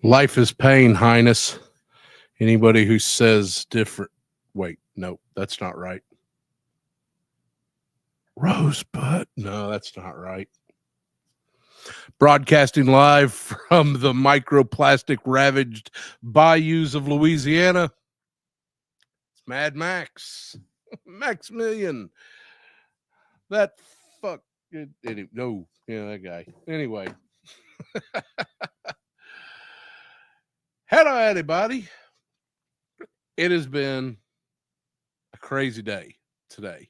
Life is pain, Highness. Anybody who says different. Wait, no, that's not right. Rosebud. No, that's not right. Broadcasting live from the microplastic ravaged bayous of Louisiana. It's Mad Max. Maximilian. That fuck. No, yeah, that guy. Anyway. Hello, everybody. It has been a crazy day today.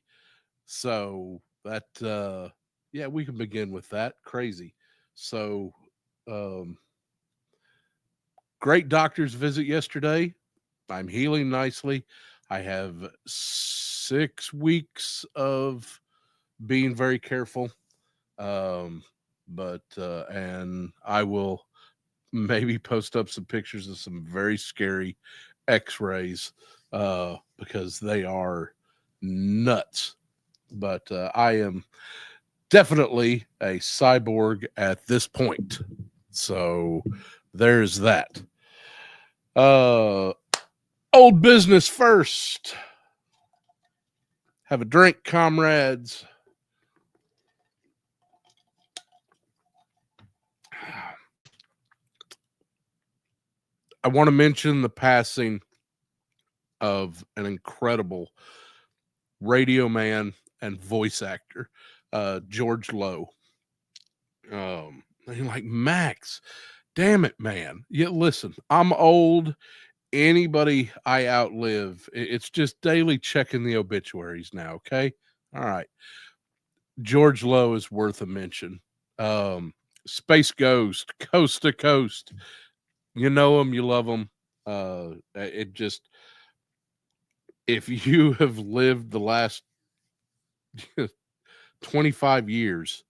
So yeah, we can begin with that. Crazy. So um great doctor's visit yesterday. I'm healing nicely. I have 6 weeks of being very careful. Um but and I will maybe post up some pictures of some very scary x-rays because they are nuts. But I am definitely a cyborg at this point. So there's that. Uh Old business first. Have a drink, comrades. I want to mention the passing of an incredible radio man and voice actor, George Lowe. And you're like, Max, damn it, man. Yeah, listen, I'm old. Anybody I outlive, it's just daily checking the obituaries now, okay? All right. George Lowe is worth a mention. Space Ghost, Coast to Coast. You know him, you love him. It just, if you have lived the last 25 years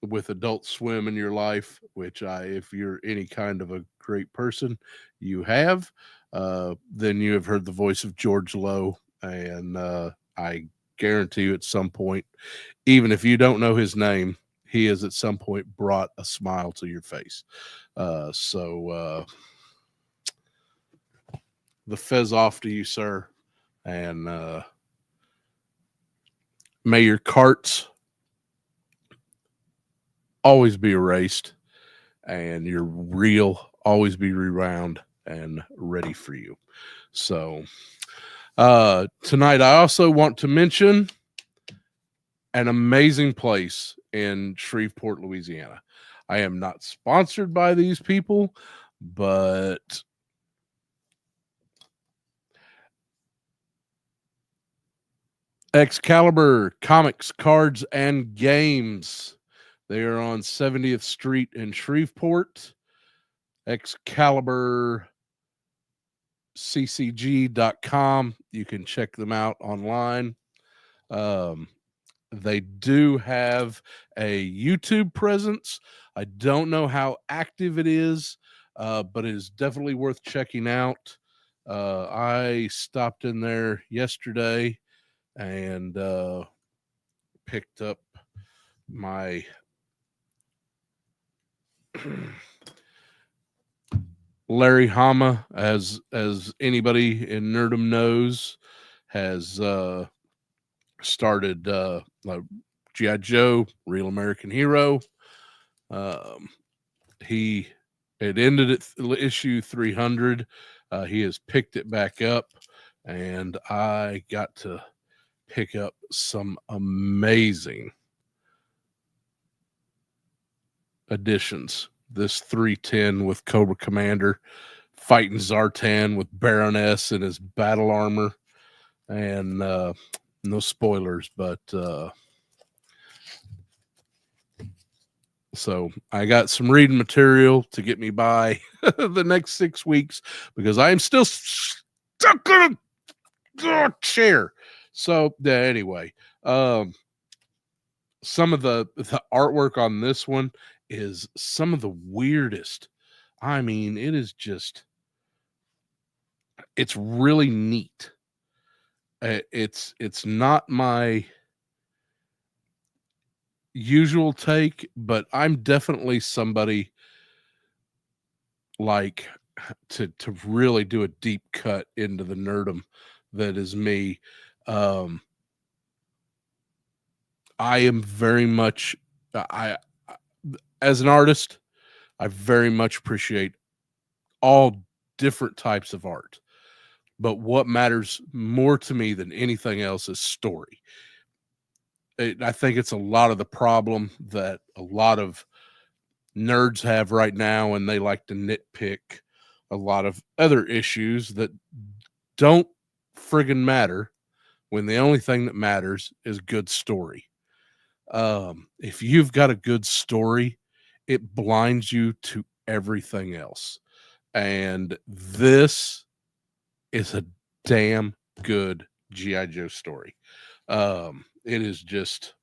with Adult Swim in your life, which if you're any kind of a great person, you have, then you have heard the voice of George Lowe. And I guarantee you at some point, even if you don't know his name, he has at some point brought a smile to your face. So the fez off to you, sir. And may your carts always be erased and your reel always be rewound and ready for you. So tonight I also want to mention an amazing place in Shreveport, Louisiana. I am not sponsored by these people, but Excalibur Comics, Cards, and Games. They are on 70th Street in Shreveport. ExcaliburCCG.com. You can check them out online. They do have a YouTube presence. I don't know how active it is, but it is definitely worth checking out. I stopped in there yesterday and picked up my Larry Hama, as anybody in nerdom knows, has started like G.I. Joe, Real American Hero. He it ended at issue 300. He has picked it back up, and I got to pick up some amazing additions. This 310 with Cobra Commander fighting Zartan with Baroness in his battle armor, and no spoilers, but so I got some reading material to get me by the next 6 weeks because I am still stuck in a chair. So anyway, some of the artwork on this one is some of the weirdest. I mean, it is just, it's really neat. It's not my usual take, but I'm definitely somebody like to really do a deep cut into the nerdum that is me. Um, I am very much I as an artist, I very much appreciate all different types of art. But what matters more to me than anything else is story. I think it's a lot of the problem that a lot of nerds have right now, and they like to nitpick a lot of other issues that don't friggin' matter when the only thing that matters is good story. If you've got a good story, it blinds you to everything else. And this is a damn good G.I. Joe story. It is just,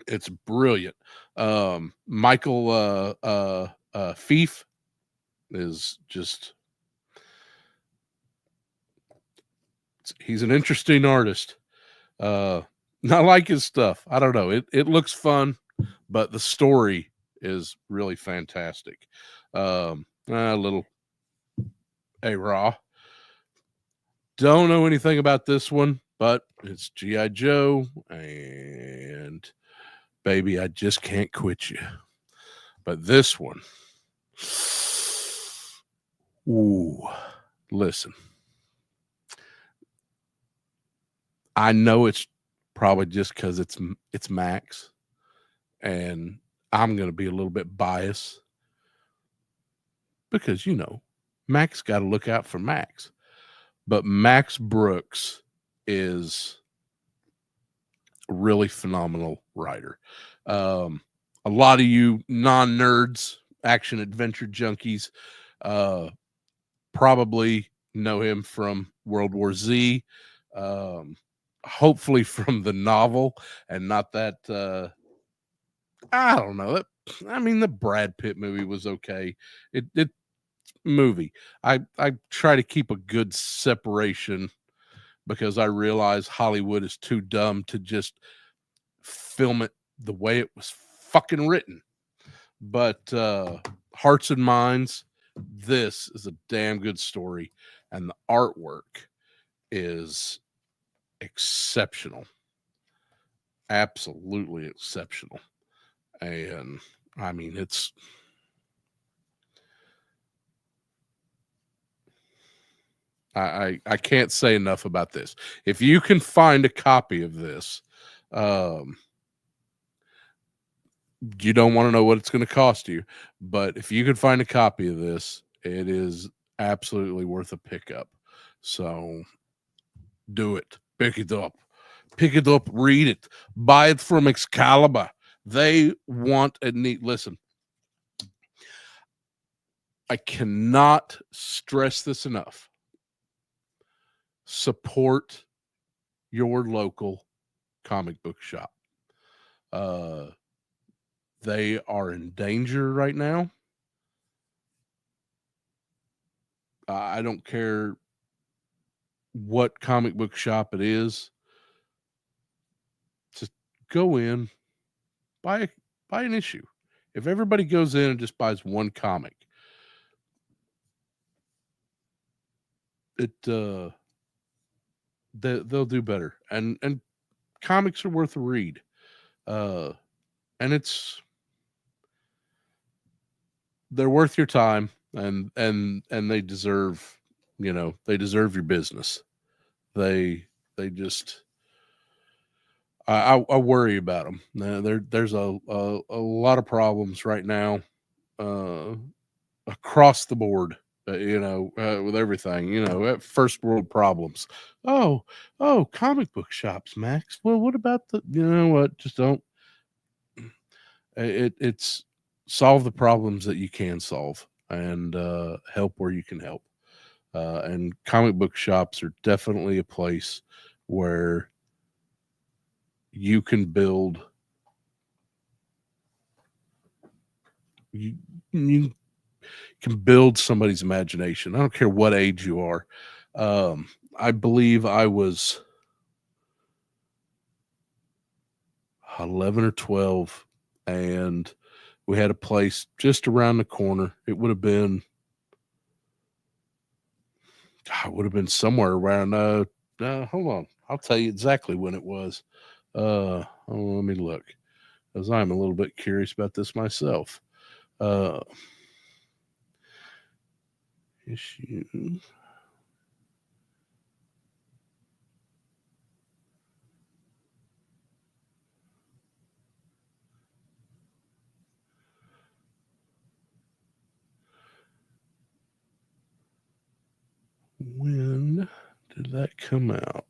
it's brilliant. Michael Fief is just, he's an interesting artist. Uh, I like his stuff. I don't know. It looks fun, but the story is really fantastic. A little raw. Don't know anything about this one, but it's G.I. Joe, and baby, I just can't quit you. But this one, ooh, listen. I know it's probably just because it's Max, and I'm going to be a little bit biased because Max got to look out for Max. But Max Brooks is a really phenomenal writer. A lot of you non-nerds, action adventure junkies, probably know him from World War Z, hopefully from the novel, and not that I don't know. I mean, the Brad Pitt movie was okay. It movie. I try to keep a good separation because I realize Hollywood is too dumb to just film it the way it was fucking written. But Hearts and Minds, this is a damn good story, and the artwork is exceptional, absolutely exceptional. And I mean, I can't say enough about this. If you can find a copy of this, um, you don't want to know what it's going to cost you, but if you can find a copy of this, it is absolutely worth a pickup. So do it. Pick it up. Pick it up. Read it. Buy it from Excalibur. They want a neat listen. I cannot stress this enough. Support your local comic book shop. Uh, they are in danger right now. I don't care what comic book shop it is. Just go in, buy a, buy an issue. If everybody goes in and just buys one comic, it they'll do better. And comics are worth a read. Uh, and they're worth your time, and they deserve, they deserve your business. They just I worry about them. There's a lot of problems right now, uh, across the board. With everything, first world problems. Oh, comic book shops, Max. Well, what about the? You know what? Just don't. It's solve the problems that you can solve, and help where you can help. And comic book shops are definitely a place where you can build. You can build somebody's imagination. I don't care what age you are. I believe I was 11 or 12, and we had a place just around the corner. It would have been I would have been somewhere around. Hold on, I'll tell you exactly when it was. Let me look, because I'm a little bit curious about this myself. Uh, issue. When did that come out?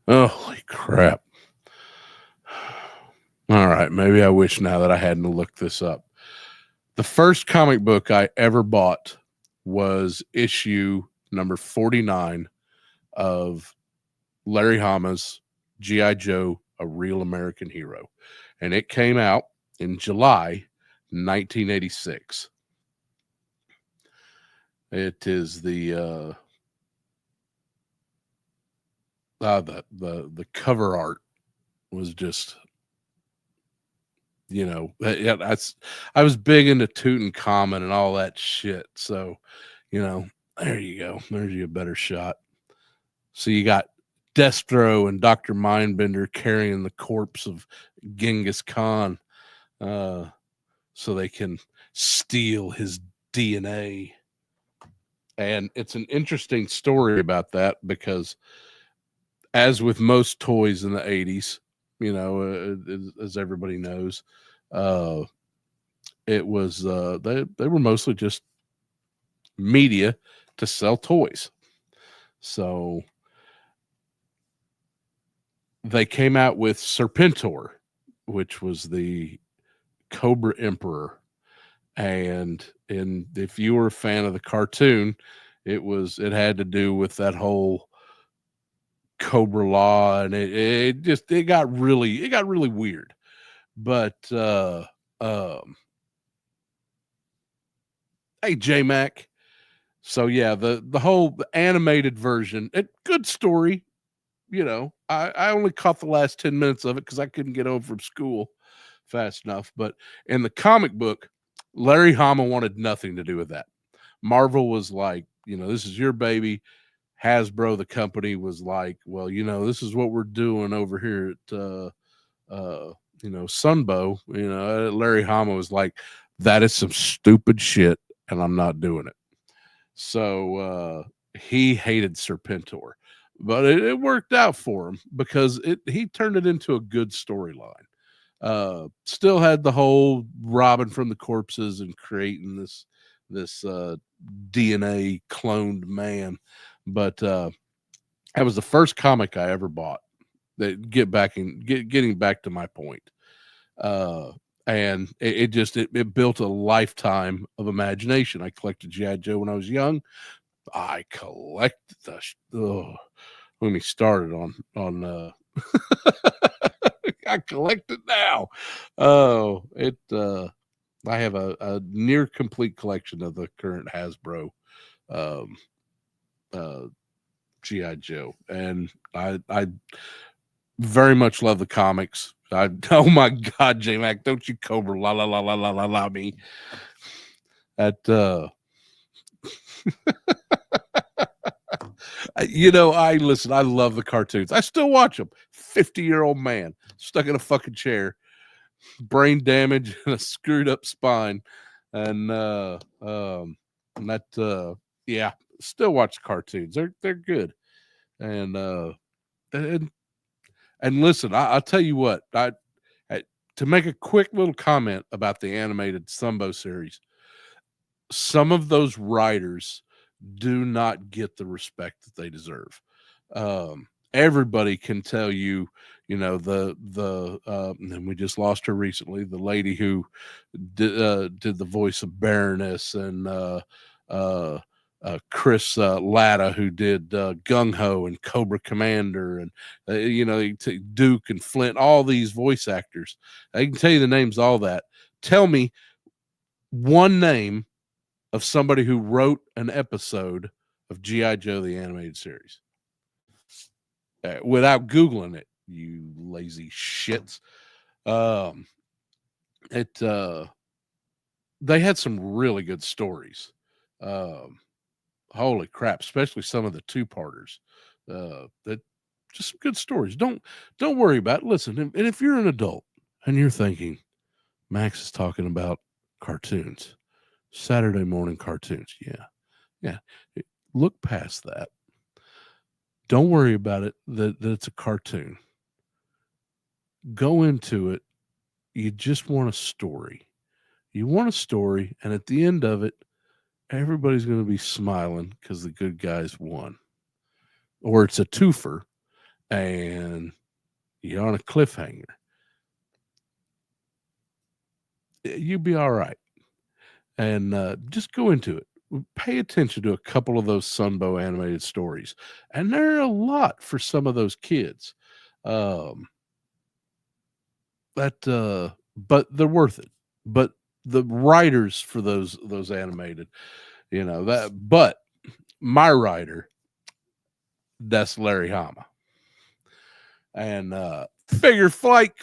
Oh, holy crap. All right, maybe I wish now that I hadn't looked this up. The first comic book I ever bought was issue number 49 of Larry Hama's G.I. Joe, A Real American Hero. And it came out in July 1986. It is the the cover art was just, yeah, I was big into Tutankhamun and all that shit. So, there you go. There's you a better shot. So you got Destro and Dr. Mindbender carrying the corpse of Genghis Khan, so they can steal his DNA. And it's an interesting story about that because, as with most toys in the 80s, as everybody knows, uh, it was they were mostly just media to sell toys. So they came out with Serpentor, which was the Cobra Emperor. And if you were a fan of the cartoon, it had to do with that whole Cobra law, and it got really weird. But hey, J Mac. So yeah, the whole animated version, good story. I only caught the last 10 minutes of it because I couldn't get home from school fast enough. But in the comic book, Larry Hama wanted nothing to do with that. Marvel was like, this is your baby. Hasbro, the company, was like, well, this is what we're doing over here at Sunbow. Larry Hama was like, that is some stupid shit, and I'm not doing it. So he hated Serpentor, but it worked out for him because he turned it into a good storyline. Still had the whole robbing from the corpses and creating this DNA cloned man, but that was the first comic I ever bought. That getting back to my point, and it built a lifetime of imagination. I collected G.I. Joe when I was young. I collected when we started on I collect it now. Oh, I have a near complete collection of the current Hasbro um, GI Joe, and I very much love the comics. Oh my God, J Mac, don't you Cobra la me at I listen. I love the cartoons. I still watch them. 50-year-old man stuck in a fucking chair, brain damage and a screwed up spine, and yeah, still watch cartoons. They're good, and and listen, I'll tell you what. To make a quick little comment about the animated Sunbow series, some of those writers do not get the respect that they deserve. Everybody can tell you, and we just lost her recently, the lady who did the voice of Baroness, and uh, Chris Latta, who did Gung Ho and Cobra Commander, and Duke and Flint, all these voice actors. I can tell you the names, all that. Tell me one name of somebody who wrote an episode of G.I. Joe, the animated series, without Googling it, you lazy shits. It, they had some really good stories. Um, Holy crap! Especially some of the two-parters. That just some good stories. Don't worry about it. Listen, and if you're an adult and you're thinking Max is talking about cartoons, Saturday morning cartoons, yeah, yeah. Look past that. Don't worry about it. That it's a cartoon. Go into it. You just want a story. You want a story, and at the end of it, everybody's going to be smiling because the good guys won. Or it's a twofer, and you're on a cliffhanger. You'll be all right. And just go into it. Pay attention to a couple of those Sunbow animated stories, and there are a lot for some of those kids. Um, but they're worth it. But the writers for those animated, that. But my writer, that's Larry Hama, and Figure Flight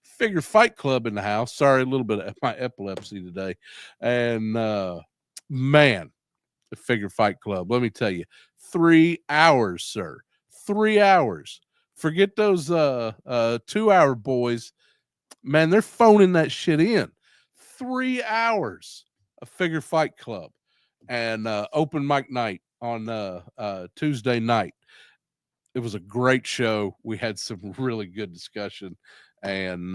Figure Fight Club in the house. Sorry, a little bit of my epilepsy today, and man, the Figure Fight Club. Let me tell you, 3 hours, sir. 3 hours. Forget those 2 hour boys. Man, they're phoning that shit in. 3 hours of Figure Fight Club and open mic night on Tuesday night. It was a great show. We had some really good discussion, and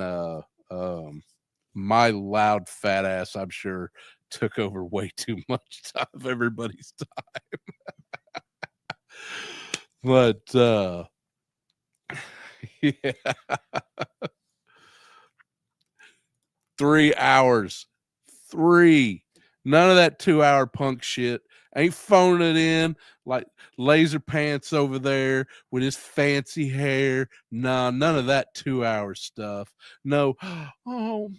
my loud fat ass, I'm sure, took over way too much time of everybody's time. But yeah, 3 hours. Three. None of that 2 hour punk shit. Ain't phoning it in like Laser Pants over there with his fancy hair. Nah, none of that 2 hour stuff. No, oh,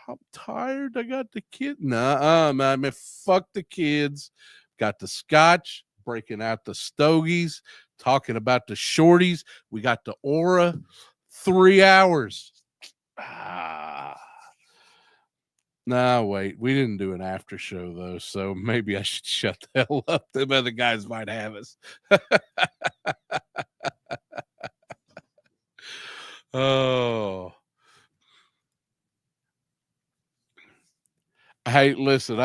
I'm tired. I got the kid. Nah, man, fuck the kids. Got the scotch, breaking out the stogies, talking about the shorties. We got the aura. 3 hours. Ah. Nah, wait. We didn't do an after show though, so maybe I should shut the hell up. Them other guys might have us. Oh, hey, listen,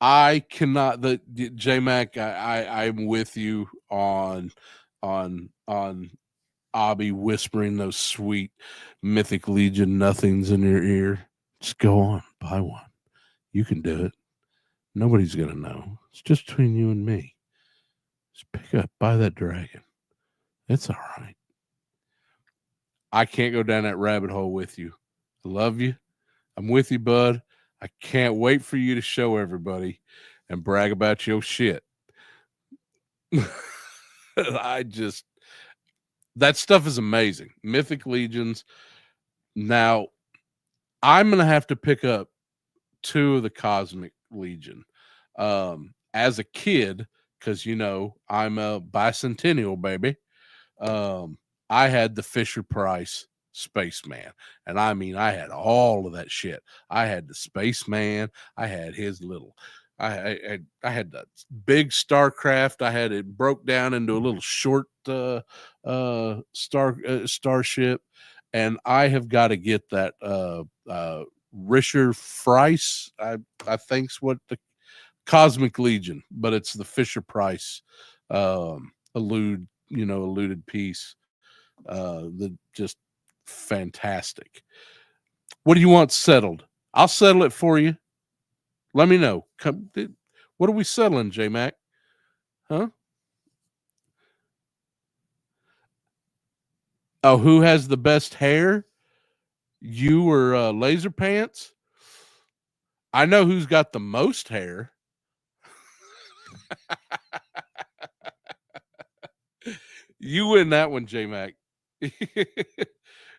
I cannot. The J Mac, I'm with you on Abby whispering those sweet Mythic Legion nothings in your ear. Just go on, buy one. You can do it. Nobody's gonna know. It's just between you and me. Just pick up, buy that dragon. It's all right. I can't go down that rabbit hole with you. I love you. I'm with you, bud. I can't wait for you to show everybody and brag about your shit. I just, that stuff is amazing. Mythic Legions. Now, I'm going to have to pick up two of the Cosmic Legion. As a kid, because, I'm a bicentennial baby. Um, I had the Fisher Price Spaceman, and I mean, I had all of that shit. I had the Spaceman. I had his little. I had the big Starcraft. I had it broke down into a little short starship, and I have got to get that Risher Price. I think's what the Cosmic Legion, but it's the Fisher Price eluded piece. The just fantastic. What do you want settled? I'll settle it for you. Let me know. What are we settling, J Mac? Huh? Oh, who has the best hair? You or Laser Pants? I know who's got the most hair. You win that one, J Mac.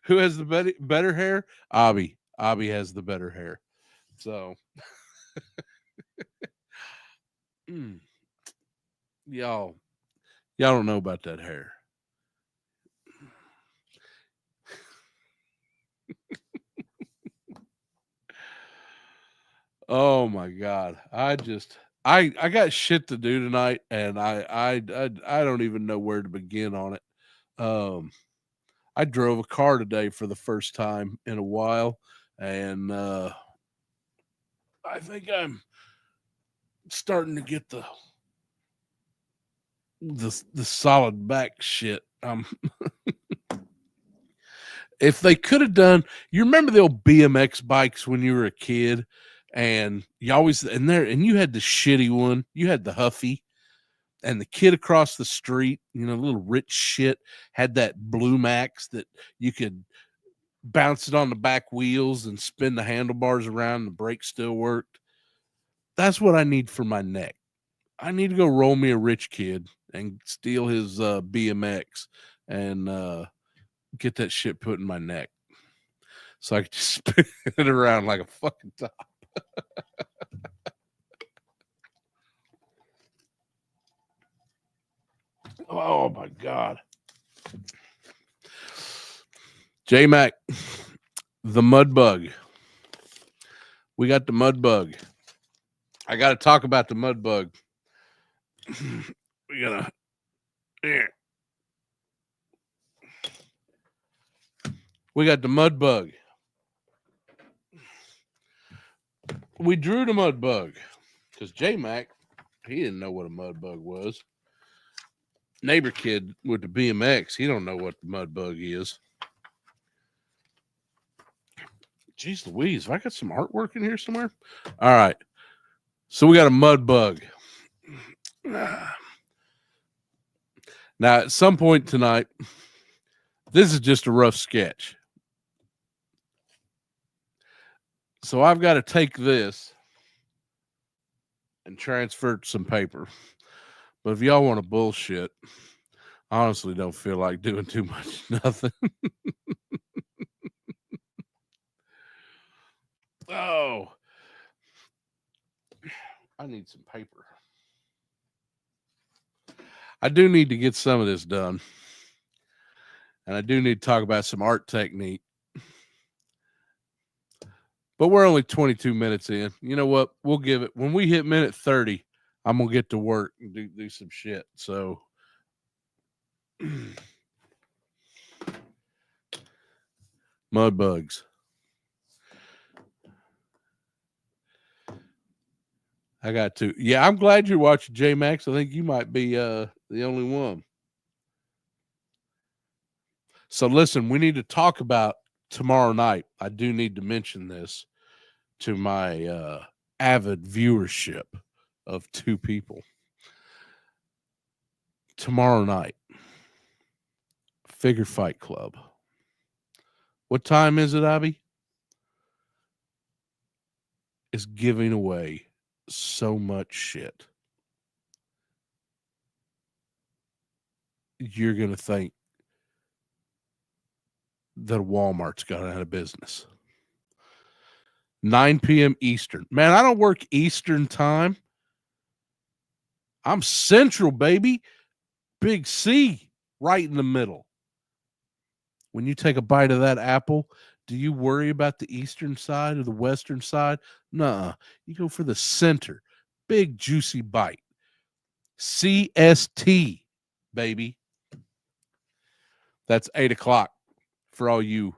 Who has the better hair? Abby. Abby has the better hair. So, mm, y'all, y'all don't know about that hair. Oh my God. I got shit to do tonight, and I don't even know where to begin on it. Um I drove a car today for the first time in a while, and I think I'm starting to get the solid back shit. If they could have done, you remember the old BMX bikes when you were a kid, and you always and you had the shitty one, you had the Huffy, and the kid across the street, little rich shit, had that Blue Max that you could bounce it on the back wheels and spin the handlebars around, and the brakes still worked. That's what I need for my neck. I need to go roll me a rich kid and steal his BMX and get that shit put in my neck so I could just spin it around like a fucking top. Oh my God. J Mac, the Mudbug. We got the Mudbug. I got to talk about the Mudbug. We gotta. Yeah. We got the Mudbug. We drew the Mudbug because J Mac, he didn't know what a Mudbug was. Neighbor kid with the BMX, he don't know what the Mudbug is. Jeez Louise, have I got some artwork in here somewhere? All right. So we got a Mudbug. Now, at some point tonight, this is just a rough sketch. So I've got to take this and transfer it to some paper. But if y'all want to bullshit, I honestly don't feel like doing too much nothing. Oh, I need some paper. I do need to get some of this done. And I do need to talk about some art technique. But we're only 22 minutes in. You know what? We'll give it. When we hit minute 30, I'm going to get to work and do some shit. So Mudbugs. I got to. Yeah, I'm glad you're watching J Max. I think you might be the only one. So listen, we need to talk about tomorrow night. I do need to mention this to my avid viewership of 2 people. Tomorrow night, Figure Fight Club. What time is it, Abby? Is giving away so much shit. You're going to think that Walmart's gone out of business. 9 p.m. Eastern. Man, I don't work Eastern time. I'm Central, baby. Big C, right in the middle. When you take a bite of that apple, do you worry about the eastern side or the western side? Nuh-uh. You go for the center. Big, juicy bite. CST, baby. That's 8 o'clock for all you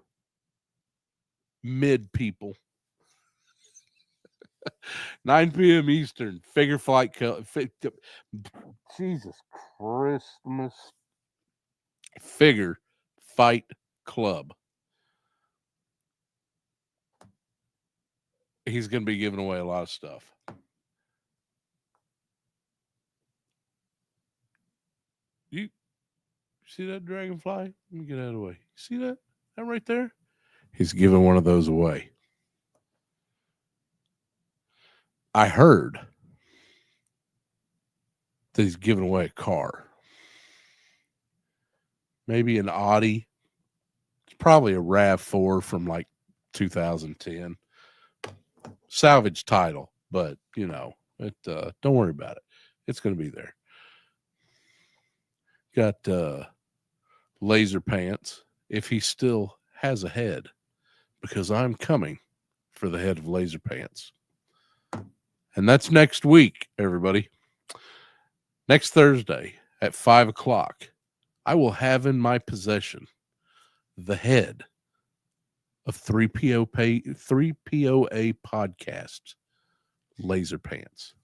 mid people. 9 p.m. Eastern. Figure Fight Club. Jesus Christmas. Figure Fight Club. He's going to be giving away a lot of stuff. You see that dragonfly? Let me get out of the way. See that? That right there? He's giving one of those away. I heard that he's giving away a car. Maybe an Audi. It's probably a RAV4 from like 2010. Salvage title, but don't worry about it. It's going to be there. Got laser pants if he still has a head, because I'm coming for the head of laser pants. And that's next week, everybody. Next Thursday at 5 o'clock, I will have in my possession the head of 3POA podcast, Laser Pants.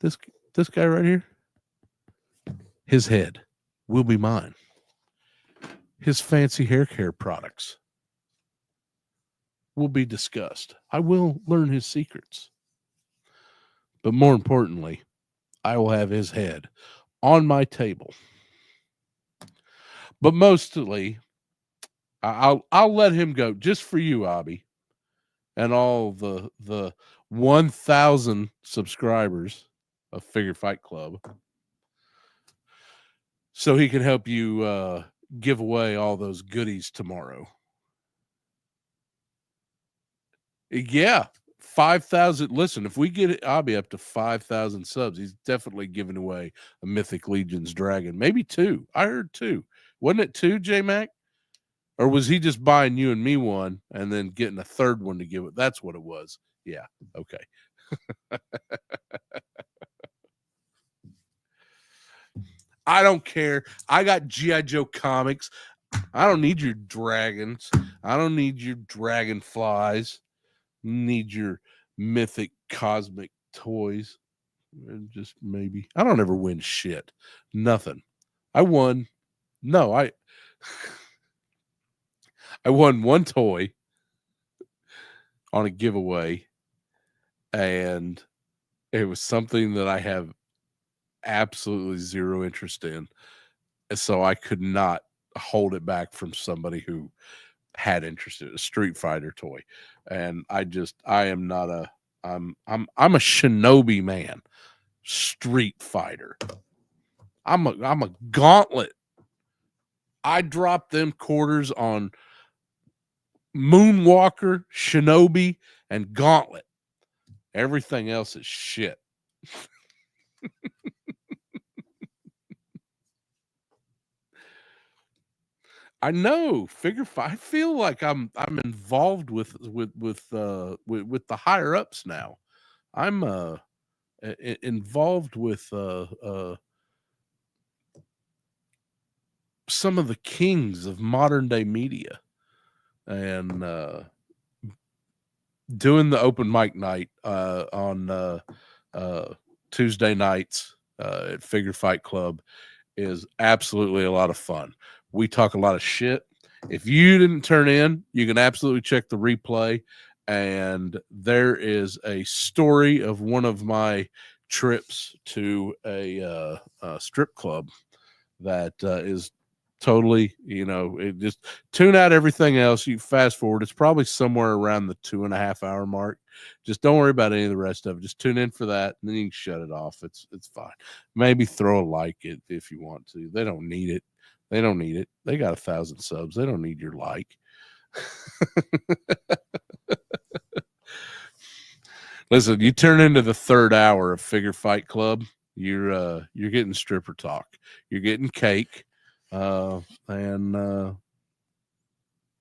This guy right here, his head will be mine. His fancy hair care products will be discussed. I will learn his secrets. But more importantly, I will have his head on my table. But mostly, I'll let him go just for you, Abby, and all the 1,000 subscribers of Figure Fight Club, so he can help you give away all those goodies tomorrow. Yeah, 5,000. Listen, if we get Abby up to 5,000 subs, he's definitely giving away a Mythic Legions dragon. Maybe 2. I heard 2. Wasn't it 2, J Mac? Or was he just buying you and me one and then getting a third one to give it? That's what it was. Yeah. Okay. I don't care. I got G.I. Joe comics. I don't need your dragons. I don't need your dragonflies. Need your mythic cosmic toys. Just maybe. I don't ever win shit. Nothing. I won. No, I won one toy on a giveaway, and it was something that I have absolutely zero interest in. So I could not hold it back from somebody who had interest in a Street Fighter toy. And I am not a I'm a shinobi man. Street Fighter. I'm a gauntlet. I dropped them quarters on Moonwalker, Shinobi, and Gauntlet. Everything else is shit. I know. I feel like I'm involved with the higher ups now. I'm involved with some of the kings of modern day media, and doing the open mic night on Tuesday nights at Figure Fight Club is absolutely a lot of fun. We talk a lot of shit. If you didn't turn in, you can absolutely check the replay. And there is a story of one of my trips to a strip club that is totally, it just tune out everything else. You fast forward. It's probably somewhere around the 2.5 hour mark. Just don't worry about any of the rest of it. Just tune in for that, and then you can shut it off. It's fine. Maybe throw a like it if you want to. They don't need it. They don't need it. They got 1,000 subs. They don't need your like. Listen, you turn into the 3rd hour of Figure Fight Club, you're getting stripper talk. You're getting cake, and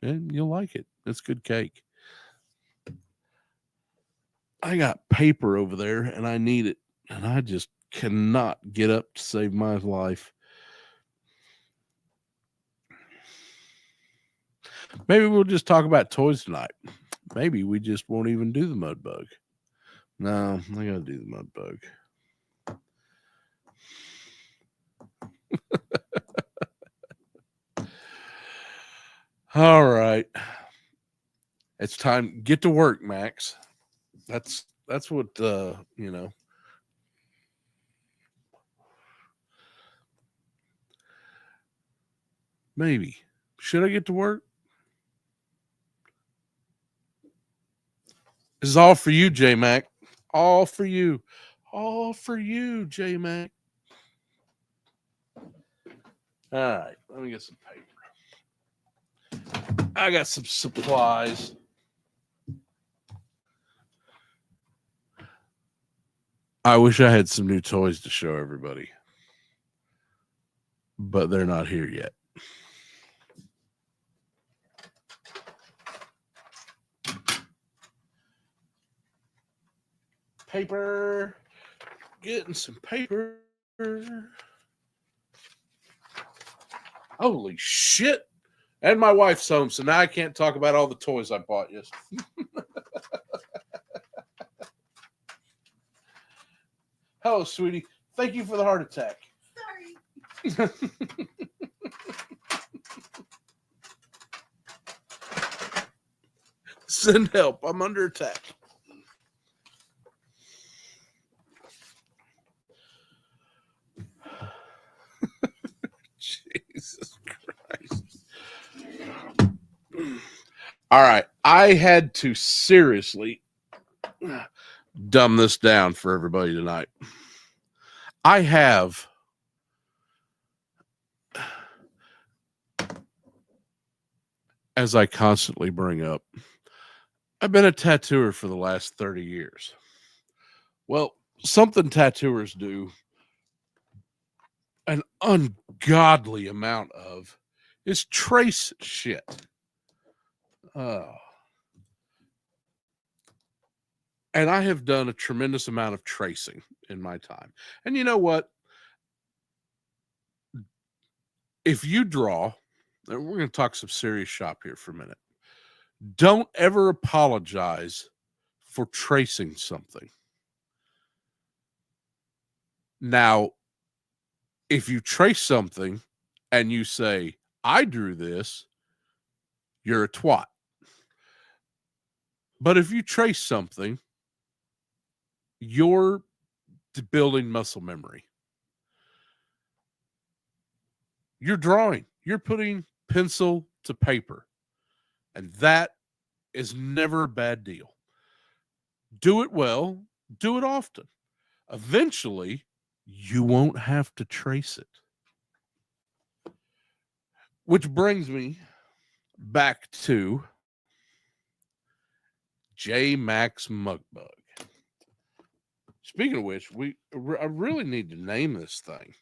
you'll like it. It's good cake. I got paper over there, and I need it, and I just cannot get up to save my life. Maybe we'll just talk about toys tonight. Maybe we just won't even do the Mudbug. No, I gotta do the Mudbug. All right. It's time. Get to work, Max. That's what Maybe. Should I get to work? This is all for you, J Mac. All for you. All for you, J Mac. All right. Let me get some paper. I got some supplies. I wish I had some new toys to show everybody, but they're not here yet. paper. Getting some paper. Holy shit. And my wife's home, so now I can't talk about all the toys I bought yesterday. Hello, sweetie. Thank you for the heart attack. Sorry. Send help. I'm under attack. Jesus Christ. All right. I had to seriously dumb this down for everybody tonight. I have as I constantly bring up, I've been a tattooer for the last 30 years. Well, something tattooers do an ungodly amount of is trace shit. And I have done a tremendous amount of tracing in my time. And you know what? If you draw, and we're going to talk some serious shop here for a minute. Don't ever apologize for tracing something. Now, if you trace something and you say, I drew this, you're a twat. But if you trace something, you're building muscle memory. You're drawing. You're putting pencil to paper. And that is never a bad deal. Do it well. Do it often. Eventually, you won't have to trace it. Which brings me back to J Max Mudbug. Speaking of which, I really need to name this thing.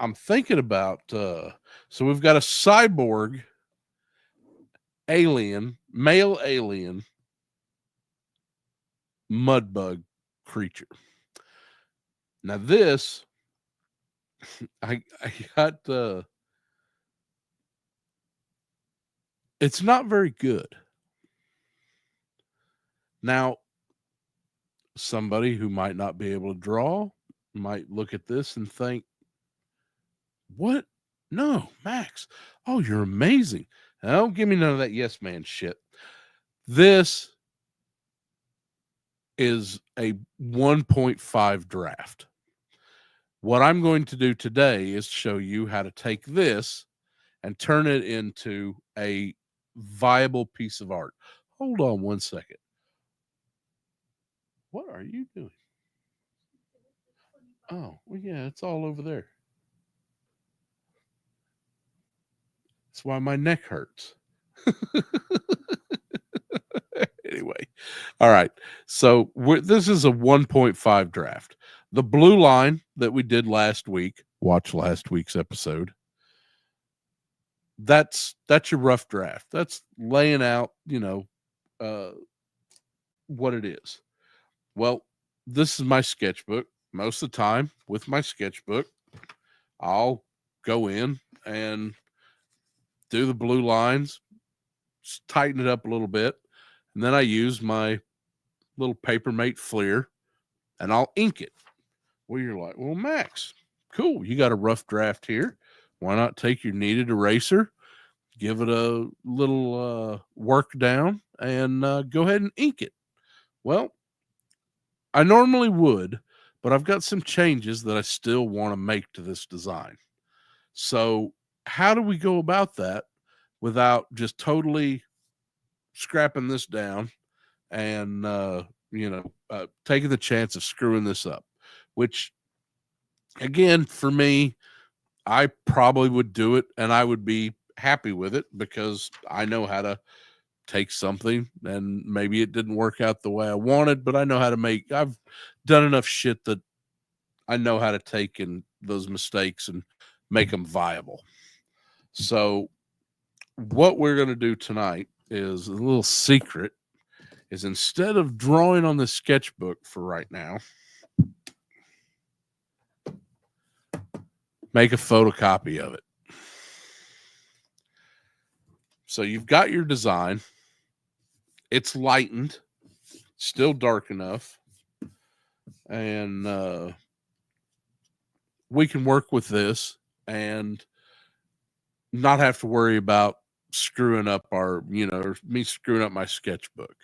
I'm thinking about so we've got a cyborg alien, male alien Mudbug creature. Now this I got it's not very good. Now, somebody who might not be able to draw might look at this and think, what? No, Max. Oh, you're amazing. Now, don't give me none of that yes man shit. This is a 1.5 draft. What I'm going to do today is show you how to take this and turn it into a viable piece of art. Hold on one second. What are you doing? Oh, well, yeah, it's all over there. That's why my neck hurts. Anyway, all right. So this is a 1.5 draft. The blue line that we did last week, watch last week's episode. That's your rough draft. That's laying out, what it is. Well, this is my sketchbook. Most of the time with my sketchbook, I'll go in and do the blue lines, just tighten it up a little bit, and then I use my little Papermate Fleer, and I'll ink it. Well, you're like, well, Max, cool. You got a rough draft here. Why not take your kneaded eraser, give it a little work down, and go ahead and ink it? Well, I normally would, but I've got some changes that I still want to make to this design. So how do we go about that without just totally scrapping this down and, taking the chance of screwing this up? Which, again, for me, I probably would do it and I would be happy with it because I know how to take something and maybe it didn't work out the way I wanted, but I know how to I've done enough shit that I know how to take in those mistakes and make them viable. So what we're going to do tonight is a little secret is instead of drawing on the sketchbook for right now, make a photocopy of it. So you've got your design. It's lightened, still dark enough. And we can work with this and not have to worry about screwing up our, me screwing up my sketchbook.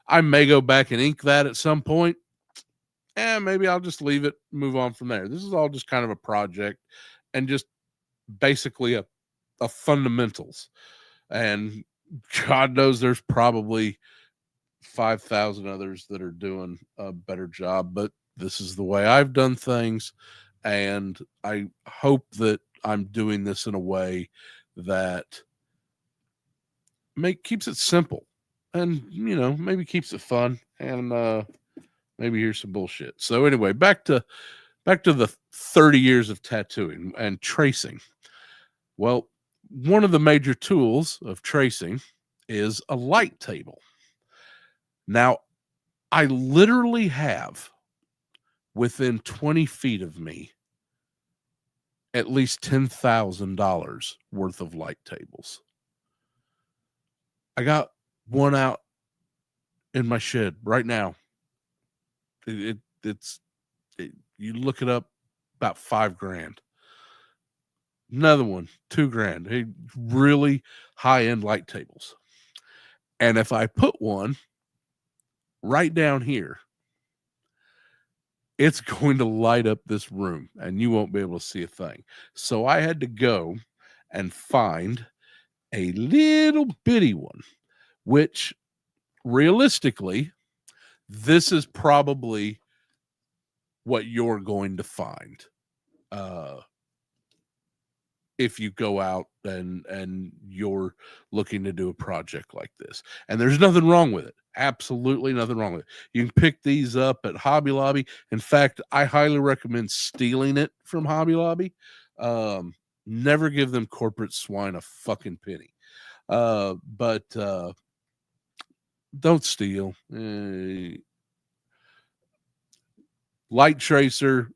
I may go back and ink that at some point. And maybe I'll just leave it, move on from there. This is all just kind of a project and just basically a fundamentals. And God knows there's probably 5,000 others that are doing a better job, but this is the way I've done things. And I hope that I'm doing this in a way that keeps it simple and, maybe keeps it fun and maybe here's some bullshit. So anyway, back to the 30 years of tattooing and tracing. Well, one of the major tools of tracing is a light table. Now, I literally have within 20 feet of me at least $10,000 worth of light tables. I got one out in my shed right now. You look it up, about $5,000. Another one, $2,000. Really high-end light tables. And if I put one right down here, it's going to light up this room and you won't be able to see a thing. So I had to go and find a little bitty one, which realistically, this is probably what you're going to find if you go out and you're looking to do a project like this. And there's nothing wrong with it. Absolutely nothing wrong with it. You can pick these up at Hobby Lobby. In fact, I highly recommend stealing it from Hobby Lobby. Never give them corporate swine a fucking penny. But don't steal. Light tracer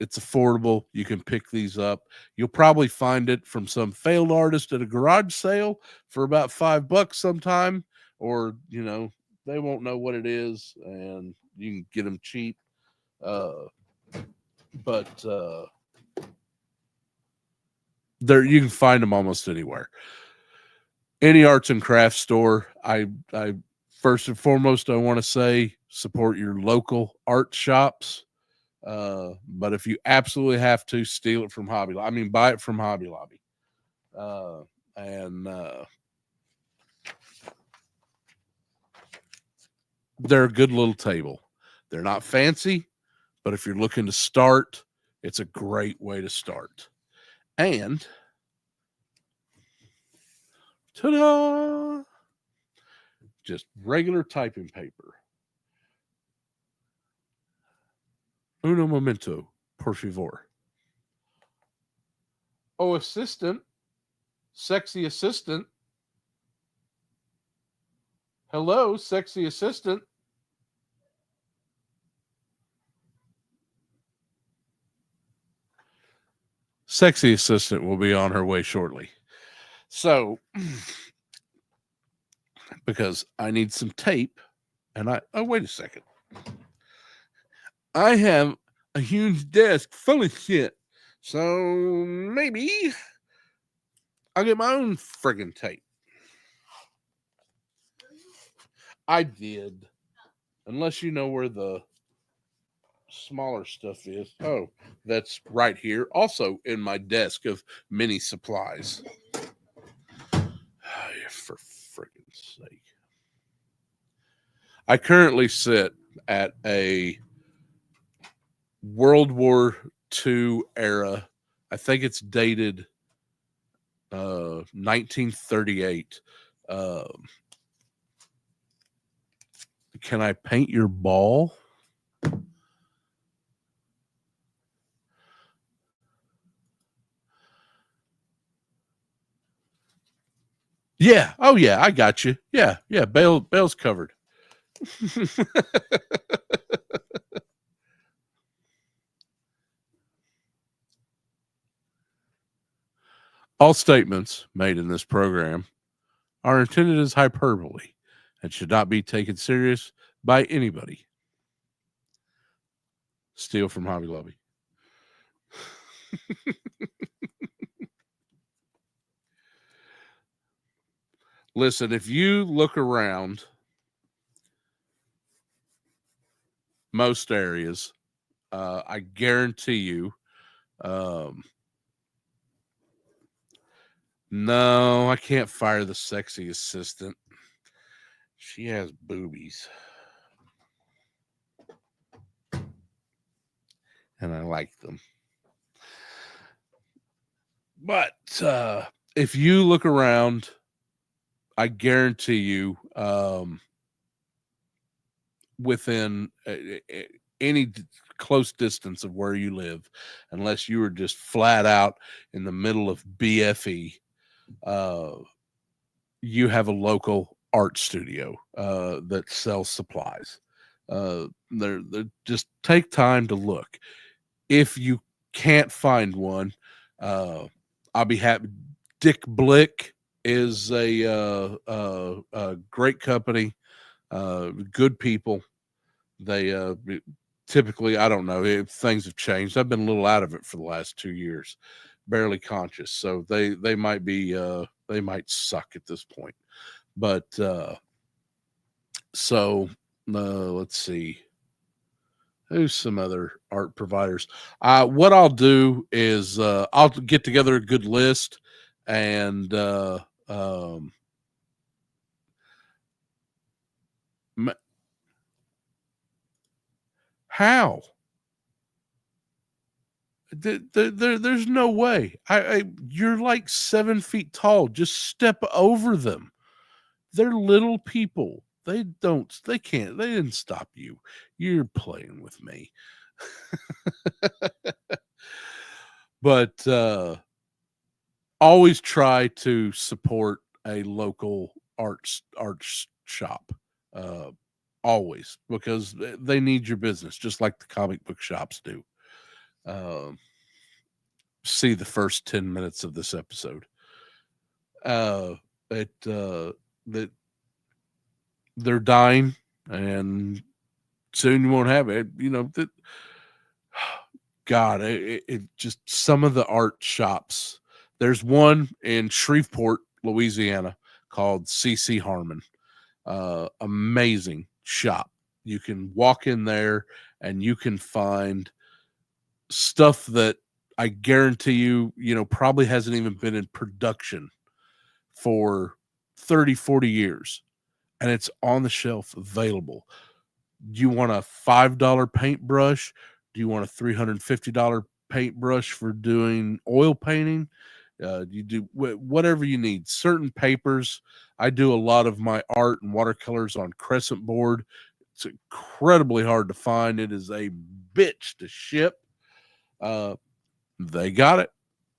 it's affordable. You can pick these up. You'll probably find it from some failed artist at a garage sale for about $5 sometime, or they won't know what it is and you can get them cheap. But there you can find them almost anywhere. Any arts and crafts store. I first and foremost, I want to say support your local art shops. But if you absolutely have to, steal it from Hobby Lobby. I mean, buy it from Hobby Lobby. They're a good little table. They're not fancy, but if you're looking to start, it's a great way to start. And ta-da! Just regular typing paper. Uno momento, por favor. Oh, assistant. Sexy assistant. Hello, sexy assistant. Sexy assistant will be on her way shortly. So, because I need some tape, and wait a second. I have a huge desk full of shit. So maybe I'll get my own friggin' tape. I did. Unless you know where the smaller stuff is. Oh, that's right here. Also in my desk of mini supplies. For friggin' sake. I currently sit at a World War II era. I think it's dated 1938. Can I paint your ball? Yeah. Oh yeah, I got you. Yeah. Bale's covered. All statements made in this program are intended as hyperbole and should not be taken serious by anybody. Steal from Hobby Lobby. Listen, if you look around most areas, I guarantee you, no, I can't fire the sexy assistant. She has boobies. And I like them. But if you look around, I guarantee you, within any close distance of where you live, unless you were just flat out in the middle of BFE, you have a local art studio that sells supplies. They're just take time to look. If you can't find one, I'll be happy. Dick Blick is a great company, good people. They typically, I don't know if things have changed. I've been a little out of it for the last 2 years, barely conscious. So they might be they might suck at this point. But so let's see. Who's some other art providers? What I'll do is I'll get together a good list and how? There's no way. You're like 7 feet tall. Just step over them. They're little people. They don't. They can't. They didn't stop you. You're playing with me. But always try to support a local arts shop. Always, because they need your business, just like the comic book shops do. See the first 10 minutes of this episode. That they're dying, and soon you won't have it. You know that. God, it just some of the art shops. There's one in Shreveport, Louisiana, called CC Harmon. Amazing shop. You can walk in there and you can find stuff that I guarantee you, probably hasn't even been in production for 30, 40 years. And it's on the shelf available. Do you want a $5 paintbrush? Do you want a $350 paintbrush for doing oil painting? You do whatever you need. Certain papers. I do a lot of my art and watercolors on crescent board. It's incredibly hard to find. It is a bitch to ship. They got it.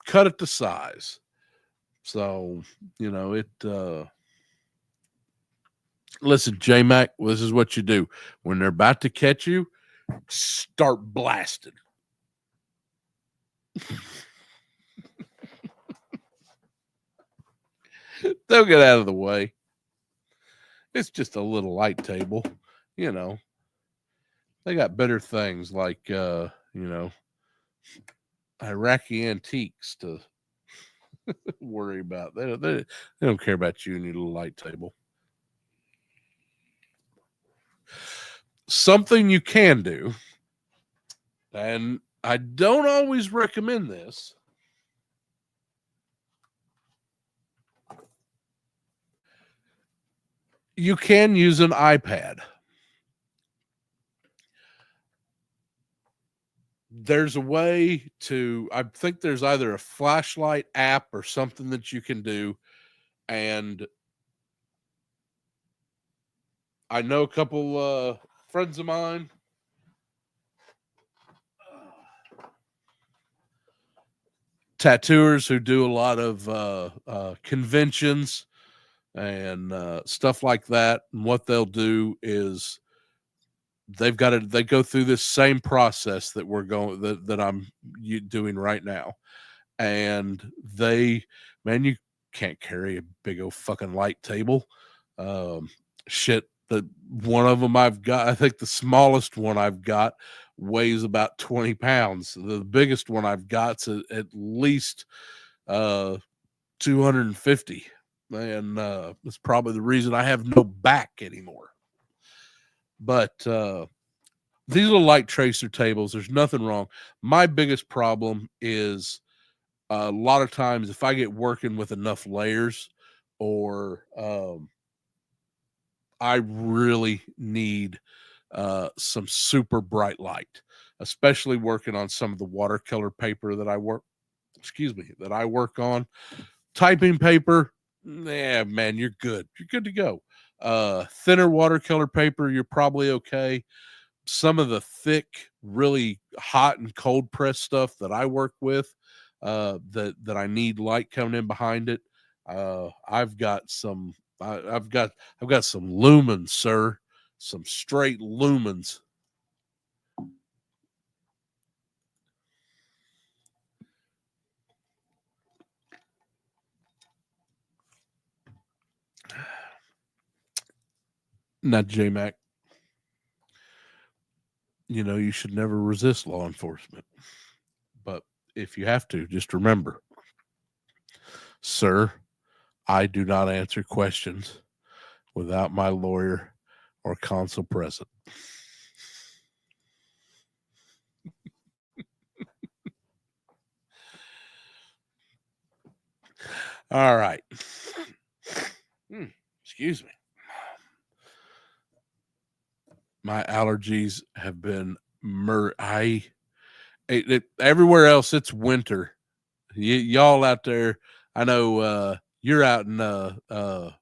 Cut it to size. So, listen, J-Mac, this is what you do. When they're about to catch you, start blasting. They'll get out of the way. It's just a little light table, They got better things like, Iraqi antiques to worry about. They don't care about you and your little light table. Something you can do, and I don't always recommend this. You can use an iPad. There's a way to, I think there's either a flashlight app or something that you can do. And I know a couple friends of mine, tattooers who do a lot of conventions and stuff like that. And what they'll do is they go through this same process that that I'm doing right now, and man, you can't carry a big old fucking light table. Um, shit, the one of them I've got, I think the smallest one I've got weighs about 20 pounds. The biggest one I've got's at least 250, and that's probably the reason I have no back anymore. But these little light tracer tables, there's nothing wrong. My biggest problem is a lot of times if I get working with enough layers, or I really need some super bright light, especially working on some of the watercolor paper that I work on. Typing paper, yeah, man, you're good. You're good to go. Thinner watercolor paper, you're probably okay. Some of the thick, really hot and cold press stuff that I work with, that I need light coming in behind it. I've got some I've got some lumens, sir. Some straight lumens. Not J-Mac. You know, you should never resist law enforcement. But if you have to, just remember, sir, I do not answer questions without my lawyer or counsel present. All right. Excuse me. My allergies have been everywhere else it's winter. Y'all out there, I know you're out in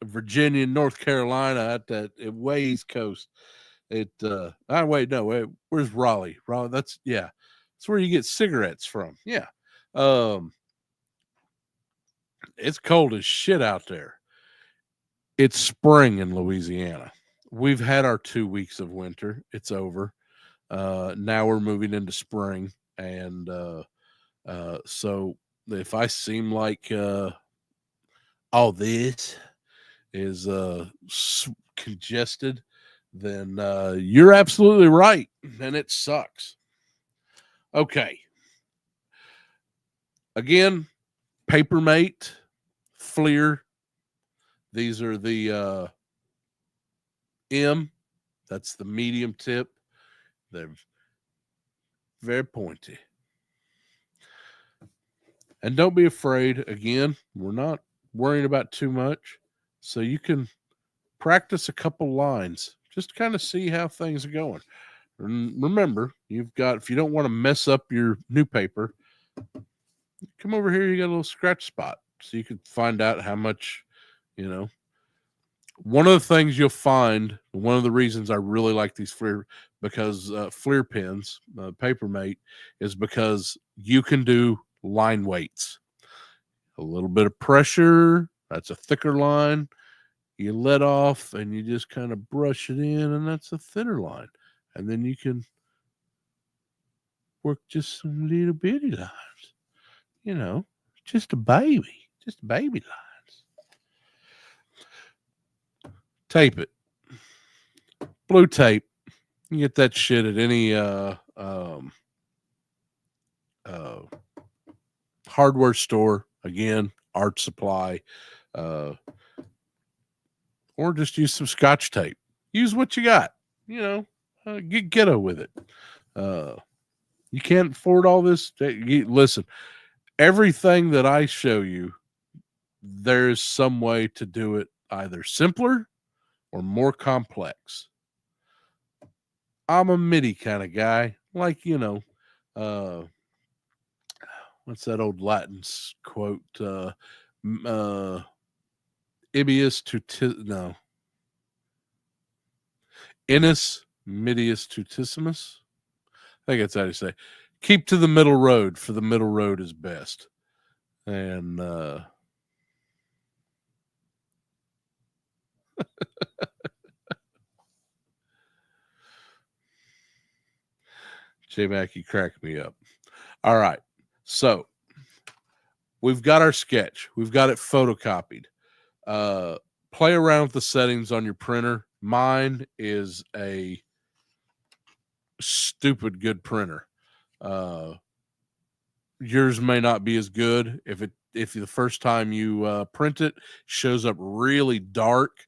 Virginia, North Carolina, at way East Coast. Where's Raleigh? Raleigh, that's where you get cigarettes from. Yeah. It's cold as shit out there. It's spring in Louisiana. We've had our 2 weeks of winter. It's over. Now we're moving into spring, and so if I seem like all this is congested, then you're absolutely right, and it sucks. Okay. Again, Papermate, Fleer. These are the M. That's the medium tip. They're very pointy. And don't be afraid. Again, we're not worrying about too much. So you can practice a couple lines. Just kind of see how things are going. And remember, if you don't want to mess up your new paper, come over here, you got a little scratch spot. So you can find out how much, One of the things you'll find, one of the reasons I really like these Fleer pens, Papermate, is because you can do line weights. A little bit of pressure, that's a thicker line. You let off and you just kind of brush it in, and that's a thinner line. And then you can work just some little bitty lines. Just a baby lines. Tape it. Blue tape. You get that shit at any hardware store. Again, art supply. Or just use some Scotch tape. Use what you got. Get ghetto with it. You can't afford all this. Listen, everything that I show you, there's some way to do it either simpler or more complex. I'm a MIDI kind of guy. Like, what's that old Latin quote? Ibius no. Innis Medius Tutissimus. I think that's how you say. Keep to the middle road, for the middle road is best. And J-Mac, you crack me up. All right. So we've got our sketch. We've got it photocopied. Uh, Play around with the settings on your printer. Mine is a stupid good printer. Yours may not be as good. If the first time you print it shows up really dark,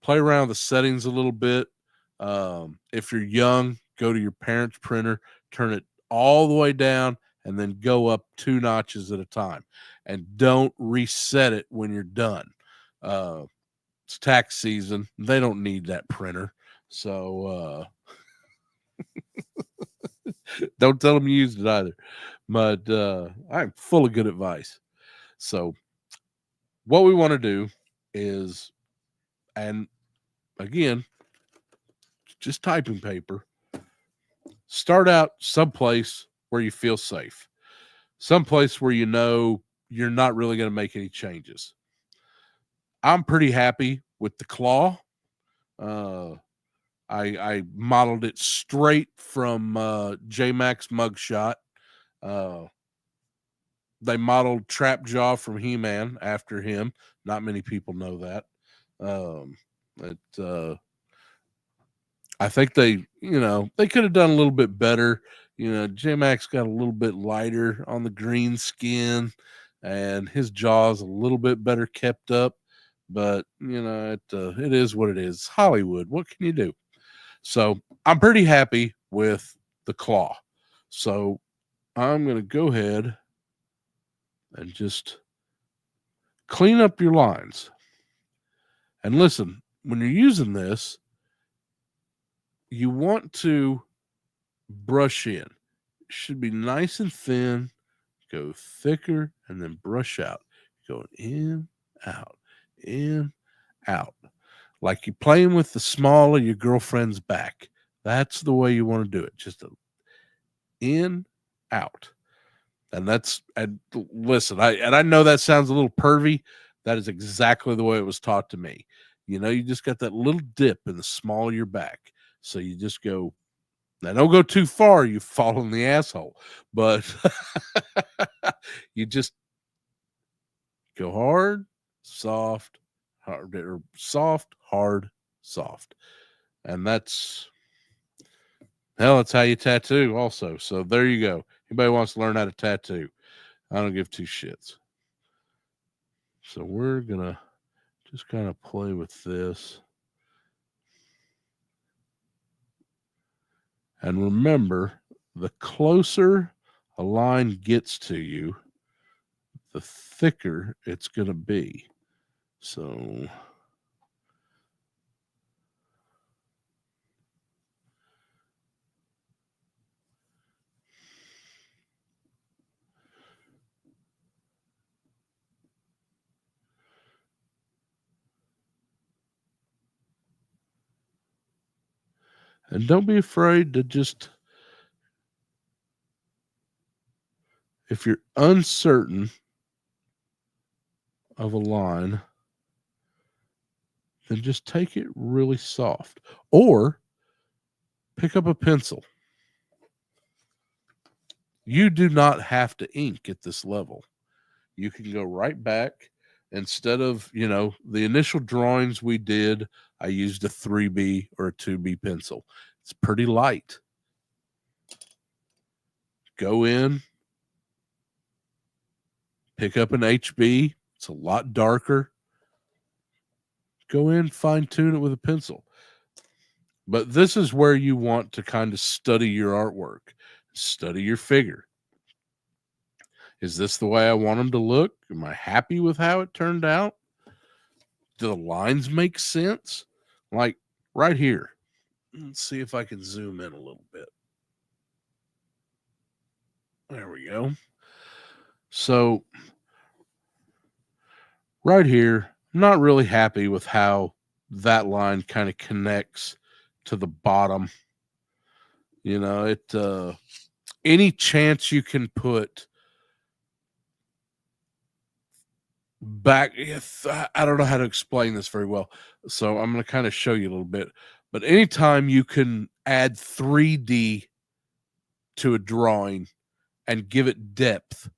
play around with the settings a little bit. If you're young, go to your parents' printer, turn it all the way down, and then go up 2 notches at a time. And don't reset it when you're done. It's tax season. They don't need that printer. So don't tell them you used it either. But I'm full of good advice. So what we want to do is, and again, just typing paper, start out someplace where you feel safe, someplace where you know you're not really going to make any changes. I'm pretty happy with the claw. Uh, I modeled it straight from J-Mac's mugshot. Uh, they modeled Trapjaw from He-Man after him. Not many people know that. I think they could have done a little bit better. J-Mac's got a little bit lighter on the green skin, and his jaw's a little bit better kept up. But it is what it is. It's Hollywood. What can you do? So I'm pretty happy with the claw. So I'm going to go ahead and just clean up your lines. And listen, when you're using this, you want to brush in. It should be nice and thin, go thicker, and then brush out. Going in, out. Like you're playing with the small of your girlfriend's back. That's the way you want to do it. Just in, out. And listen, I know that sounds a little pervy. That is exactly the way it was taught to me. You just got that little dip in the small of your back. So you just go, now don't go too far, you fall in the asshole. But you just go hard, soft, hard, or soft, hard, soft. And that's how you tattoo also. So there you go. Anybody wants to learn how to tattoo, I don't give 2 shits. So we're going to just kind of play with this. And remember, the closer a line gets to you, the thicker it's going to be. So and don't be afraid to just, if you're uncertain of a line, then just take it really soft. Or pick up a pencil. You do not have to ink at this level. You can go right back. Instead of, the initial drawings we did, I used a 3B or a 2B pencil. It's pretty light. Go in, pick up an HB. It's a lot darker. Go in, fine tune it with a pencil. But this is where you want to kind of study your artwork, study your figure. Is this the way I want them to look? Am I happy with how it turned out? Do the lines make sense? Like right here. Let's see if I can zoom in a little bit. There we go. So right here, I'm not really happy with how that line kind of connects to the bottom. Any chance you can put back. I don't know how to explain this very well, so I'm going to kind of show you a little bit. But anytime you can add 3D to a drawing and give it depth,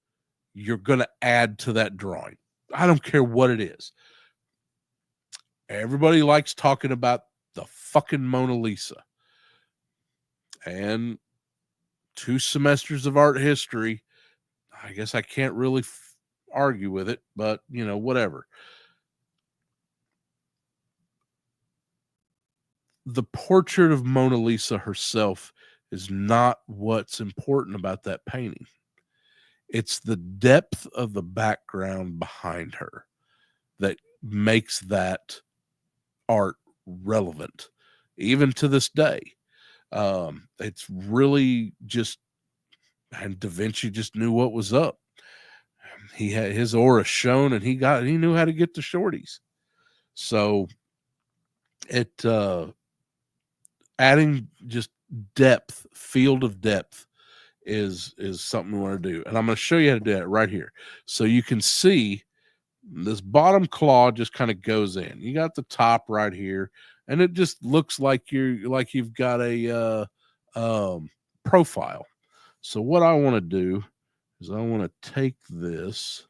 you're going to add to that drawing. I don't care what it is. Everybody likes talking about the fucking Mona Lisa. And 2 semesters of art history, I guess I can't really argue with it, but whatever. The portrait of Mona Lisa herself is not what's important about that painting. It's the depth of the background behind her that makes that art relevant, even to this day. It's really just, and Da Vinci just knew what was up. He had his aura shown, and he knew how to get the shorties. So it adding just depth, field of depth is something we want to do. And I'm going to show you how to do that right here. So you can see this bottom claw just kind of goes in. You got the top right here, and it just looks like you've got a profile. So what I want to do is I want to take this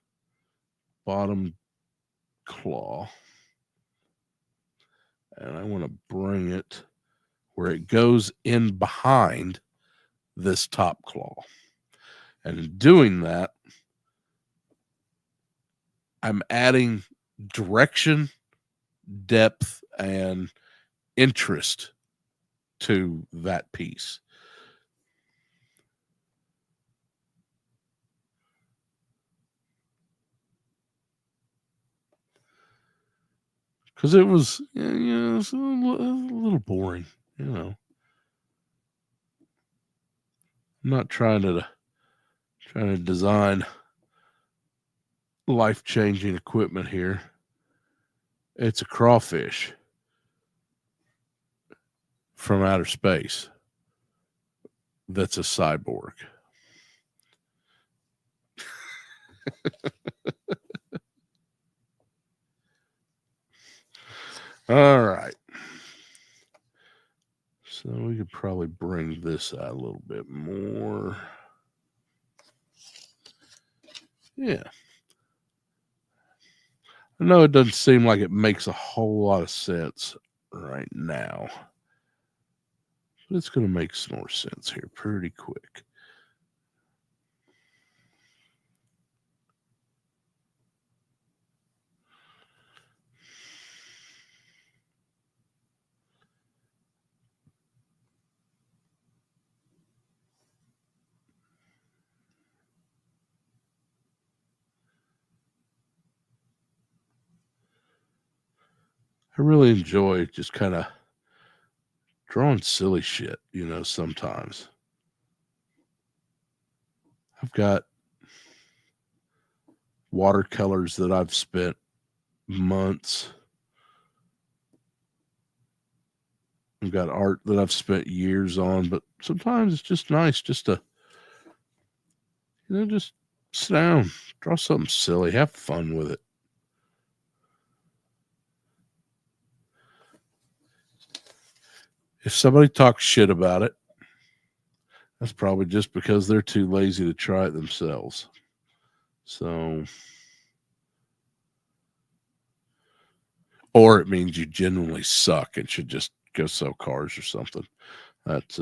bottom claw and I want to bring it where it goes in behind this top claw. And in doing that, I'm adding direction, depth, and interest to that piece. Because it was, it was a little boring, I'm not trying to design life-changing equipment here. It's a crawfish from outer space that's a cyborg. All right. So we could probably bring this out a little bit more. Yeah. I know it doesn't seem like it makes a whole lot of sense right now, but it's going to make some more sense here pretty quick. I really enjoy just kind of drawing silly shit, sometimes. I've got watercolors that I've spent months. I've got art that I've spent years on, but sometimes it's just nice just to, just sit down, draw something silly, have fun with it. If somebody talks shit about it, that's probably just because they're too lazy to try it themselves. So, or it means you genuinely suck and should just go sell cars or something. That's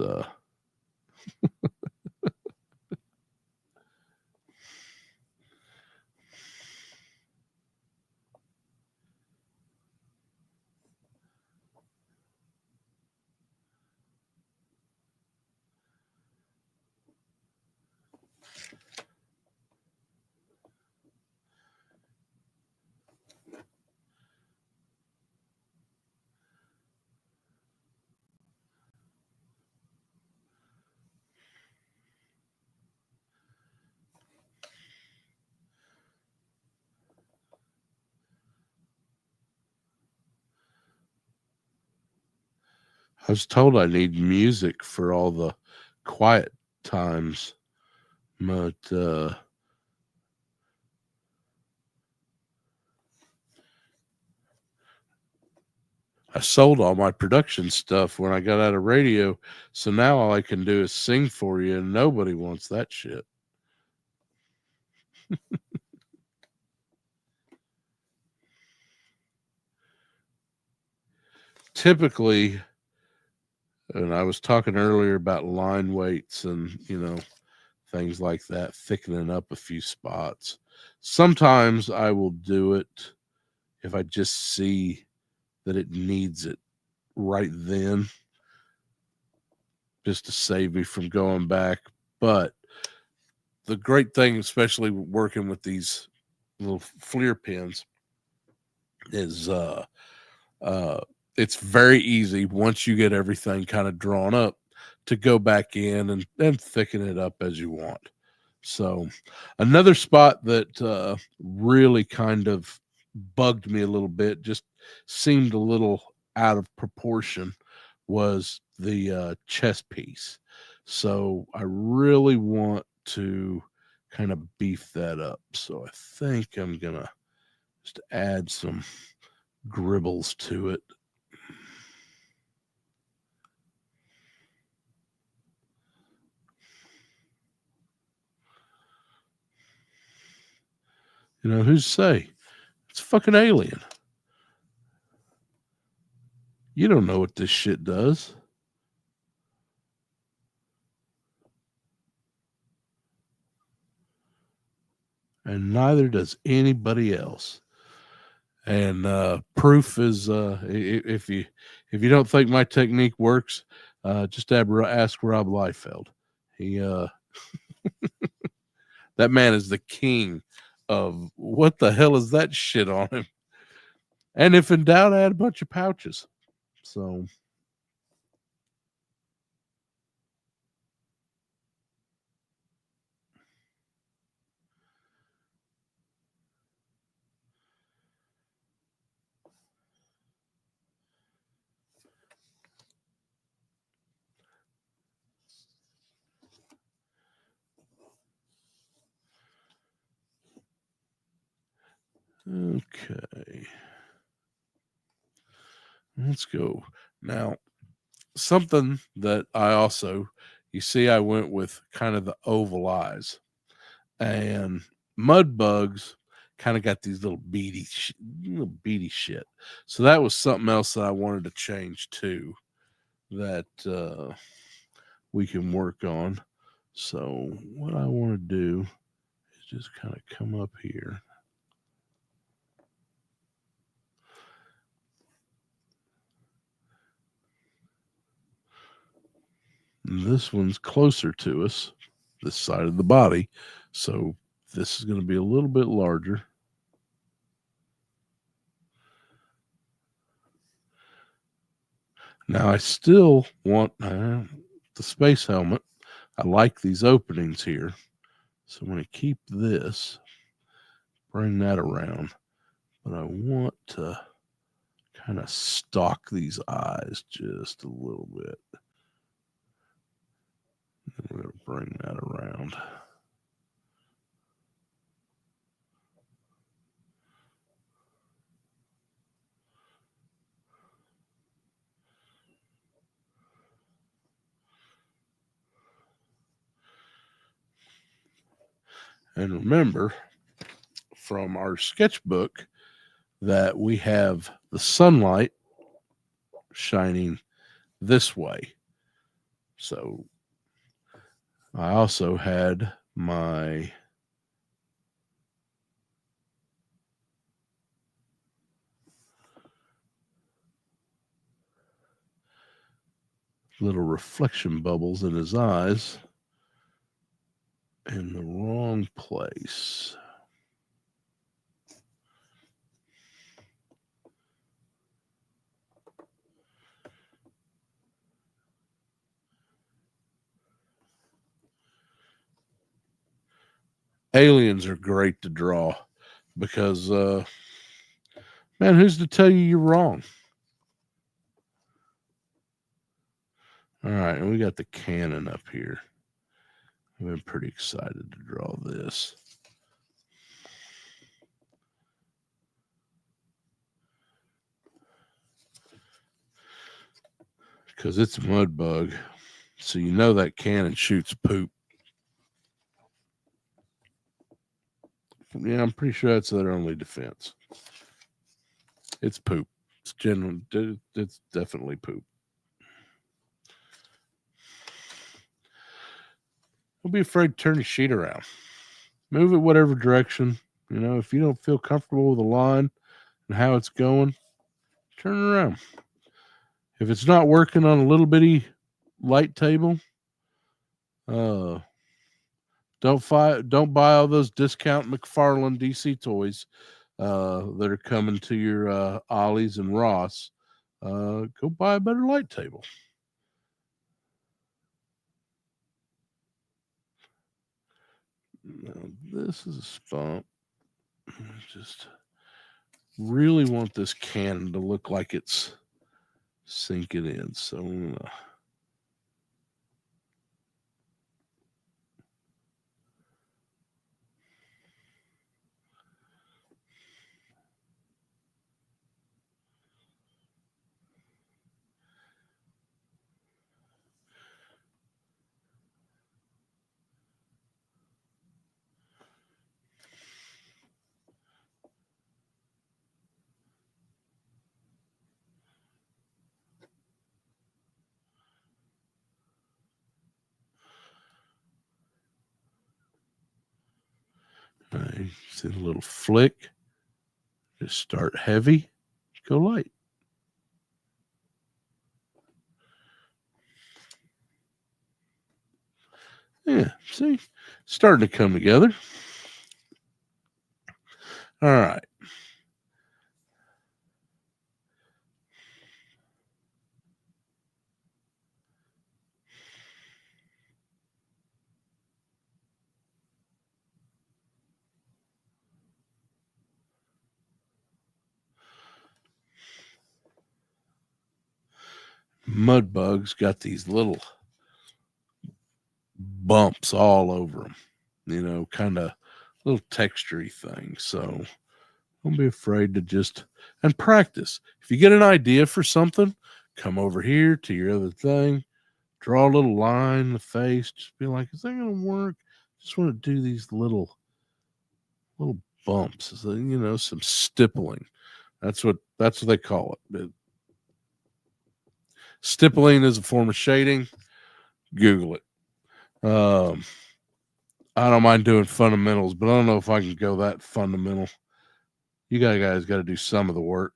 I was told I need music for all the quiet times, but I sold all my production stuff when I got out of radio. So now all I can do is sing for you, and nobody wants that shit. Typically, and I was talking earlier about line weights and, things like that, thickening up a few spots. Sometimes I will do it if I just see that it needs it right then, just to save me from going back. But the great thing, especially working with these little FLIR pins, is uh, it's very easy once you get everything kind of drawn up to go back in and thicken it up as you want. So another spot that really kind of bugged me a little bit, just seemed a little out of proportion, was the chest piece. So I really want to kind of beef that up. So I think I'm gonna just add some gribbles to it. Who's to say? It's fucking Alien. You don't know what this shit does. And neither does anybody else. And proof is if you don't think my technique works, just ask Rob Liefeld. He that man is the king of what the hell is that shit on him. And if in doubt, add a bunch of pouches. So okay, let's go now. Something that I also, you see, I went with kind of the oval eyes, and mud bugs kind of got these little beady shit. So that was something else that I wanted to change too, that we can work on. So what I want to do is just kind of come up here. This one's closer to us, this side of the body. So this is going to be a little bit larger. Now I still want the space helmet. I like these openings here. So I'm going to keep this, bring that around. But I want to kind of stalk these eyes just a little bit. And we're going to bring that around. And remember from our sketchbook that we have the sunlight shining this way. So I also had my little reflection bubbles in his eyes in the wrong place. Aliens are great to draw because, man, who's to tell you you're wrong? All right, and we got the cannon up here. I've been pretty excited to draw this. because it's a Mudbug. So you know that cannon shoots poop. Yeah, I'm pretty sure that's their only defense. It's poop. It's genuine. It's definitely poop. Don't be afraid to turn your sheet around. Move it whatever direction. You know, if you don't feel comfortable with the line and how it's going, turn it around. If it's not working on a little bitty light table, don't buy all those discount McFarlane DC toys that are coming to your Ollie's and Ross. Go buy a better light table. Now, this is a spot. Just really want this cannon to look like it's sinking in. So I'm gonna see the little flick. Just start heavy, go light. Yeah, see, starting to come together. All right. Mudbugs got these little bumps all over them, you know, kind of little textury things. So don't be afraid to just and practice. If you get an idea for something, come over here to your other thing, draw a little line in the face, just be like, is that gonna work? Just want to do these little bumps, so, you know, some stippling. That's what they call it. Stippling is a form of shading. Google it. I don't mind doing fundamentals, but I don't know if I can go that fundamental. You guys got to do some of the work.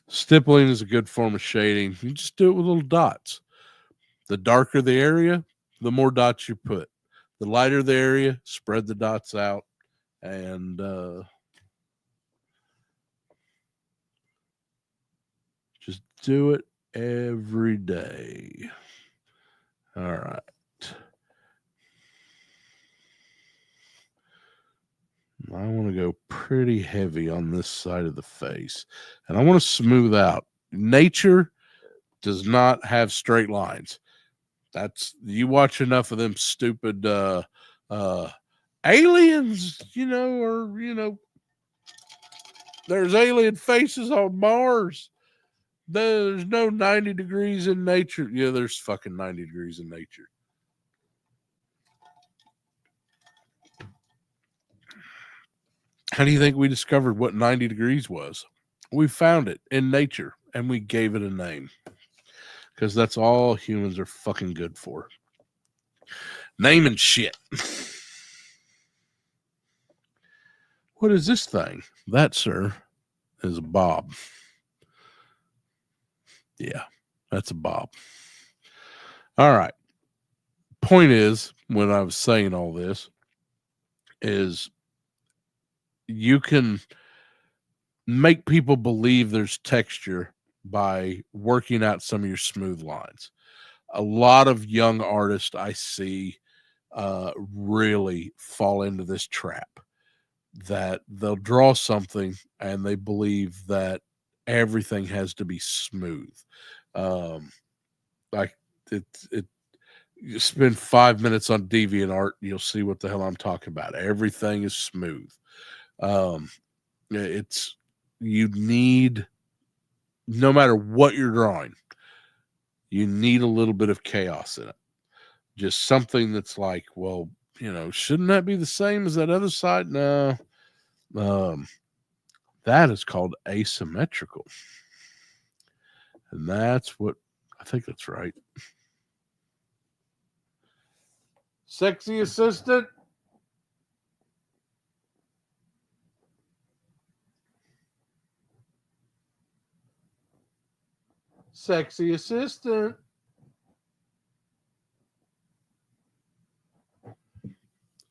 Stippling is a good form of shading. You just do it with little dots. The darker the area, the more dots you put. The lighter the area, spread the dots out, and just do it every day. All right. I want to go pretty heavy on this side of the face, and I want to smooth out. Nature does not have straight lines. That's you watch enough of them stupid aliens, you know, or you know, there's alien faces on Mars. There's no 90 degrees in nature. Yeah, there's fucking 90 degrees in nature. How do you think we discovered what 90 degrees was? We found it in nature and we gave it a name because that's all humans are fucking good for. Naming shit. What is this thing? That, sir, is a bob. Yeah, that's a bob. All right. Point is, when I was saying all this, is you can make people believe there's texture by working out some of your smooth lines. A lot of young artists I see really fall into this trap that they'll draw something and they believe that everything has to be smooth. Like it you spend 5 minutes on DeviantArt, you'll see what the hell I'm talking about. Everything is smooth. Um, It's you need, no matter what you're drawing, you need a little bit of chaos in it. Just something that's like, well, shouldn't that be the same as that other side? No. That is called asymmetrical. And that's what I think that's right. Sexy assistant. Sexy assistant.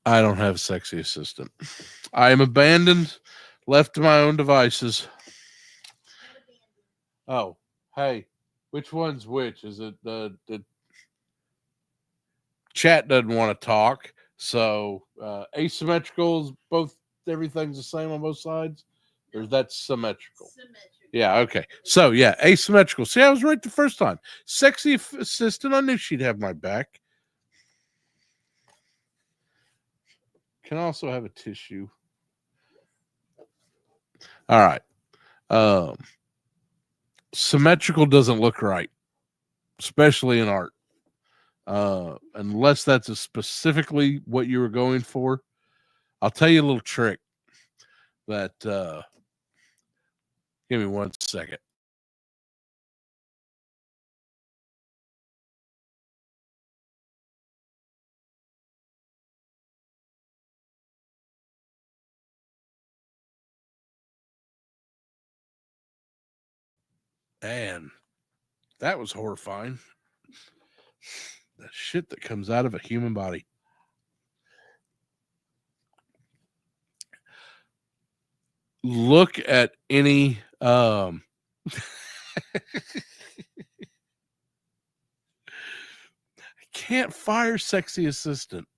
I don't have a sexy assistant. I am abandoned, left to my own devices. Oh, hey, which one's which? Is it the chat doesn't want to talk? So asymmetrical is both, everything's the same on both sides, or is that symmetrical? Yeah, okay. So yeah, asymmetrical. See, I was right the first time. Sexy assistant. I knew she'd have my back. Can also have a tissue. All right. Symmetrical doesn't look right, especially in art. Unless that's specifically what you were going for. I'll tell you a little trick that give me 1 second. And that was horrifying. The shit that comes out of a human body. Look at any can't fire sexy assistant.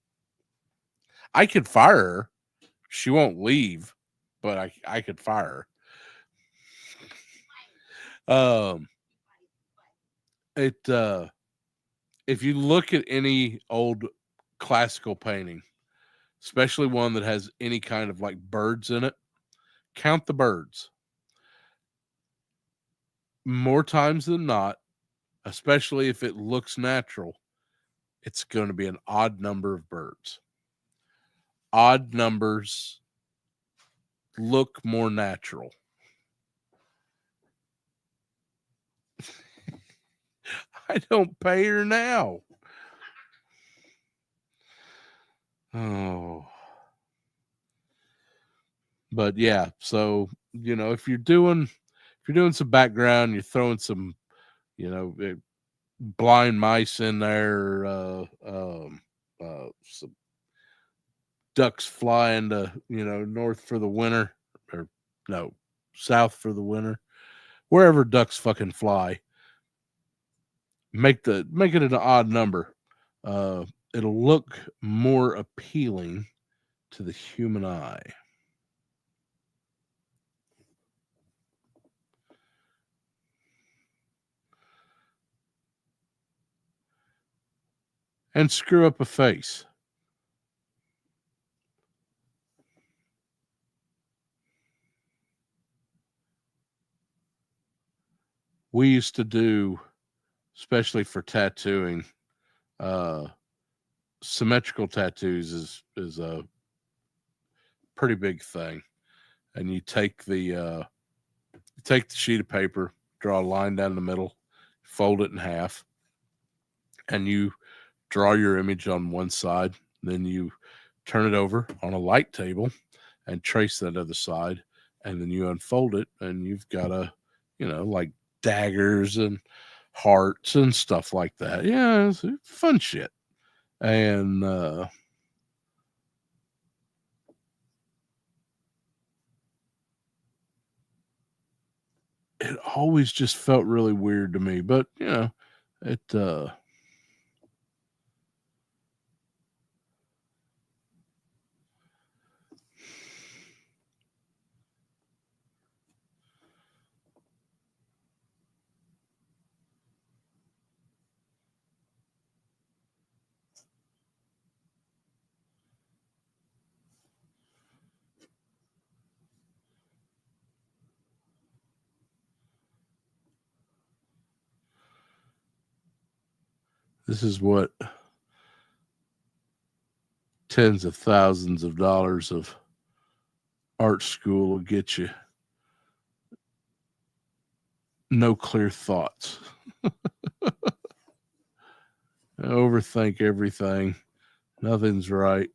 I could fire her. She won't leave, but I could fire her. It if you look at any old classical painting, especially one that has any kind of like birds in it, count the birds. More times than not, especially if it looks natural, it's going to be an odd number of birds. Odd numbers look more natural. I don't pay her now. Oh. But yeah, so if you're doing some background, you're throwing some, blind mice in there, some ducks flying to, north for the winter, or no, south for the winter, wherever ducks fucking fly. Make it an odd number. It'll look more appealing to the human eye. And screw up a face. We used to do, especially for tattooing, symmetrical tattoos is a pretty big thing. And you take the sheet of paper, draw a line down the middle, fold it in half, and you draw your image on one side. Then you turn it over on a light table and trace that other side, and then you unfold it, and you've got like daggers and hearts and stuff like that. Yeah, it's fun shit. And it always just felt really weird to me, but it This is what tens of thousands of dollars of art school will get you. No clear thoughts. Overthink everything. Nothing's right.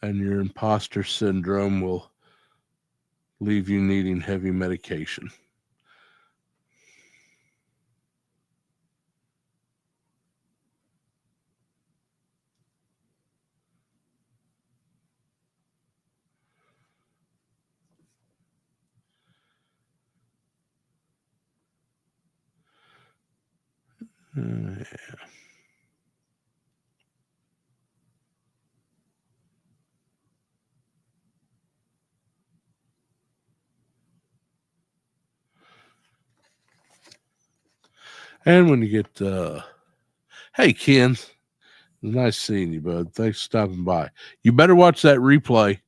And your imposter syndrome will leave you needing heavy medication. Yeah. And when you get, hey, Ken, nice seeing you, bud. Thanks for stopping by. You better watch that replay.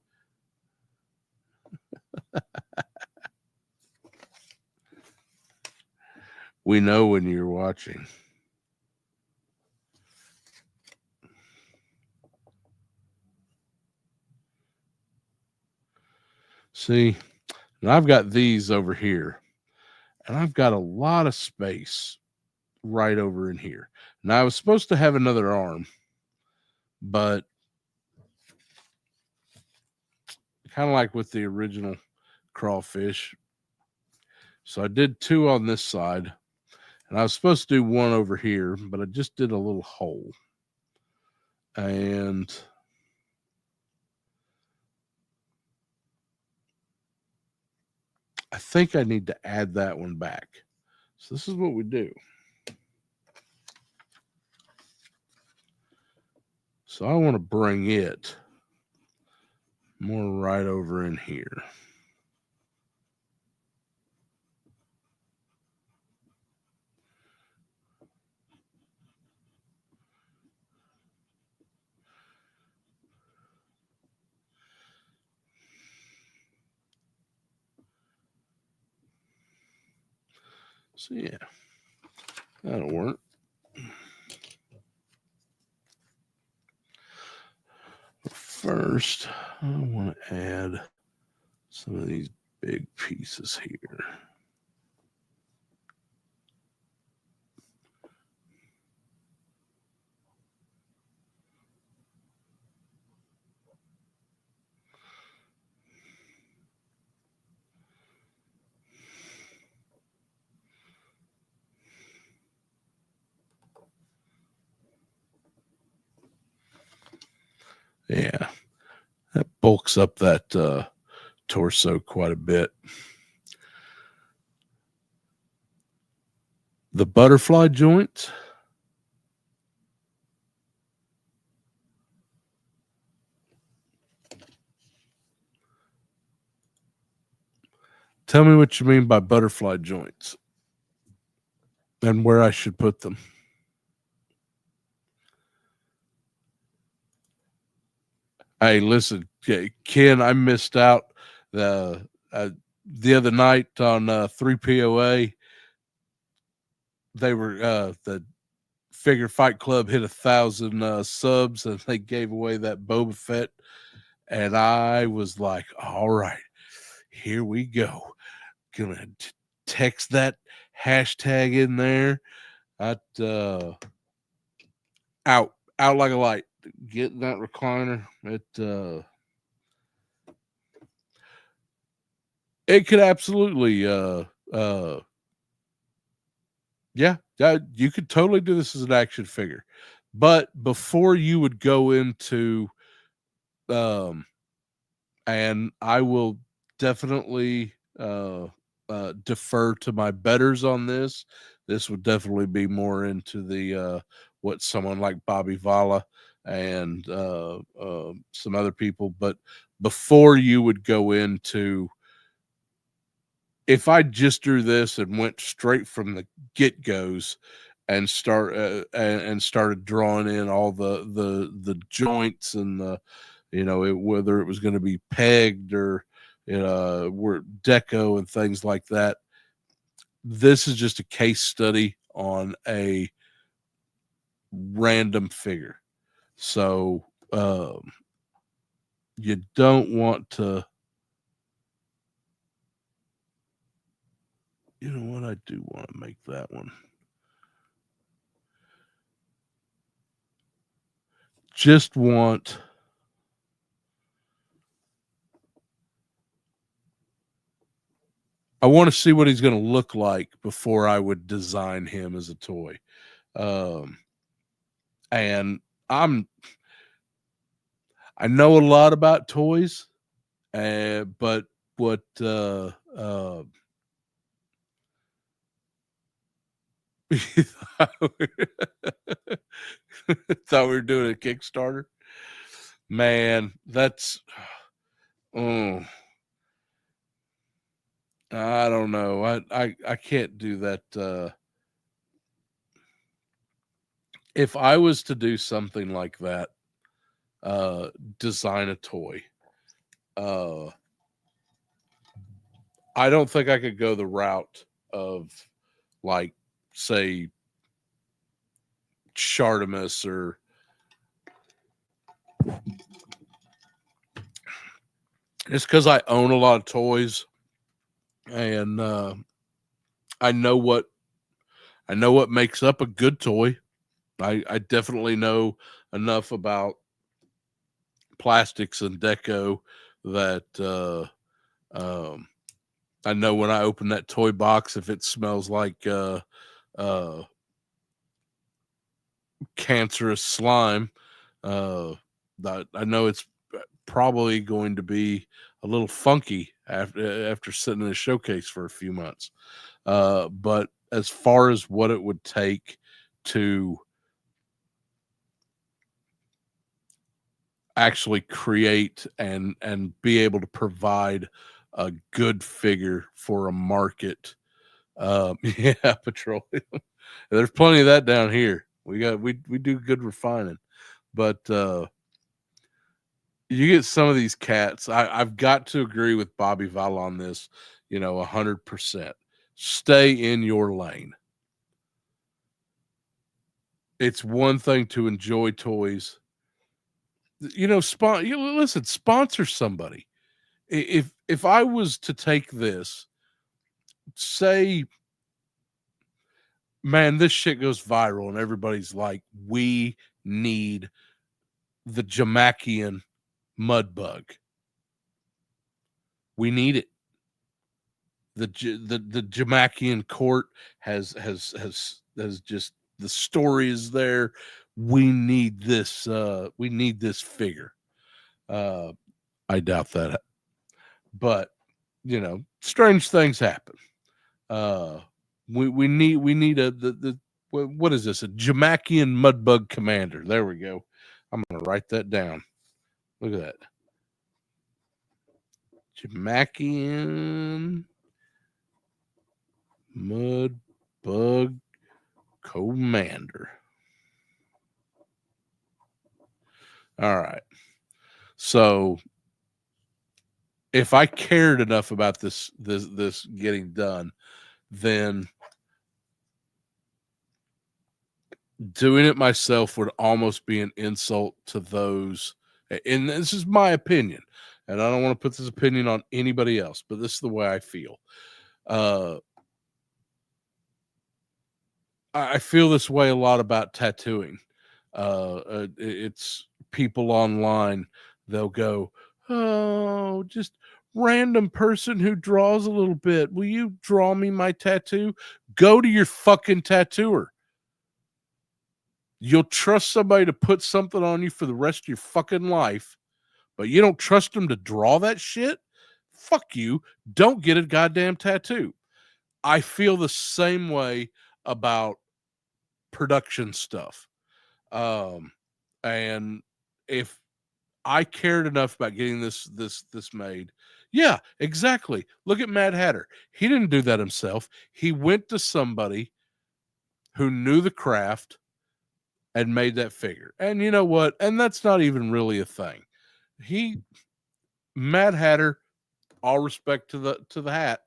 We know when you're watching. See, and I've got these over here, and I've got a lot of space right over in here. Now, I was supposed to have another arm, but kind of like with the original crawfish. So I did two on this side, and I was supposed to do one over here, but I just did a little hole. And I think I need to add that one back. So this is what we do. So I want to bring it more right over in here. So yeah, that'll work. But first, I want to add some of these big pieces here. Yeah, that bulks up that torso quite a bit. The butterfly joints. Tell me what you mean by butterfly joints and where I should put them. Hey, listen, Ken, I missed out the other night on 3POA. They were the Figure Fight Club hit 1,000 subs, and they gave away that Boba Fett, and I was like, all right, here we go. Gonna text that hashtag in there. Out like a light. Getting that recliner. It could absolutely yeah, you could totally do this as an action figure. But before you would go into and I will definitely defer to my betters on this. This would definitely be more into the what someone like Bobby Vala and some other people. But before you would go into, if I just drew this and went straight from the get goes and started drawing in all the joints and whether it was going to be pegged or were deco and things like that. This is just a case study on a random figure. So you don't want to. You know what? I do want to make that one. Just want. I want to see what he's going to look like before I would design him as a toy. And I know a lot about toys, but what thought we were doing a Kickstarter. Man, that's oh, I don't know. I can't do that. If I was to do something like that, design a toy, I don't think I could go the route of, like, say, Shartimus or it's because I own a lot of toys, and I know what makes up a good toy. I definitely know enough about plastics and deco that I know when I open that toy box if it smells like cancerous slime. I know it's probably going to be a little funky after sitting in a showcase for a few months. But as far as what it would take to actually create and be able to provide a good figure for a market, yeah, petroleum. There's plenty of that down here. We do good refining, but you get some of these cats. I've got to agree with Bobby Val on this, 100%. Stay in your lane. It's one thing to enjoy toys. Listen, sponsor somebody. If I was to take this, say, man, this shit goes viral and everybody's like, we need the Jamakian Mudbug. We need it. The Jamakian court has just, the story is there. We need this. We need this figure. I doubt that, but strange things happen. We need the what is this? A Jamakian Mudbug Commander. There we go. I'm gonna write that down. Look at that. Jamakian Mudbug Commander. All right. So if I cared enough about this getting done, then doing it myself would almost be an insult to those. And this is my opinion, and I don't want to put this opinion on anybody else, but this is the way I feel. I feel this way a lot about tattooing. It's people online, they'll go, oh, just random person who draws a little bit. Will you draw me my tattoo? Go to your fucking tattooer. You'll trust somebody to put something on you for the rest of your fucking life, but you don't trust them to draw that shit? Fuck you. Don't get a goddamn tattoo. I feel the same way about production stuff. And if I cared enough about getting this made, yeah, exactly. Look at Mad Hatter. He didn't do that himself. He went to somebody who knew the craft and made that figure. And you know what? And that's not even really a thing. Mad Hatter, all respect to the hat.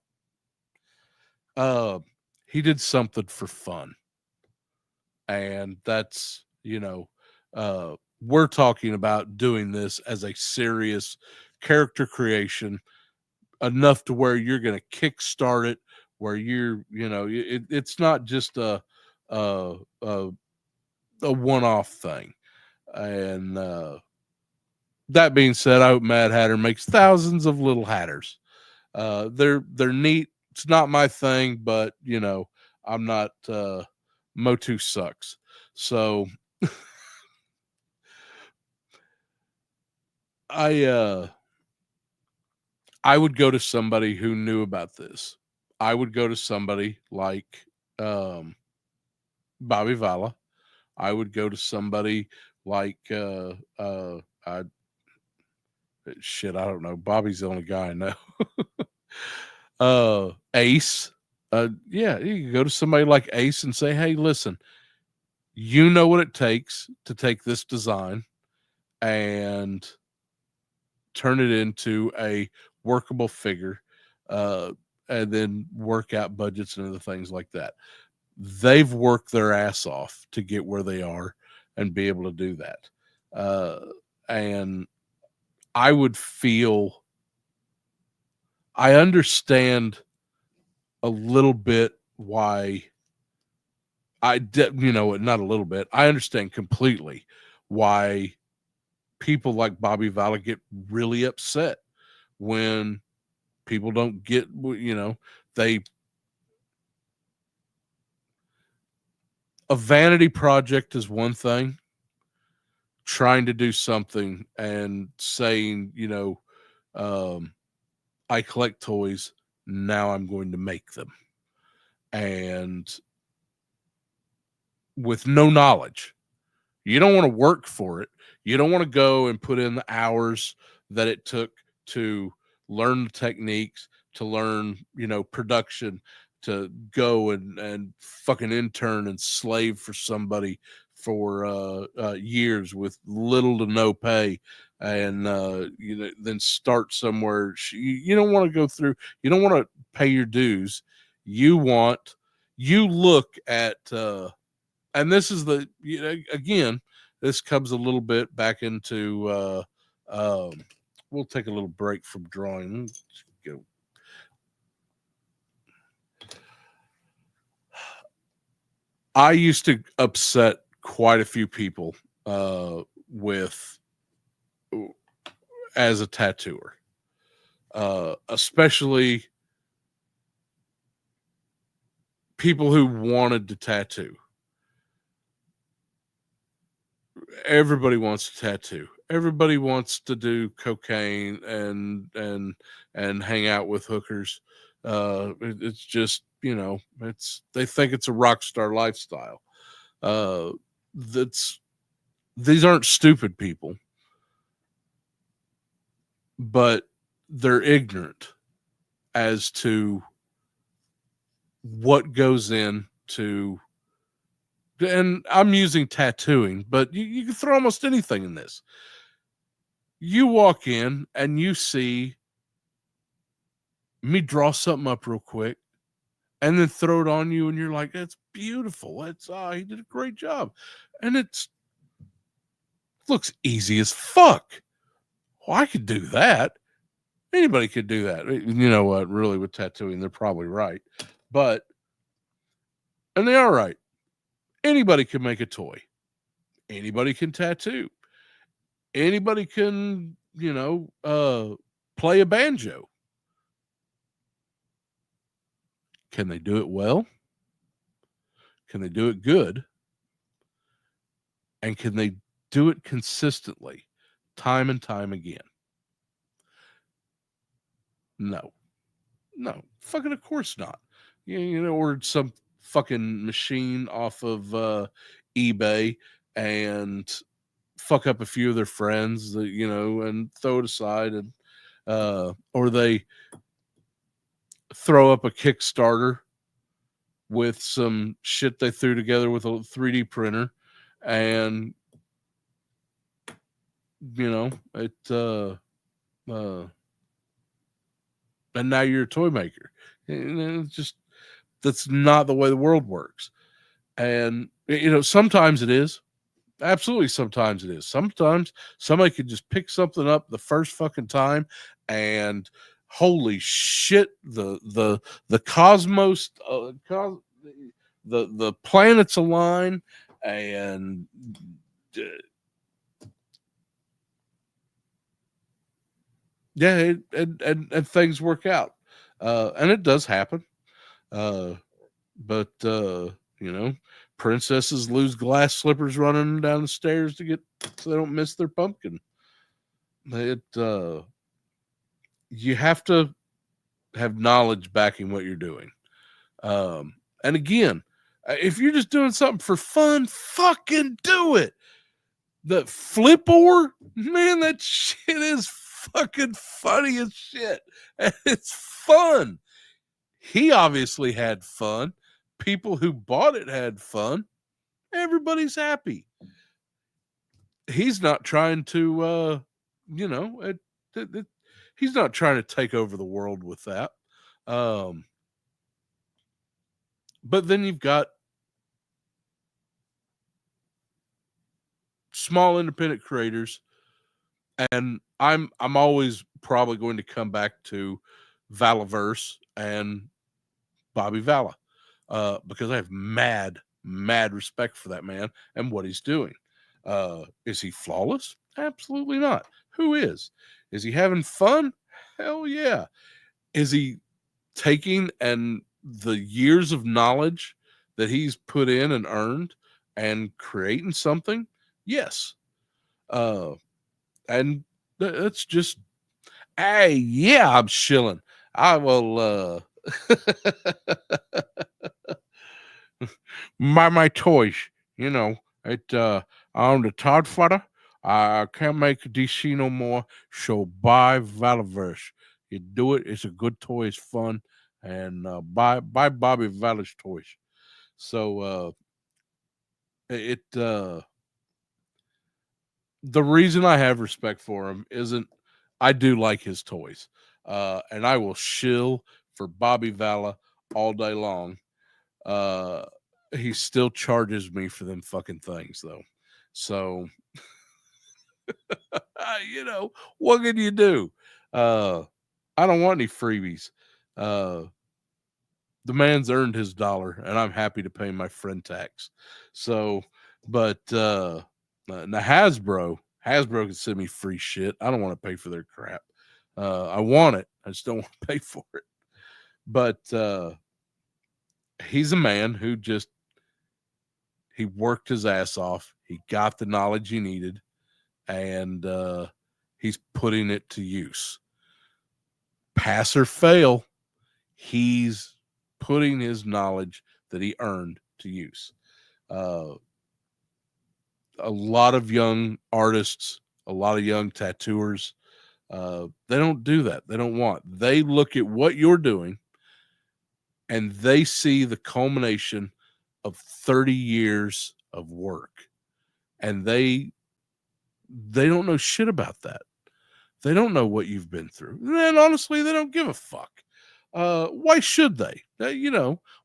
Uh, he did something for fun, and that's we're talking about doing this as a serious character creation, enough to where you're going to kickstart it, where it's not just a a, a one-off thing. And that being said, I hope Mad Hatter makes thousands of little hatters. They're neat. It's not my thing, but I'm not. Motu sucks. So I uh, I would go to somebody who knew about this. I would go to somebody like um, Bobby Vala. I would go to somebody like I shit. I don't know. Bobby's the only guy I know. Ace. Yeah, you can go to somebody like Ace and say, "Hey, listen, you know what it takes to take this design and turn it into a workable figure, uh, and then work out budgets and other things like that." They've worked their ass off to get where they are and be able to do that. Uh, and I would feel I understand a little bit why not a little bit. I understand completely why people like Bobby Vala get really upset when people don't get, they, a vanity project is one thing, trying to do something and saying, um, I collect toys, now I'm going to make them. And with no knowledge, you don't want to work for it. You don't want to go and put in the hours that it took to learn the techniques, to learn, production, to go and fucking intern and slave for somebody for years with little to no pay, and then start somewhere. You don't want to go through. You don't want to pay your dues. You look at. And this is again, this comes a little bit back into we'll take a little break from drawing. I used to upset quite a few people with as a tattooer, especially people who wanted to tattoo. Everybody wants to tattoo. Everybody wants to do cocaine and hang out with hookers. It's just they think it's a rock star lifestyle. That's These aren't stupid people, but they're ignorant as to what goes into. And I'm using tattooing, but you can throw almost anything in this. You walk in and you see me draw something up real quick and then throw it on you, and you're like, that's beautiful. That's he did a great job. And it's looks easy as fuck. Well, I could do that. Anybody could do that. You know what? Really, with tattooing, they're probably right. And they are right. Anybody can make a toy. Anybody can tattoo. Anybody can, play a banjo. Can they do it well? Can they do it good? And can they do it consistently, time and time again? No. No. Fucking of course not. Ordered some fucking machine off of eBay and fuck up a few of their friends, and throw it aside, and or they throw up a Kickstarter with some shit they threw together with a 3D printer and you know, uh, and now you're a toy maker. And it's just, that's not the way the world works. And, sometimes it is. Absolutely, sometimes it is. Sometimes somebody could just pick something up the first fucking time, and holy shit, the cosmos, the planets align, and uh, yeah, and things work out, and it does happen. Uh, but you know, princesses lose glass slippers running down the stairs to get so they don't miss their pumpkin. You have to have knowledge backing what you're doing. And again, if you're just doing something for fun, fucking do it. The flip ore, man, that shit is fucking funny as shit. And it's fun. He obviously had fun. People who bought it had fun. Everybody's happy. He's not trying to, you know, he's not trying to take over the world with that. Um, but then you've got small independent creators, and I'm always probably going to come back to Valaverse and Bobby Vala, because I have mad respect for that man and what he's doing. Is he flawless? Absolutely not. Who is? Is he having fun? Hell yeah. Is he taking and the years of knowledge that he's put in and earned and creating something? Yes. Uh, and that's just, hey, yeah, I'm shilling. I will buy my toys. You know, it I'm the Todd Fodder. I can't make DC no more. So buy Valaverse. You do it. It's a good toy. It's fun. And buy Bobby Vala's toys. So it the reason I have respect for him isn't, I do like his toys. And I will shill for Bobby Vala all day long. Uh, he still charges me for them fucking things though. So, what can you do? Uh, I don't want any freebies. Uh, the man's earned his dollar, and I'm happy to pay my friend tax. So, but now Hasbro can send me free shit. I don't want to pay for their crap. I want it. I just don't want to pay for it. But he's a man who just, he worked his ass off. He got the knowledge he needed, and he's putting it to use. Pass or fail, he's putting his knowledge that he earned to use. Uh, a lot of young artists, a lot of young tattooers, they don't do that. They don't want. They look at what you're doing, and they see the culmination of 30 years of work, and they don't know shit about that. They don't know what you've been through. And honestly, they don't give a fuck. Why should they?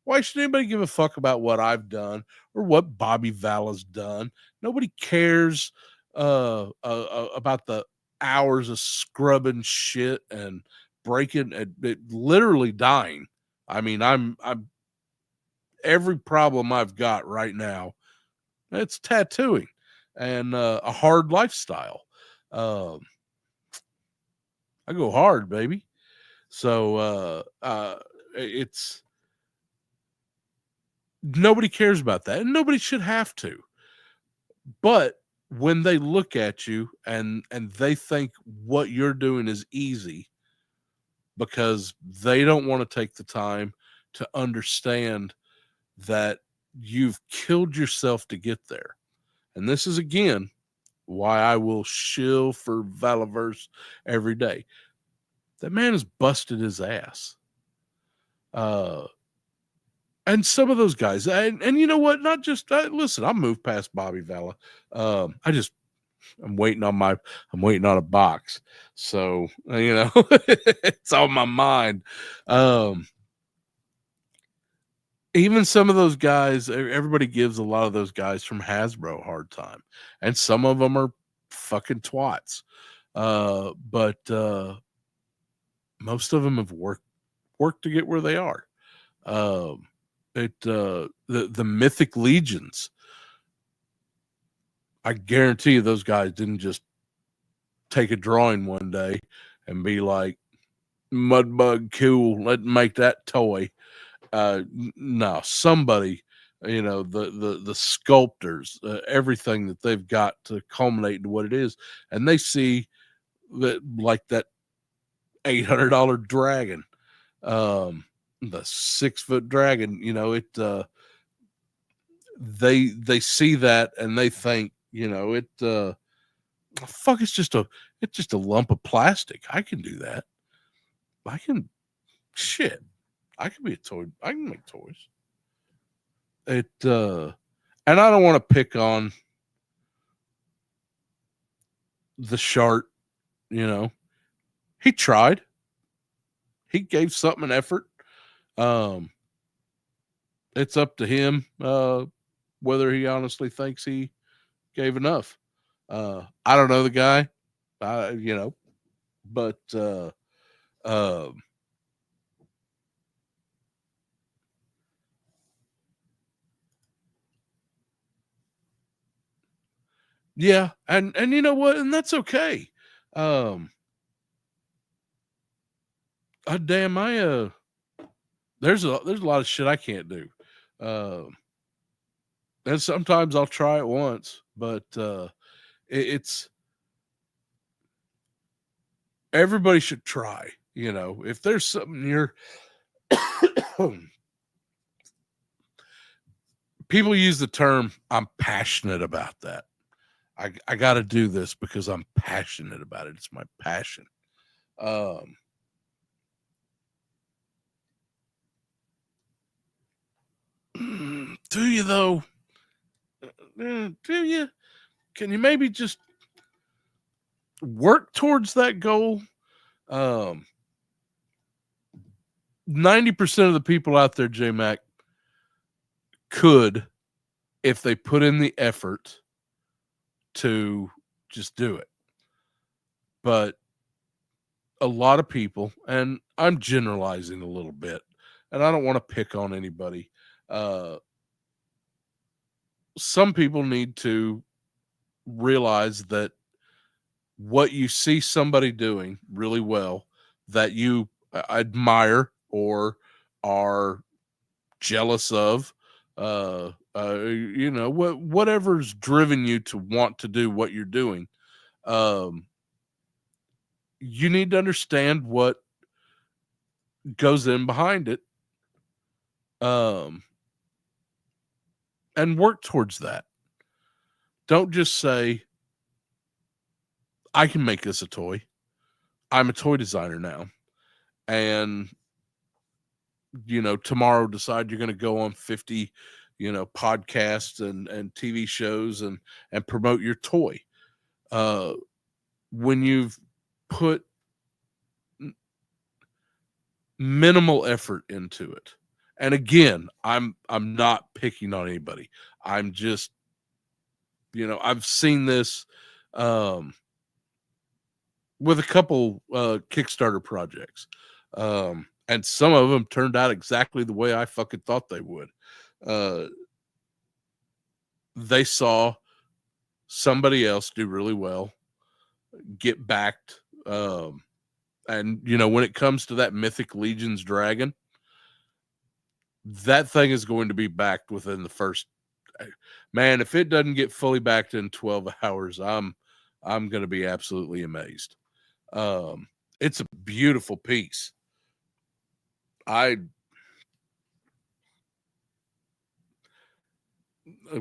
Why should anybody give a fuck about what I've done or what Bobby Vala's done? Nobody cares about the hours of scrubbing shit and breaking and literally dying. I mean, I'm every problem I've got right now, it's tattooing and a hard lifestyle. Um, I go hard, baby. So it's, nobody cares about that, and nobody should have to. But when they look at you and they think what you're doing is easy because they don't want to take the time to understand that you've killed yourself to get there. And this is again why I will shill for Valaverse every day. That man has busted his ass. Uh, and some of those guys, and you know what? Not just listen. I moved past Bobby Vala. I just I'm waiting on a box. So, it's on my mind. Even some of those guys, everybody gives a lot of those guys from Hasbro a hard time, and some of them are fucking twats. But most of them have worked to get where they are. The Mythic Legions, I guarantee you those guys didn't just take a drawing one day and be like, Mudbug cool, let's make that toy. No, somebody, the sculptors, everything that they've got to culminate into what it is, and they see that, like that $800 dragon, the 6-foot dragon, they see that and they think, fuck, it's just a lump of plastic. I can do that. I can shit. I can be a toy. I can make toys. And I don't want to pick on the Shart, he tried. He gave something an effort. It's up to him whether he honestly thinks he gave enough. I don't know the guy, but yeah, and you know what, and that's okay. Damn, there's a lot of shit I can't do. And sometimes I'll try it once, but it's everybody should try. If there's something you're people use the term, I'm passionate about that. I got to do this because I'm passionate about it. It's my passion. Do you though? Do you? Can you maybe just work towards that goal? 90% of the people out there, J Mac, could, if they put in the effort to just do it. But a lot of people, and I'm generalizing a little bit, and I don't want to pick on anybody. Some people need to realize that what you see somebody doing really well that you admire or are jealous of, whatever's driven you to want to do what you're doing, you need to understand what goes in behind it, and work towards that. Don't just say, I can make this a toy. I'm a toy designer now. And, tomorrow decide you're going to go on 50, podcasts and TV shows and promote your toy. When you've put minimal effort into it. And again, I'm not picking on anybody. I'm just, I've seen this with a couple Kickstarter projects. And some of them turned out exactly the way I fucking thought they would. They saw somebody else do really well, get backed. And, when it comes to that Mythic Legions dragon, that thing is going to be backed within the first. Man, if it doesn't get fully backed in 12 hours, I'm going to be absolutely amazed. It's a beautiful piece. I'm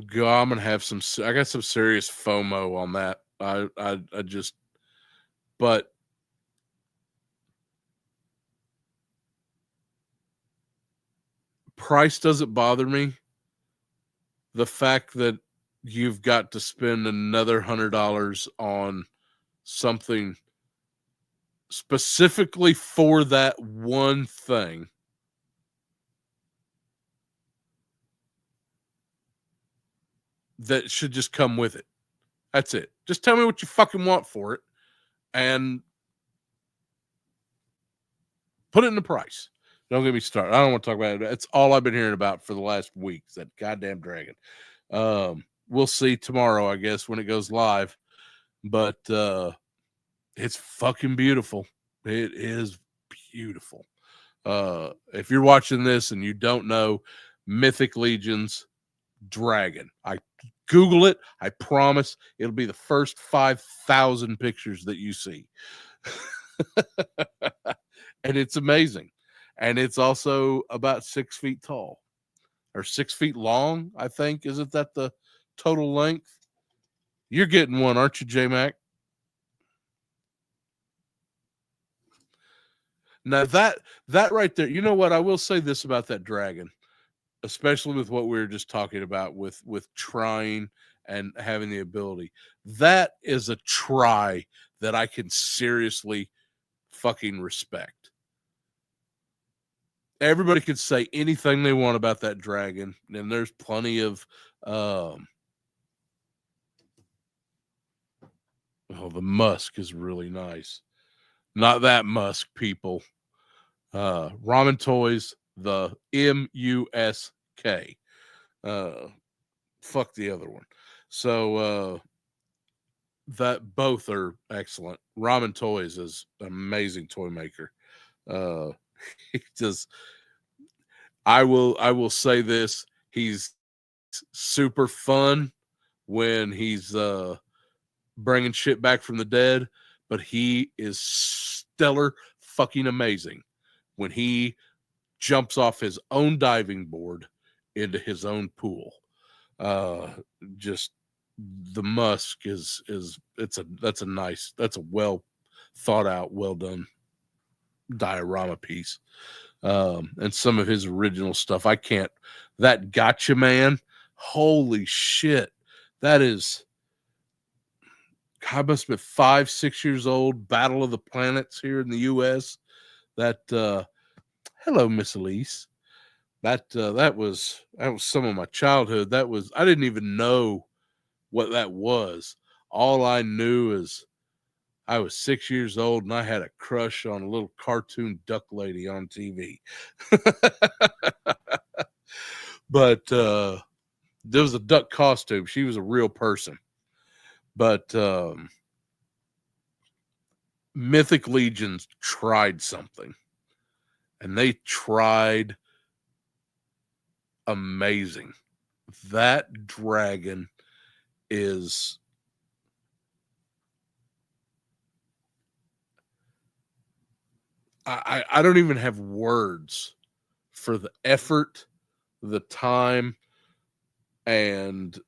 gonna have some. I got some serious FOMO on that. I just, but price doesn't bother me. The fact that you've got to spend another $100 on something specifically for that one thing that should just come with it. That's it. Just tell me what you fucking want for it and put it in the price. Don't get me started. I don't want to talk about it. That's all I've been hearing about for the last week. That goddamn dragon. We'll see tomorrow, I guess, when it goes live. But it's fucking beautiful. It is beautiful. If you're watching this and you don't know, Mythic Legions dragon. I Google it. I promise it'll be the first 5,000 pictures that you see. And it's amazing. And it's also about 6 feet tall or 6 feet long, I think. Isn't that the total length? You're getting one, aren't you, J-Mac? Now that right there, you know what? I will say this about that dragon, especially with what we were just talking about with trying and having the ability. That is a try that I can seriously fucking respect. Everybody could say anything they want about that dragon, and there's plenty of the musk is really nice. Not that musk, people. Ramen Toys, the MUSK. Fuck the other one. So that both are excellent. Ramen Toys is an amazing toy maker. He just I will say this, he's super fun when he's bringing shit back from the dead, but he is stellar fucking amazing when he jumps off his own diving board into his own pool. Just the musk is that's a well thought out, well done diorama piece. And some of his original stuff, that Gotcha Man, holy shit, that is, I must have been 5-6 years old. Battle of the Planets here in the U.S. That hello, Miss Elise. That was some of my childhood. I didn't even know what that was. All I knew is I was 6 years old and I had a crush on a little cartoon duck lady on TV. But there was a duck costume. She was a real person. But Mythic Legions tried something. And they tried amazing. That dragon is I don't even have words for the effort, the time, and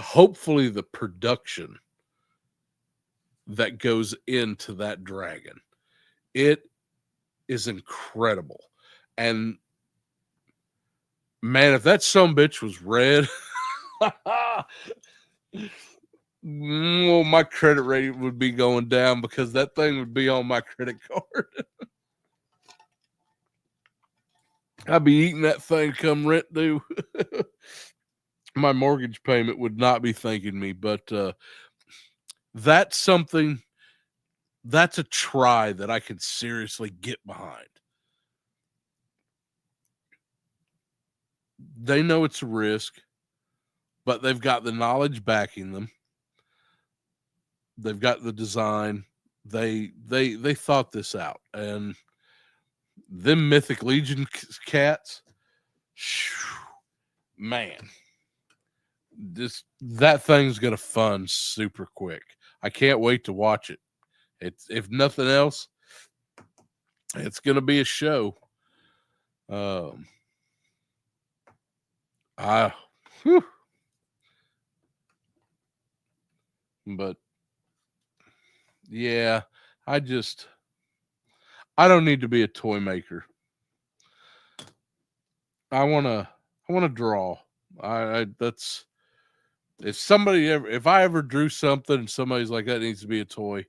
hopefully the production that goes into that dragon. It is incredible. And man, if that sumbitch was red, well, my credit rating would be going down because that thing would be on my credit card. I'd be eating that thing come rent due. My mortgage payment would not be thanking me, but that's something, that's a try that I can seriously get behind. They know it's a risk, but they've got the knowledge backing them. They've got the design. They thought this out, and them Mythic Legion cats, man, that thing's gonna fun super quick. I can't wait to watch it. It's, if nothing else, it's gonna be a show. Whew. But yeah, I don't need to be a toy maker. I wanna draw. That's If I ever drew something and somebody's like, that needs to be a toy,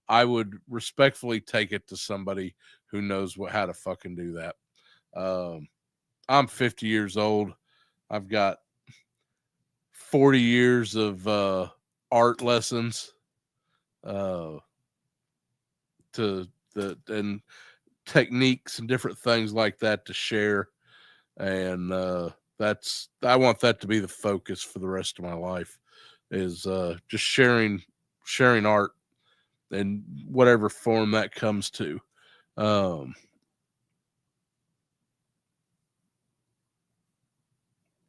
I would respectfully take it to somebody who knows how to fucking do that. I'm 50 years old. I've got 40 years of art lessons to the and techniques and different things like that to share, and I want that to be the focus for the rest of my life, is just sharing art in whatever form that comes to.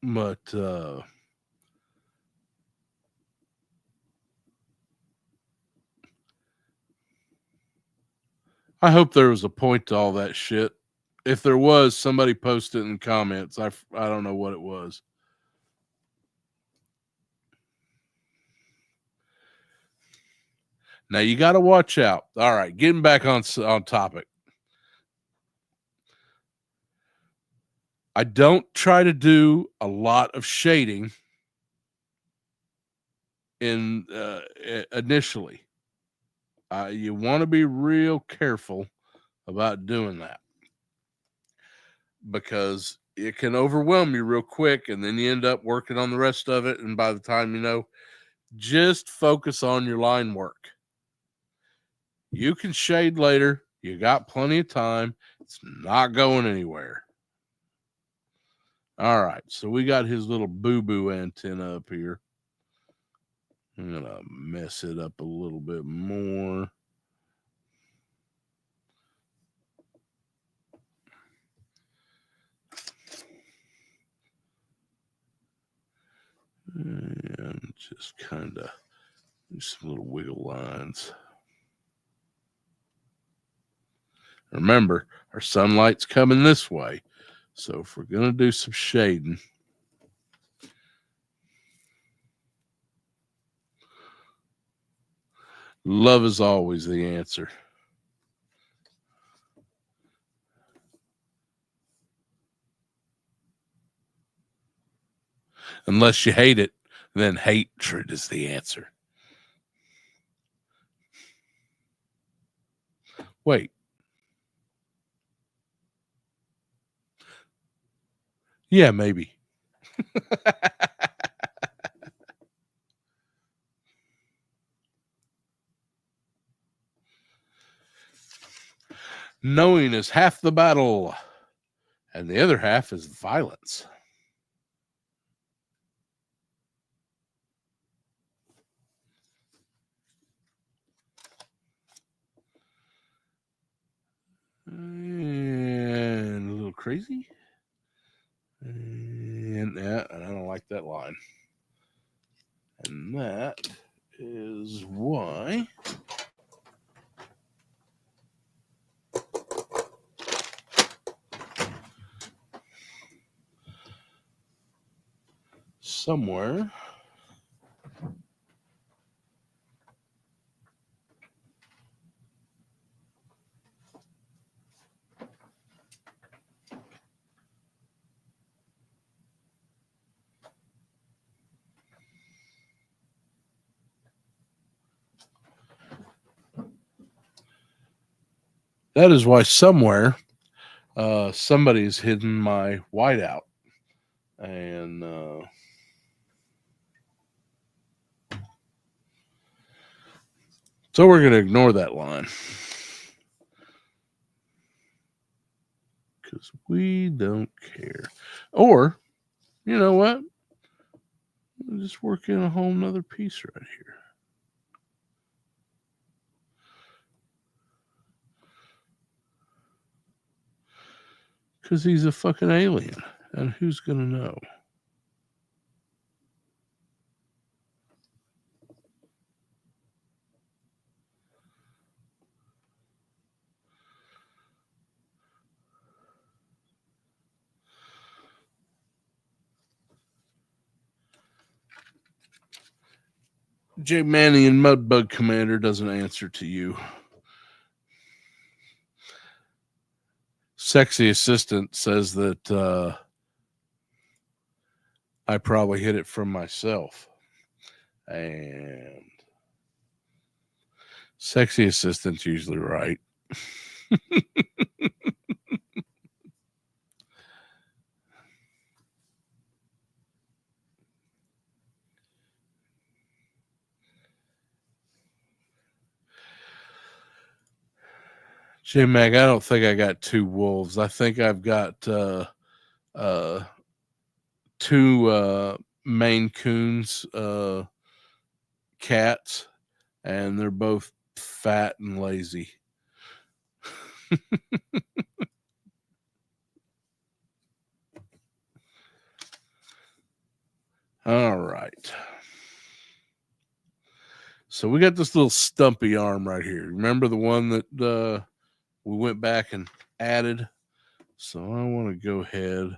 But I hope there was a point to all that shit. If there was, somebody post it in the comments. I don't know what it was. Now you got to watch out. All right, getting back on topic. I don't try to do a lot of shading in initially. You want to be real careful about doing that, because it can overwhelm you real quick, and then you end up working on the rest of it, and by the time you know, just focus on your line work. You can shade later. You got plenty of time. It's not going anywhere. All right, so we got his little boo-boo antenna up here. I'm going to mess it up a little bit more. And just kind of do some little wiggle lines. Remember, our sunlight's coming this way. So if we're going to do some shading, love is always the answer. Unless you hate it, then hatred is the answer. Wait. Yeah, maybe. Knowing is half the battle, and the other half is violence. And a little crazy. And I don't like that line. And that is why somewhere that is why somewhere somebody's hidden my whiteout. And so we're going to ignore that line, because we don't care. Or, you know what? We'll just work in a whole nother piece right here. Because he's a fucking alien. And who's going to know? J. Manny and Mudbug Commander doesn't answer to you. Sexy Assistant says that I probably hit it from myself. And sexy assistant's usually right. J Mac, I don't think I got 2 wolves. I think I've got uh 2 Maine Coons cats, and they're both fat and lazy. All right. So we got this little stumpy arm right here. Remember the one that we went back and added? So I want to go ahead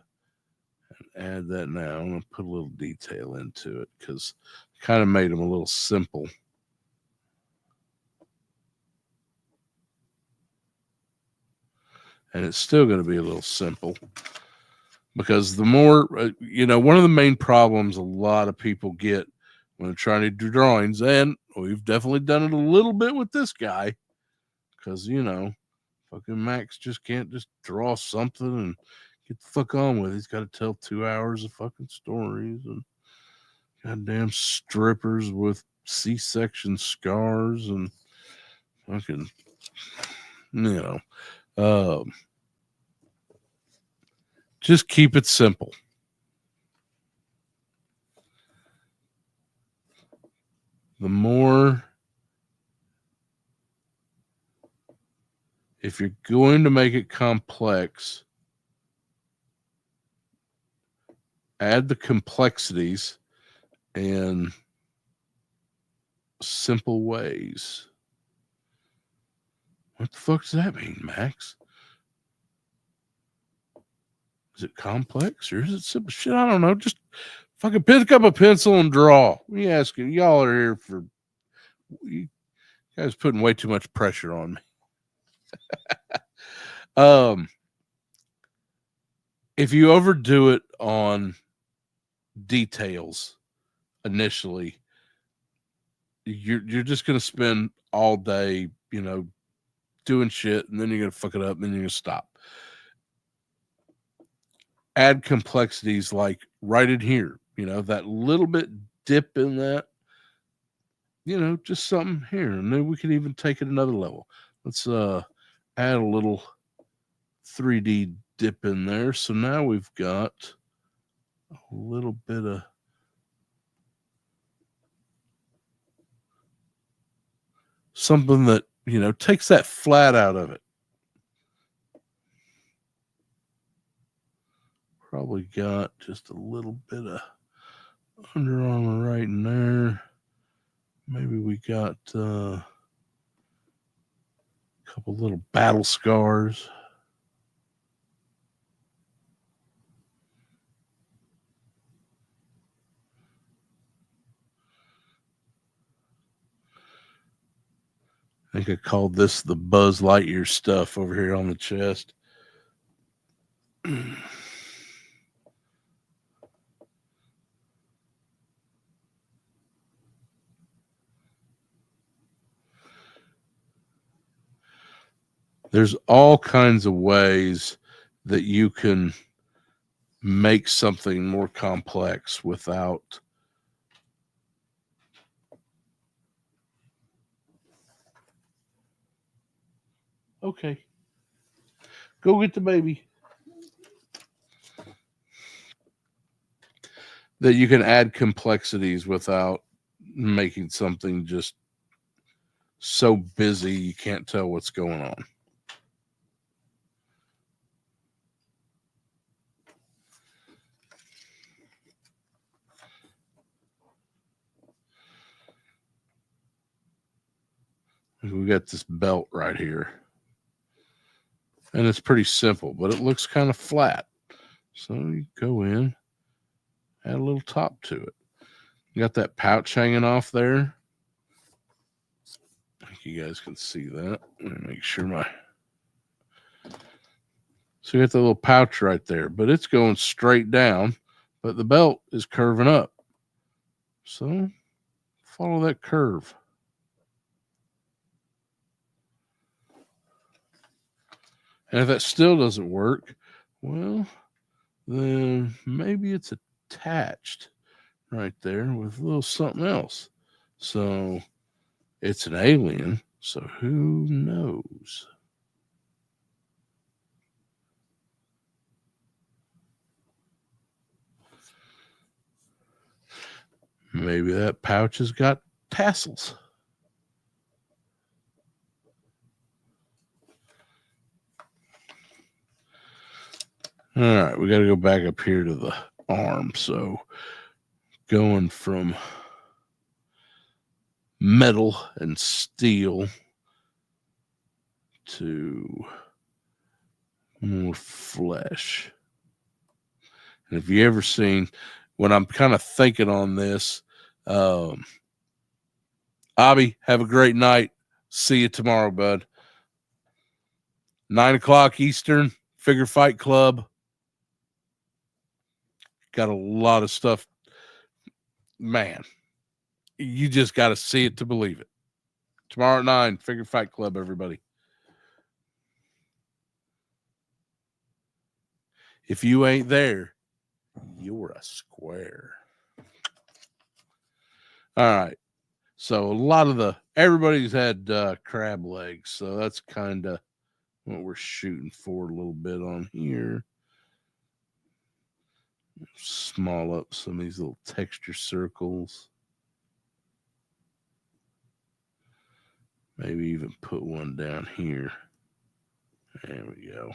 and add that now. I'm going to put a little detail into it because I kind of made them a little simple. And it's still going to be a little simple because the more, one of the main problems a lot of people get when they're trying to do drawings, and we've definitely done it a little bit with this guy because, fucking Max just can't just draw something and get the fuck on with it. He's got to tell 2 hours of fucking stories and goddamn strippers with C-section scars and fucking, just keep it simple. The more, if you're going to make it complex, add the complexities in simple ways. What the fuck does that mean, Max? Is it complex or is it simple? Shit, I don't know. Just fucking pick up a pencil and draw. We ask you. Y'all are here for. You guys putting way too much pressure on me. If you overdo it on details initially, you're just gonna spend all day, doing shit, and then you're gonna fuck it up, and then you're gonna stop. Add complexities like right in here, that little bit dip in that, just something here, and then we can even take it another level. Let's add a little 3D dip in there. So now we've got a little bit of something that, takes that flat out of it. Probably got just a little bit of Under Armour right in there. Maybe we got a couple little battle scars. I think I called this the Buzz Lightyear stuff over here on the chest. There's all kinds of ways that you can make something more complex without okay, go get the baby. That you can add complexities without making something just so busy you can't tell what's going on. We got this belt right here. And it's pretty simple, but it looks kind of flat. So you go in, add a little top to it. You got that pouch hanging off there. I think you guys can see that. Let me make sure So you got the little pouch right there, but it's going straight down, but the belt is curving up. So Follow that curve. And if that still doesn't work, well, then maybe it's attached right there with a little something else. So it's an alien. So who knows? Maybe that pouch has got tassels. All right, we got to go back up here to the arm. So going from metal and steel to more flesh. And if you ever seen, when I'm kind of thinking on this, Abby, have a great night. See you tomorrow, bud. 9 o'clock Eastern, Figure Fight Club. Got a lot of stuff. Man, you just got to see it to believe it. Tomorrow at 9, Figure Fight Club, everybody. If you ain't there, you're a square. All right. So a lot of everybody's had crab legs. So that's kind of what we're shooting for a little bit on here. Small up some of these little texture circles. Maybe even put one down here. There we go.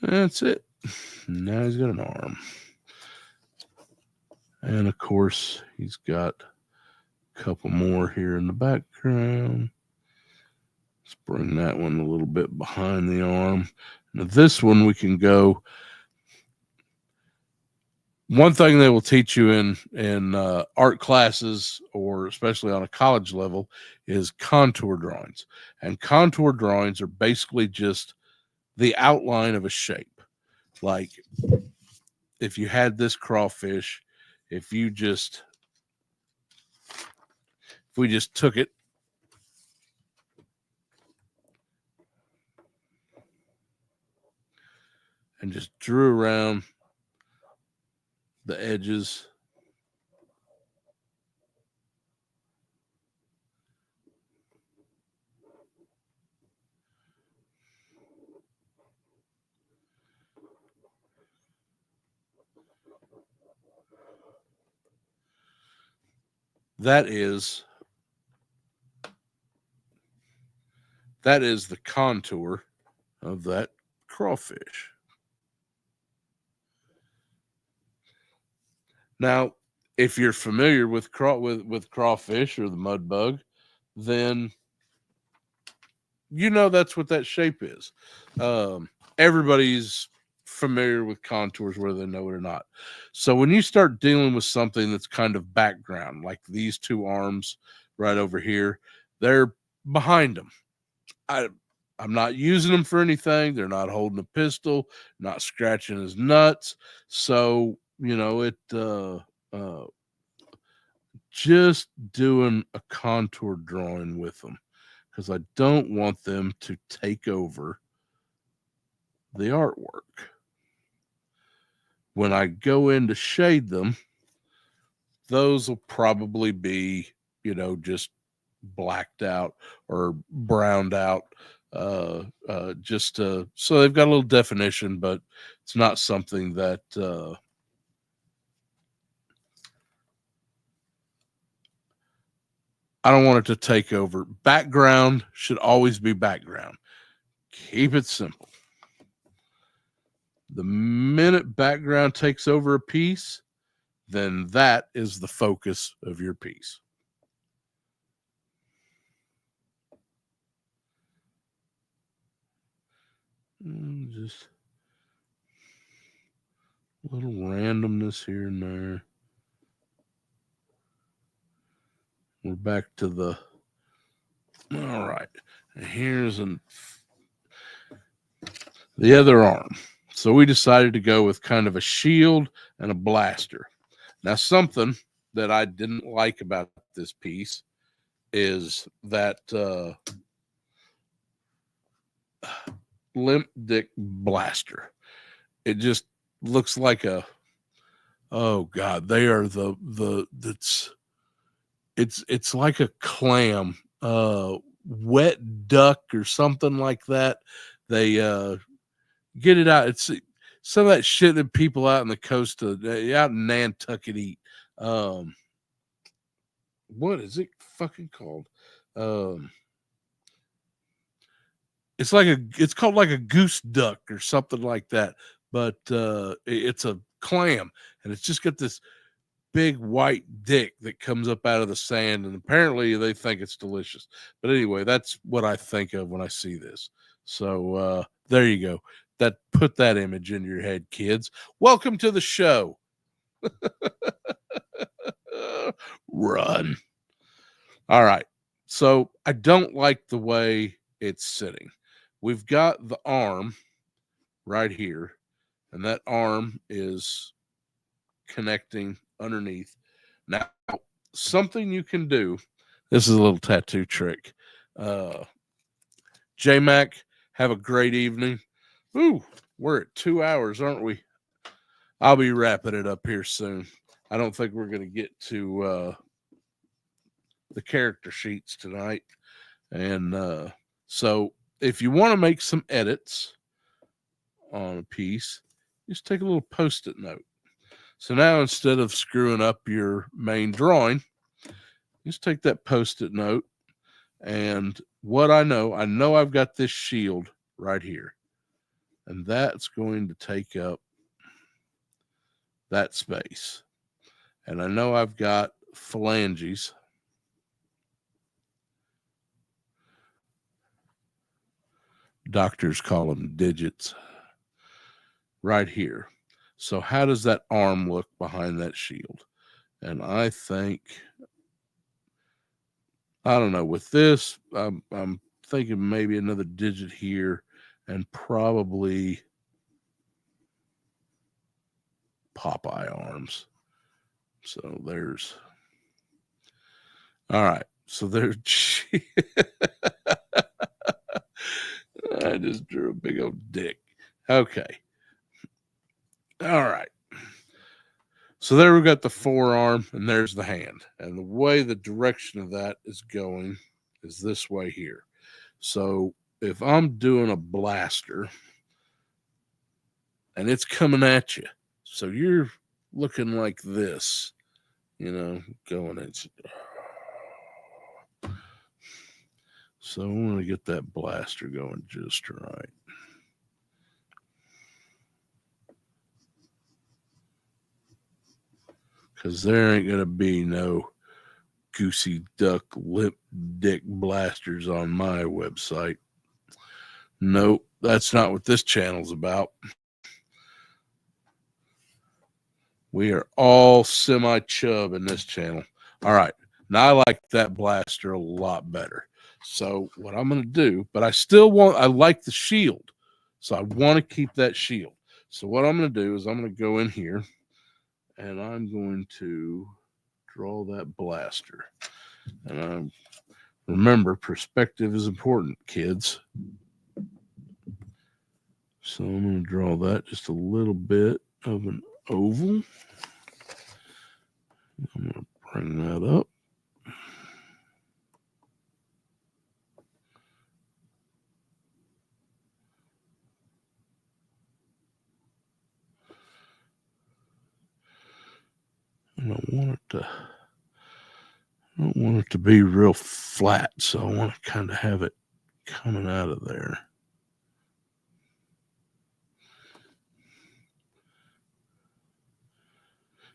That's it. Now he's got an arm. And of course, he's got a couple more here in the background. Let's bring that one a little bit behind the arm. Now, this one we can go. One thing they will teach you in art classes, or especially on a college level, is contour drawings. And contour drawings are basically just the outline of a shape. Like if you had this crawfish, if we just took it and just drew around the edges, that is the contour of that crawfish. Now, if you're familiar with crawfish or the mudbug, then you know that's what that shape is. Everybody's familiar with contours, whether they know it or not. So when you start dealing with something that's kind of background, like these two arms right over here, they're behind them. I'm not using them for anything. They're not holding a pistol, not scratching his nuts. So, just doing a contour drawing with them because I don't want them to take over the artwork. When I go in to shade them, those will probably be, just blacked out or browned out, just so they've got a little definition, but it's not something that I don't want it to take over. Background should always be background. Keep it simple. The minute background takes over a piece, then that is the focus of your piece. Just a little randomness here and there. We're back to the. All right. And here's an. the other arm. So we decided to go with kind of a shield and a blaster. Now, something that I didn't like about this piece is that limp dick blaster. It just looks like a, oh God, they are it's like a clam, wet duck or something like that. They get it out. It's some of that shit that people out in the coast of out in Nantucket eat. Um, what is it fucking called? Um, it's called like a goose duck or something like that, but it's a clam, and it's just got this big white dick that comes up out of the sand, and apparently they think it's delicious. But anyway, that's what I think of when I see this. So there you go. That put that image in your head, kids. Welcome to the show. Run. All right. So I don't like the way it's sitting. We've got the arm right here, and that arm is connecting underneath. Now, something you can do. This is a little tattoo trick. J-Mac, have a great evening. Ooh, we're at 2 hours, aren't we? I'll be wrapping it up here soon. I don't think we're going to get to the character sheets tonight. And so if you want to make some edits on a piece, just take a little Post-it note. So now instead of screwing up your main drawing, just take that Post-it note. And what I know I've got this shield right here. And that's going to take up that space. And I know I've got phalanges. Doctors call them digits right here. So how does that arm look behind that shield? And I think, I don't know, with this, I'm thinking maybe another digit here and probably Popeye arms. So there's, all right. So there's, I just drew a big old dick. Okay. All right. So there we've got the forearm, and there's the hand. And the way the direction of that is going is this way here. So if I'm doing a blaster and it's coming at you, so you're looking like this, going at you. So I want to get that blaster going just right. Because there ain't going to be no goosey duck lip dick blasters on my website. Nope, that's not what this channel's about. We are all semi-chub in this channel. All right, now I like that blaster a lot better. So what I'm going to do, but I like the shield. So I want to keep that shield. So what I'm going to do is I'm going to go in here and I'm going to draw that blaster. And remember, perspective is important, kids. So I'm going to draw that just a little bit of an oval. I'm going to bring that up. And I don't want it to be real flat, so I want to kind of have it coming out of there.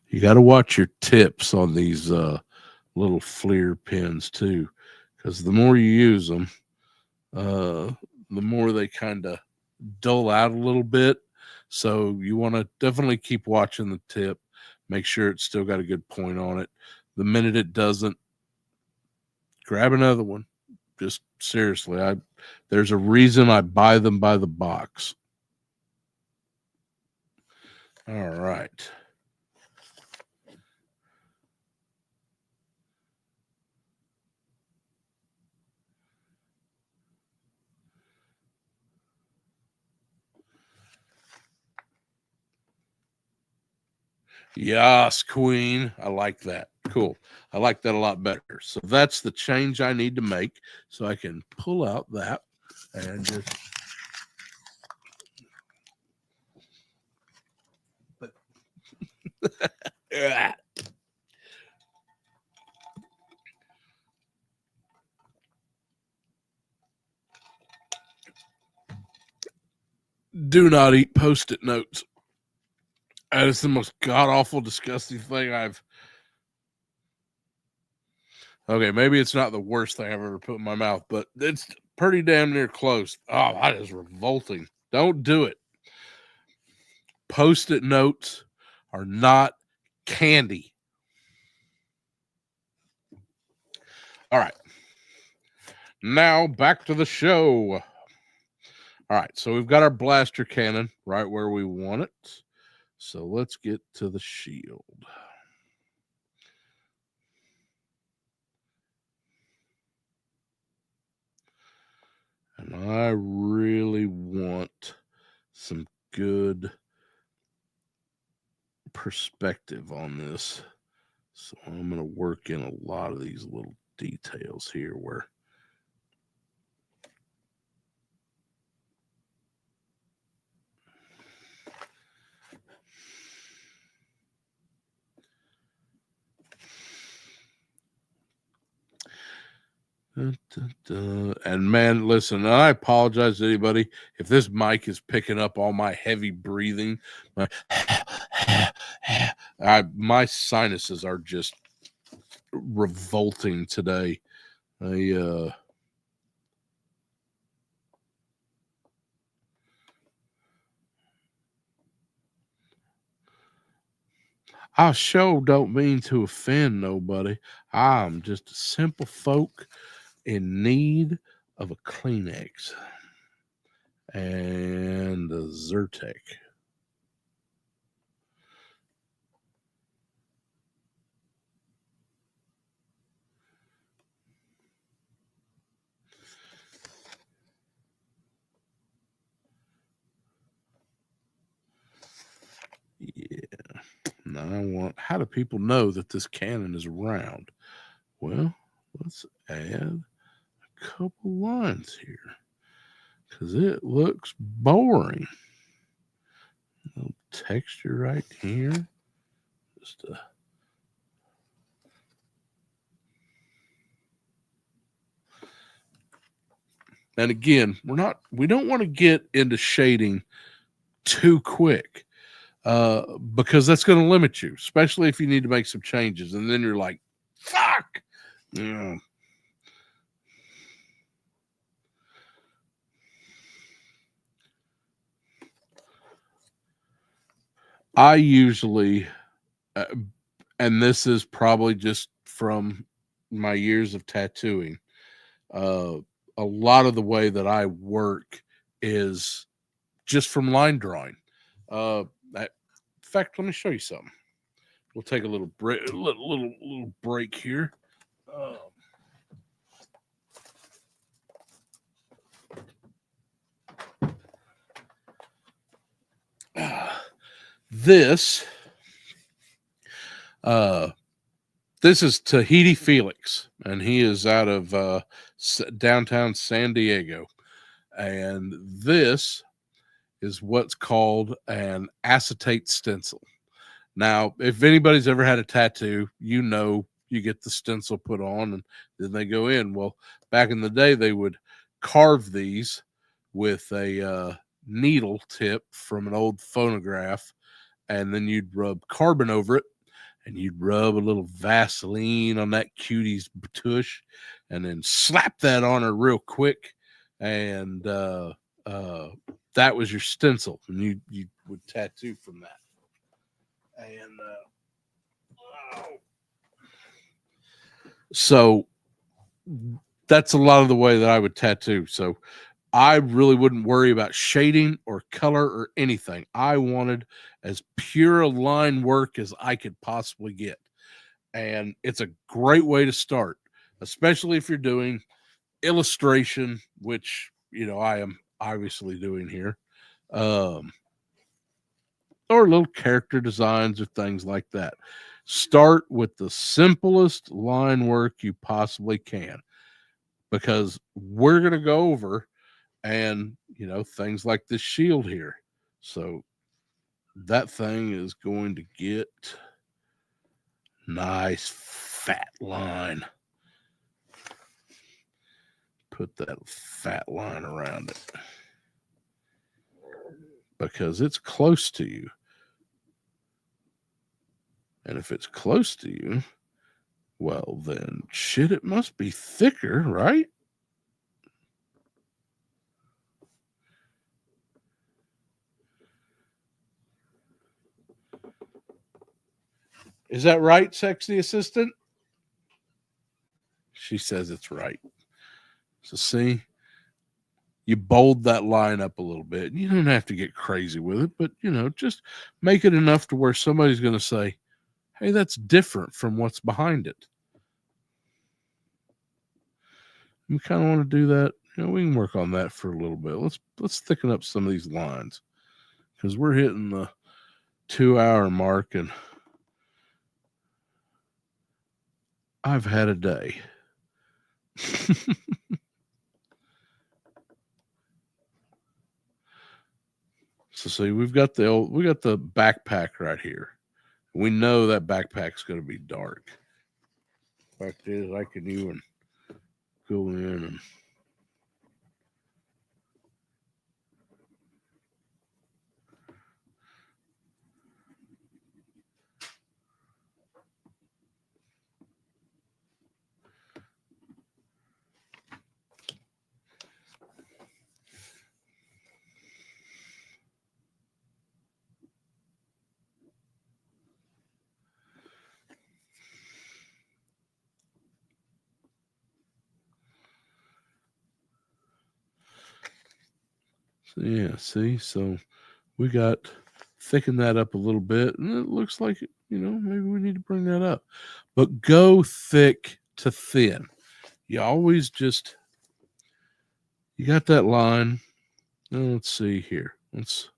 You got to watch your tips on these little FLIR pins too, because the more you use them, the more they kind of dull out a little bit. So you want to definitely keep watching the tip. Make sure it's still got a good point on it. The minute it doesn't, grab another one. Just seriously, there's a reason I buy them by the box. All right. Yes, queen. I like that. Cool. I like that a lot better. So that's the change I need to make. So I can pull out that and just do not eat Post-it notes. That is the most god awful, disgusting thing I've. Okay, maybe it's not the worst thing I've ever put in my mouth, but it's pretty damn near close. Oh, that is revolting. Don't do it. Post-it notes are not candy. All right. Now back to the show. All right, so we've got our blaster cannon right where we want it. So let's get to the shield. And I really want some good perspective on this. So I'm going to work in a lot of these little details here where and man, listen, I apologize to anybody if this mic is picking up all my heavy breathing. My sinuses are just revolting today. I sure don't mean to offend nobody. I'm just a simple folk in need of a Kleenex and a Zyrtec. Yeah. Now how do people know that this cannon is round? Well, let's add a couple lines here because it looks boring. A little texture right here. Just a And again, we don't want to get into shading too quick because that's going to limit you, especially if you need to make some changes. And then you're like, fuck. Yeah. I usually, and this is probably just from my years of tattooing, a lot of the way that I work is just from line drawing. In fact, let me show you something. We'll take a little break, little break here. This this is Tahiti Felix, and he is out of downtown San Diego. And this is what's called an acetate stencil. Now, if anybody's ever had a tattoo, you know you get the stencil put on and then they go in. Well, back in the day, they would carve these with a needle tip from an old phonograph, and then you'd rub carbon over it, and you'd rub a little Vaseline on that cutie's tush, and then slap that on her real quick, and that was your stencil, and you would tattoo from that. And so that's a lot of the way that I would tattoo. So I really wouldn't worry about shading or color or anything. I wanted as pure a line work as I could possibly get. And it's a great way to start, especially if you're doing illustration, which, I am obviously doing here. Um, or little character designs or things like that. Start with the simplest line work you possibly can, because we're going to go over and things like this shield here. So that thing is going to get nice fat line. Put that fat line around it because it's close to you. And if it's close to you, well, then shit, it must be thicker, right? Is that right, sexy assistant? She says it's right. So see, you bold that line up a little bit. You don't have to get crazy with it, but just make it enough to where somebody's going to say, hey, that's different from what's behind it. We kind of want to do that. We can work on that for a little bit. Let's thicken up some of these lines because we're hitting the 2-hour mark and I've had a day. So see, we got the backpack right here. We know that backpack's going to be dark. Fact is, I can even go in and yeah, see, so we got thicken that up a little bit, and it looks like maybe we need to bring that up, but go thick to thin. You always you got that line. Let's see here. Let's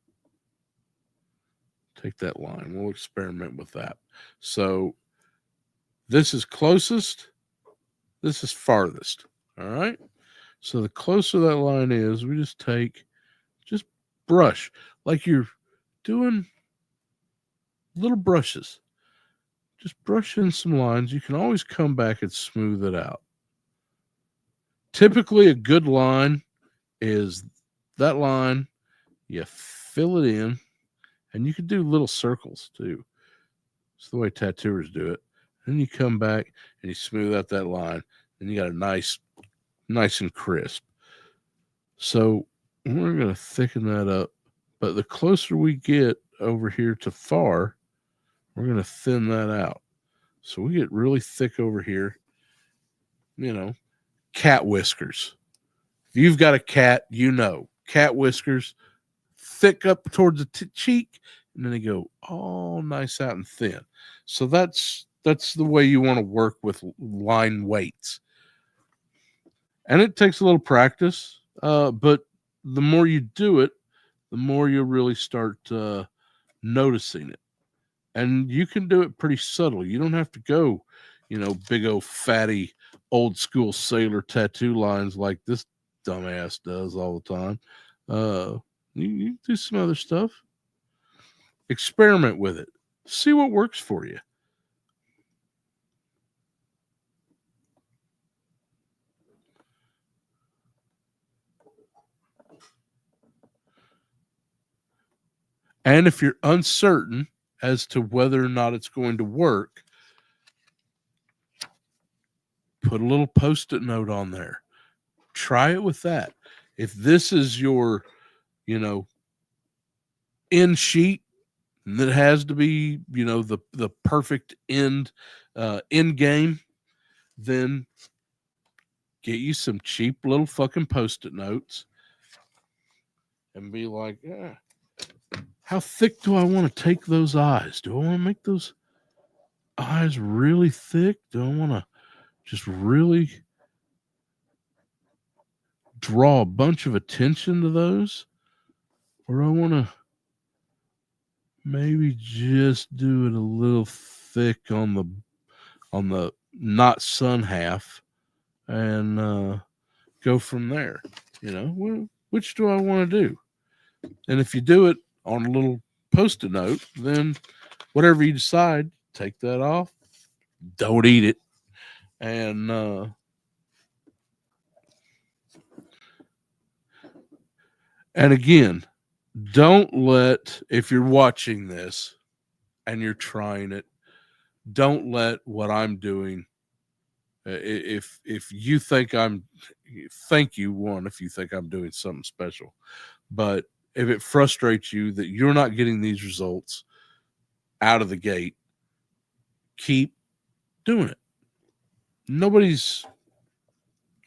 take that line. We'll experiment with that. So this is closest. This is farthest. All right. So the closer that line is, we just brush like you're doing little brushes. Just brush in some lines. You can always come back and smooth it out. Typically, a good line is that line. You fill it in, and you can do little circles too. It's the way tattooers do it. Then you come back and you smooth out that line, and you got a nice and crisp. So we're going to thicken that up. But the closer we get over here to far, we're going to thin that out. So we get really thick over here. Cat whiskers. If you've got a cat, cat whiskers, thick up towards the cheek, and then they go all nice out and thin. So that's the way you want to work with line weights. And it takes a little practice, but the more you do it, the more you really start noticing it. And you can do it pretty subtle. You don't have to go, big old fatty old school sailor tattoo lines like this dumbass does all the time. You do some other stuff. Experiment with it. See what works for you. And if you're uncertain as to whether or not it's going to work, put a little post-it note on there. Try it with that. If this is your, end sheet, that has to be, the perfect end game, then get you some cheap little fucking post-it notes and be like, yeah, how thick do I want to take those eyes? Do I want to make those eyes really thick? Do I want to just really draw a bunch of attention to those? Or do I want to maybe just do it a little thick on the not sun half and go from there? Which do I want to do? And if you do it on a little post-it note, then whatever you decide, take that off. Don't eat it. And again, don't let, if you're watching this and you're trying it, don't let what I'm doing, if you think I'm, thank you, one, if you think I'm doing something special, but if it frustrates you that you're not getting these results out of the gate, keep doing it. Nobody's,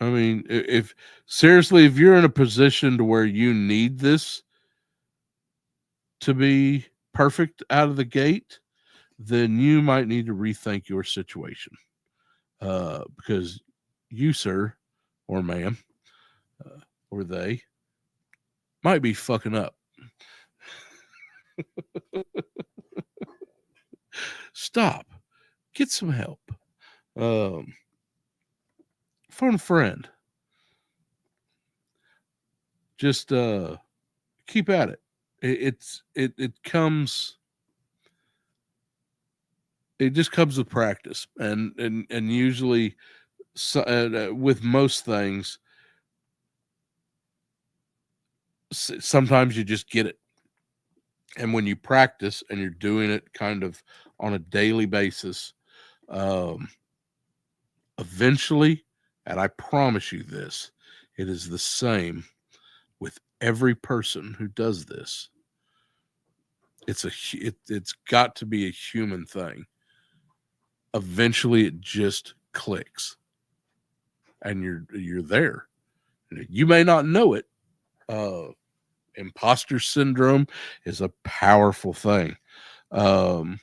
I mean, if seriously, if you're in a position to where you need this to be perfect out of the gate, then you might need to rethink your situation, because you, sir, or ma'am, or they might be fucking up. Stop. Get some help. Um, phone a friend. Just keep at it. It comes. It just comes with practice, and usually, with most things, sometimes you just get it. And when you practice and you're doing it kind of on a daily basis, um, eventually, and I promise you this, it is the same with every person who does this. It's got to be a human thing. Eventually, it just clicks, and you're there. You may not know it. Imposter syndrome is a powerful thing, and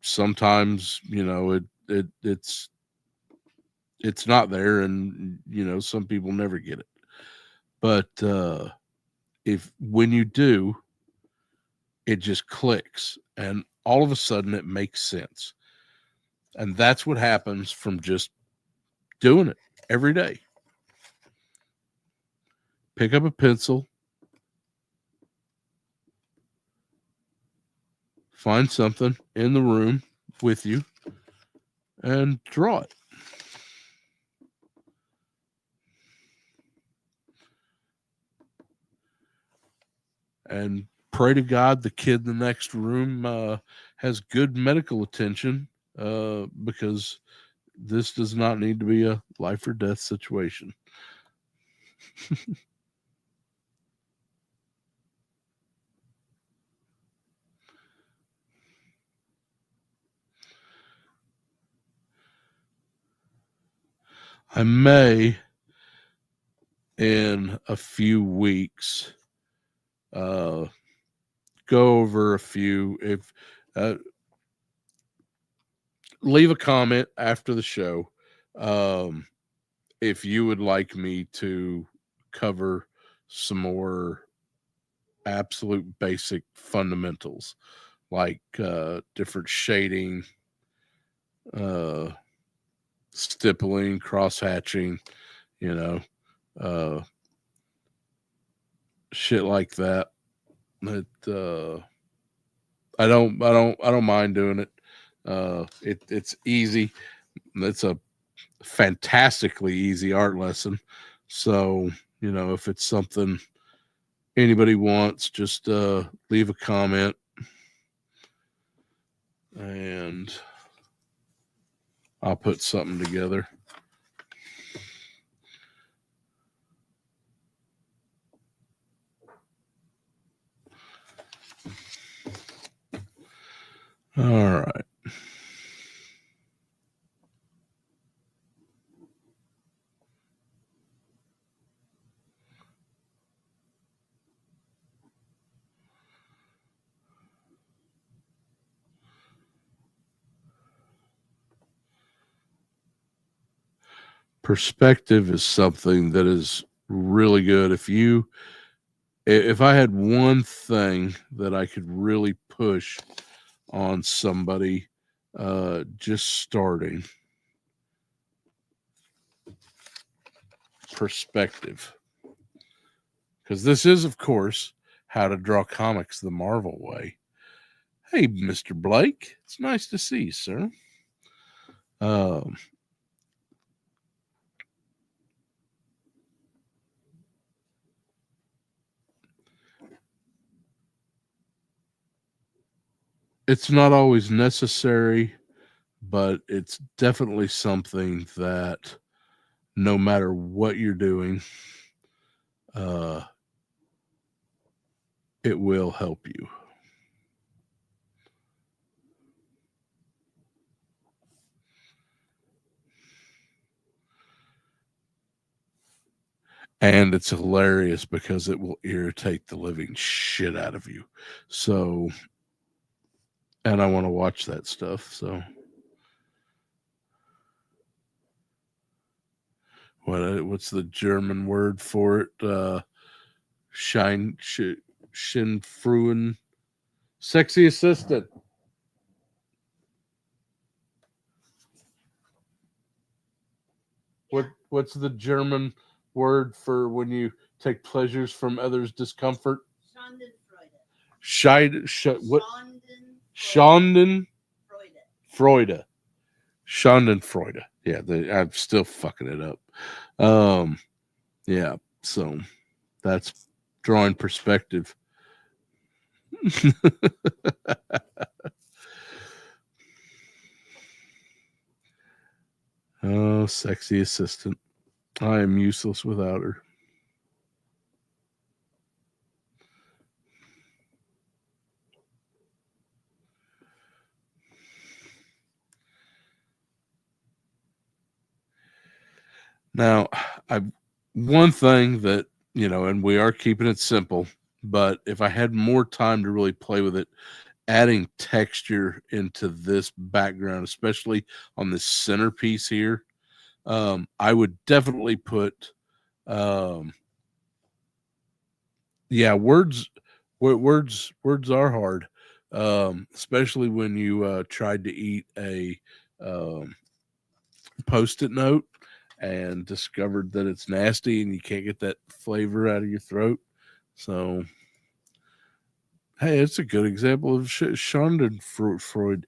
sometimes it's not there, and some people never get it. But if when you do, it just clicks, and all of a sudden it makes sense. And that's what happens from just doing it every day. Pick up a pencil, find something in the room with you, and draw it. And pray to God the kid in the next room has good medical attention, because this does not need to be a life or death situation. I may, in a few weeks, uh, go over a few. If leave a comment after the show, um, if you would like me to cover some more absolute basic fundamentals, like different shading, uh, stippling, cross hatching, you know, uh, shit like that. It I don't mind doing it. It's easy. It's a fantastically easy art lesson. So, if it's something anybody wants, just leave a comment, and I'll put something together. All right. Perspective is something that is really good. If I had one thing that I could really push on somebody just starting, perspective. Because this is, of course, how to draw comics the Marvel way. Hey, Mr. Blake, it's nice to see you, sir. Um, it's not always necessary, but it's definitely something that no matter what you're doing, uh, it will help you. And it's hilarious because it will irritate the living shit out of you. So, and I want to watch that stuff. So, what's the German word for it? Shinfruen, sexy assistant. What's the German word for when you take pleasures from others' discomfort? What? Schadenfreude. Schadenfreude. Yeah, I'm still fucking it up. Yeah, so that's drawing perspective. Oh, sexy assistant. I am useless without her. Now, I one thing that, and we are keeping it simple, but if I had more time to really play with it, adding texture into this background, especially on this centerpiece here, I would definitely put, um, yeah, words are hard, especially when you tried to eat a um, post-it note and discovered that it's nasty and you can't get that flavor out of your throat. So, hey, it's a good example of Schadenfreude,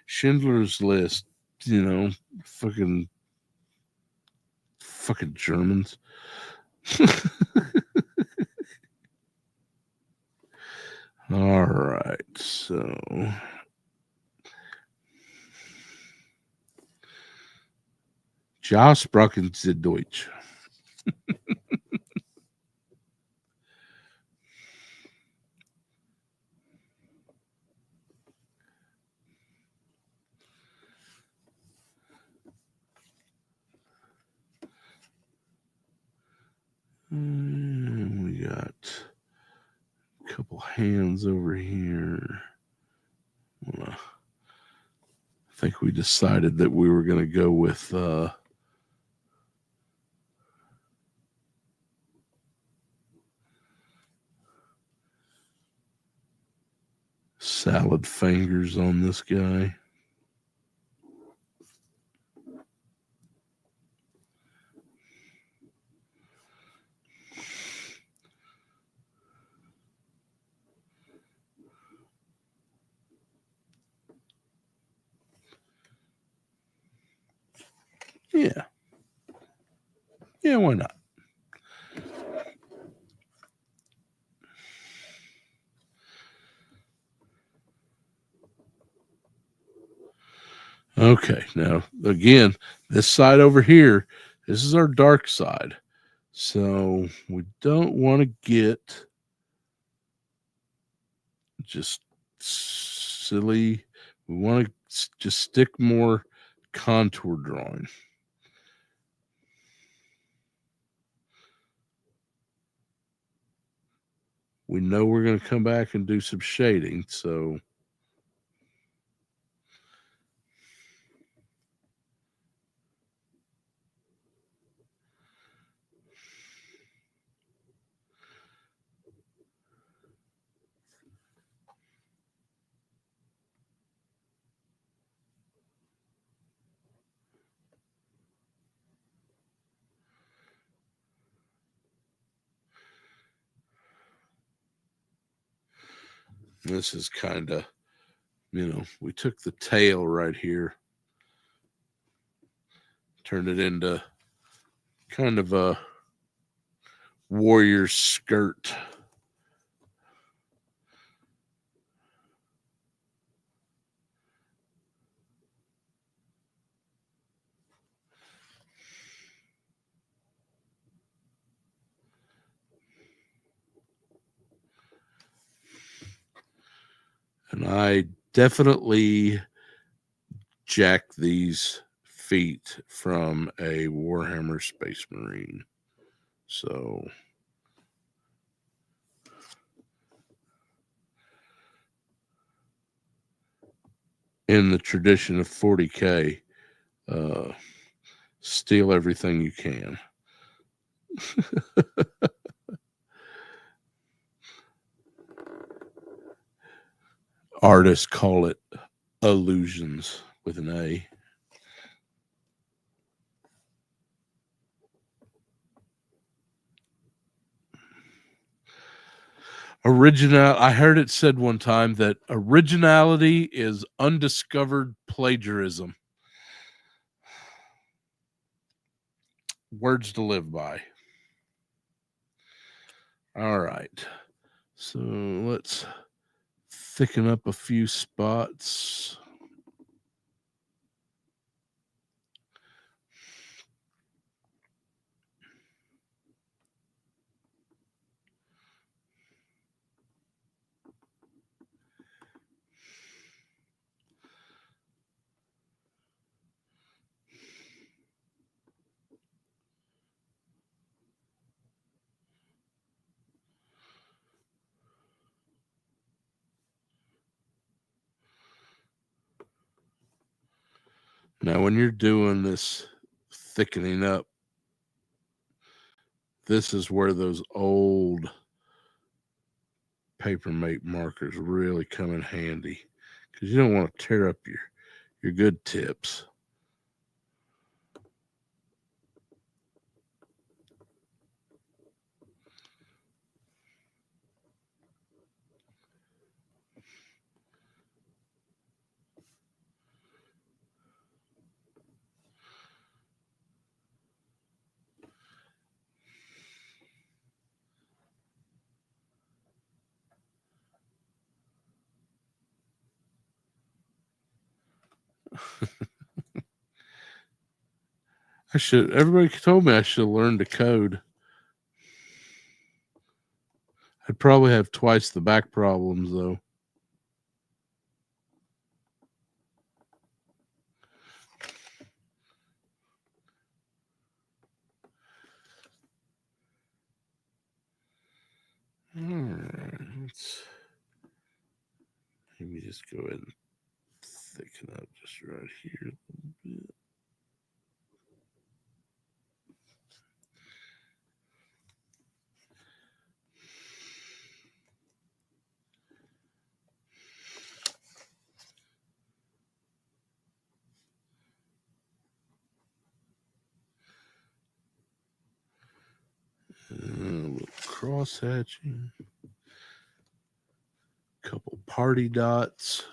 Schindler's List. You know, fucking Germans. All right, so Ja sprachen Sie Deutsch. We got a couple hands over here. I think we decided that we were going to go with salad fingers on this guy. Yeah. Yeah, why not? Okay, now again, this side over here, this is our dark side. So we don't want to get just silly. We want to just stick more contour drawing. We know we're going to come back and do some shading, so This is kind of, we took the tail right here, turned it into kind of a warrior skirt. And I definitely jacked these feet from a Warhammer Space Marine. So in the tradition of 40K, steal everything you can. Artists call it illusions with an A. I heard it said one time that originality is undiscovered plagiarism. Words to live by. All right. So let's thicken up a few spots. Now, when you're doing this thickening up, this is where those old Papermate markers really come in handy, because you don't want to tear up your good tips. Everybody told me I should have learned to code. I'd probably have twice the back problems, though. All right, let's maybe just go ahead and thicken up just right here a little bit. A little cross hatching, couple party dots.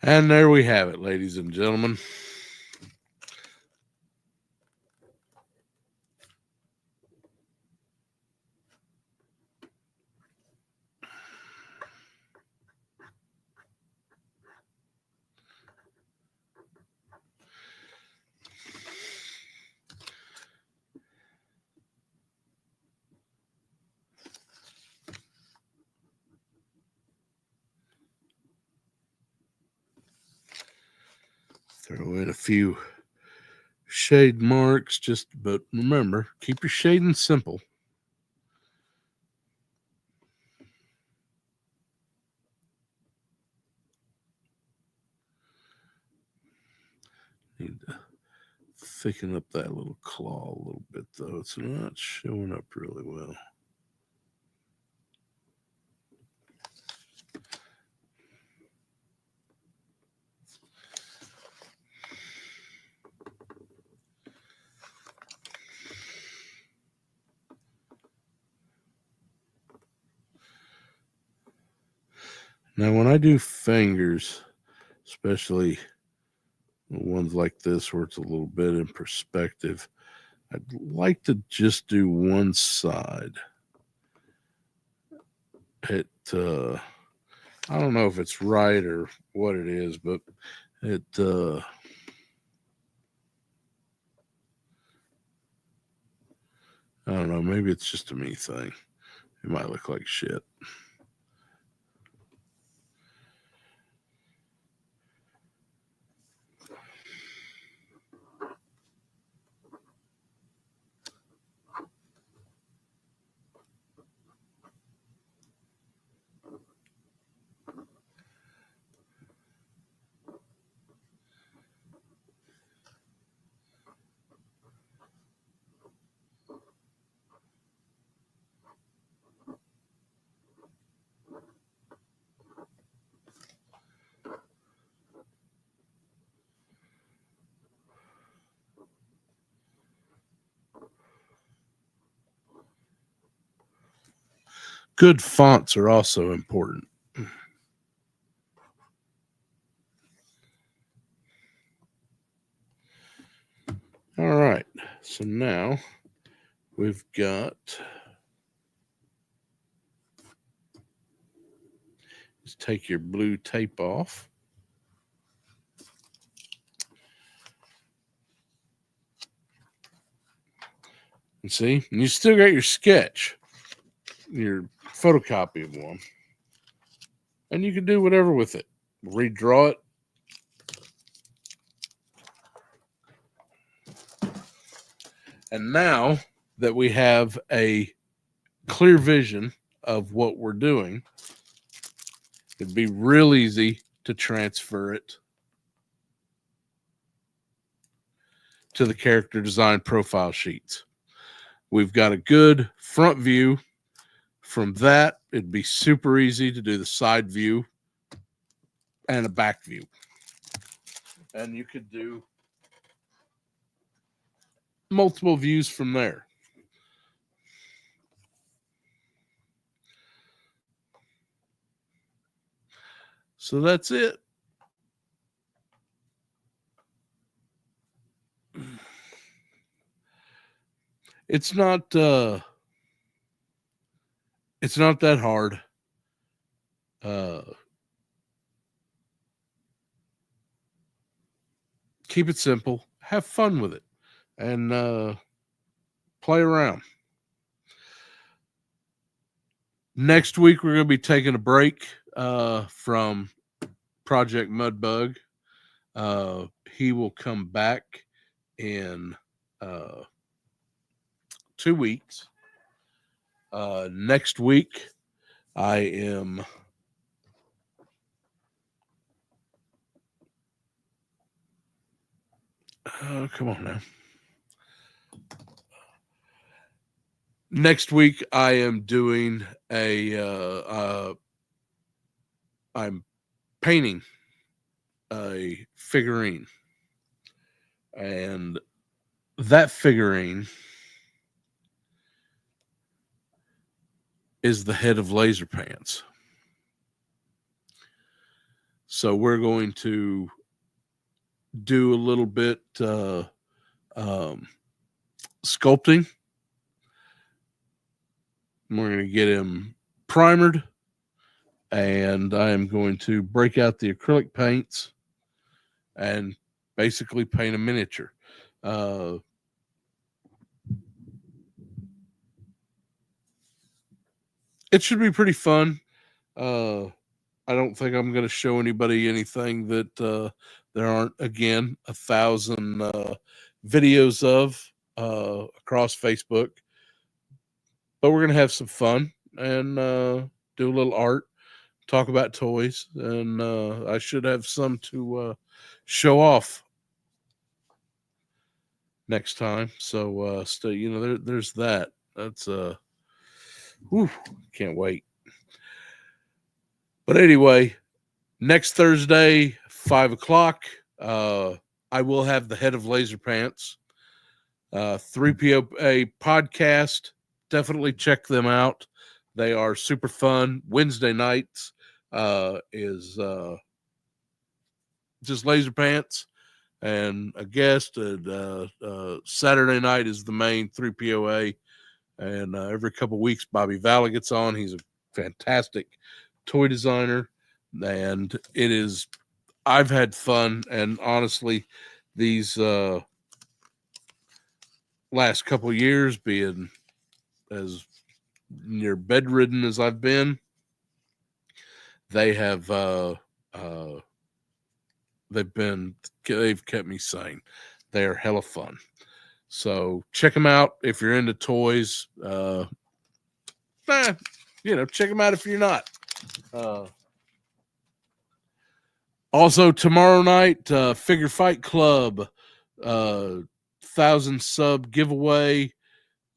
And there we have it, ladies and gentlemen. Throw in a few shade marks, but remember, keep your shading simple. Need to thicken up that little claw a little bit, though. It's not showing up really well. Now, when I do fingers, especially ones like this where it's a little bit in perspective, I'd like to just do one side. I don't know if it's right or what it is, but it I don't know, maybe it's just a me thing. It might look like shit. Good fonts are also important. All right, so now we've got, just take your blue tape off. And see, and you still got your sketch, your photocopy of one. And you can do whatever with it. Redraw it. And now that we have a clear vision of what we're doing, it'd be real easy to transfer it to the character design profile sheets. We've got a good front view. From that, it'd be super easy to do the side view and a back view. And you could do multiple views from there. So that's it. It's not that hard. Keep it simple. Have fun with it. And play around. Next week, we're going to be taking a break from Project Mudbug. He will come back in 2 weeks. Next week, I am come on now. Next week, I am doing I'm painting a figurine. And that figurine is the head of Laser Pants. So we're going to do a little bit sculpting. We're going to get him primered, and I am going to break out the acrylic paints and basically paint a miniature. It should be pretty fun. I don't think I'm going to show anybody anything that there aren't, again, 1,000 videos of across Facebook. But we're going to have some fun and do a little art, talk about toys, and I should have some to show off next time. So stay, there's that. That's whew, can't wait. But anyway, next Thursday, 5 o'clock, I will have the head of Laser Pants, 3POA podcast. Definitely check them out. They are super fun. Wednesday nights is just Laser Pants and a guest. And Saturday night is the main 3POA. And every couple of weeks, Bobby Valla gets on. He's a fantastic toy designer. And it is, I've had fun. And honestly, these last couple of years, being as near bedridden as I've been, they have they've kept me sane. They are hella fun. So check them out if you're into toys. Check them out if you're not. Also tomorrow night, Figure Fight Club, 1,000 sub giveaway.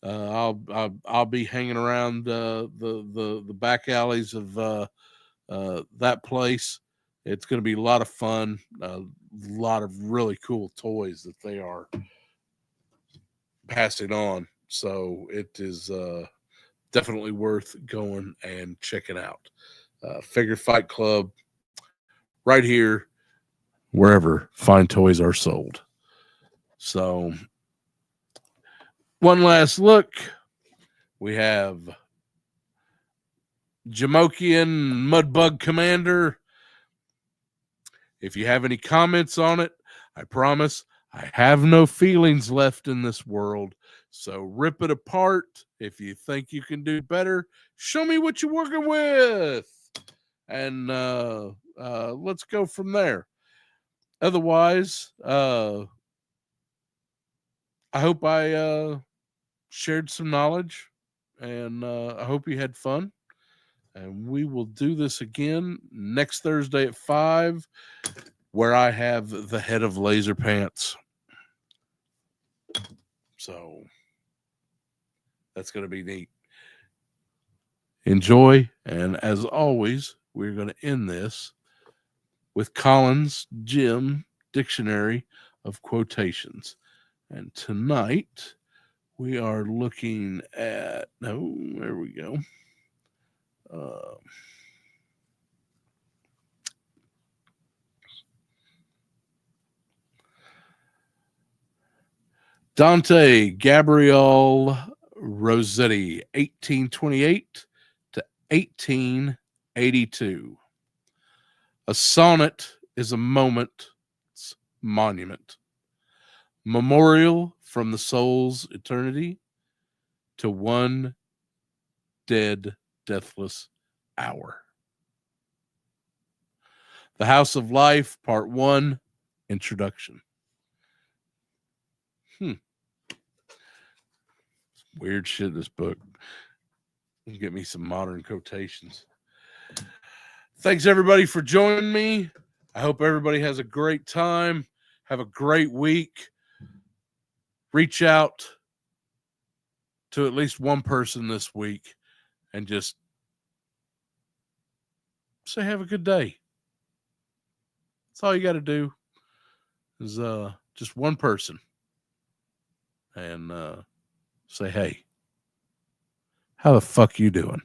I'll be hanging around the back alleys of that place. It's going to be a lot of fun. A lot of really cool toys that they are passing on. So it is definitely worth going and checking out. Figure Fight Club, right here, wherever fine toys are sold. So one last look. We have Jamokian Mudbug Commander. If you have any comments on it, I promise I have no feelings left in this world. So rip it apart. If you think you can do better, show me what you're working with. And let's go from there. Otherwise, I hope I shared some knowledge, and I hope you had fun. And we will do this again next Thursday at 5, where I have the head of Laser Pants. So that's going to be neat. Enjoy. And as always, we're going to end this with Collins Jim Dictionary of Quotations. And tonight we are looking at, there we go. Dante Gabriel Rossetti, 1828 to 1882. A sonnet is a moment's monument, memorial from the soul's eternity to one dead, deathless hour. The House of Life, Part 1, Introduction. Weird shit, this book. Get me some modern quotations. Thanks, everybody, for joining me. I hope everybody has a great time. Have a great week. Reach out to at least one person this week and just say have a good day. That's all you got to do is just one person. And say, hey, how the fuck you doing?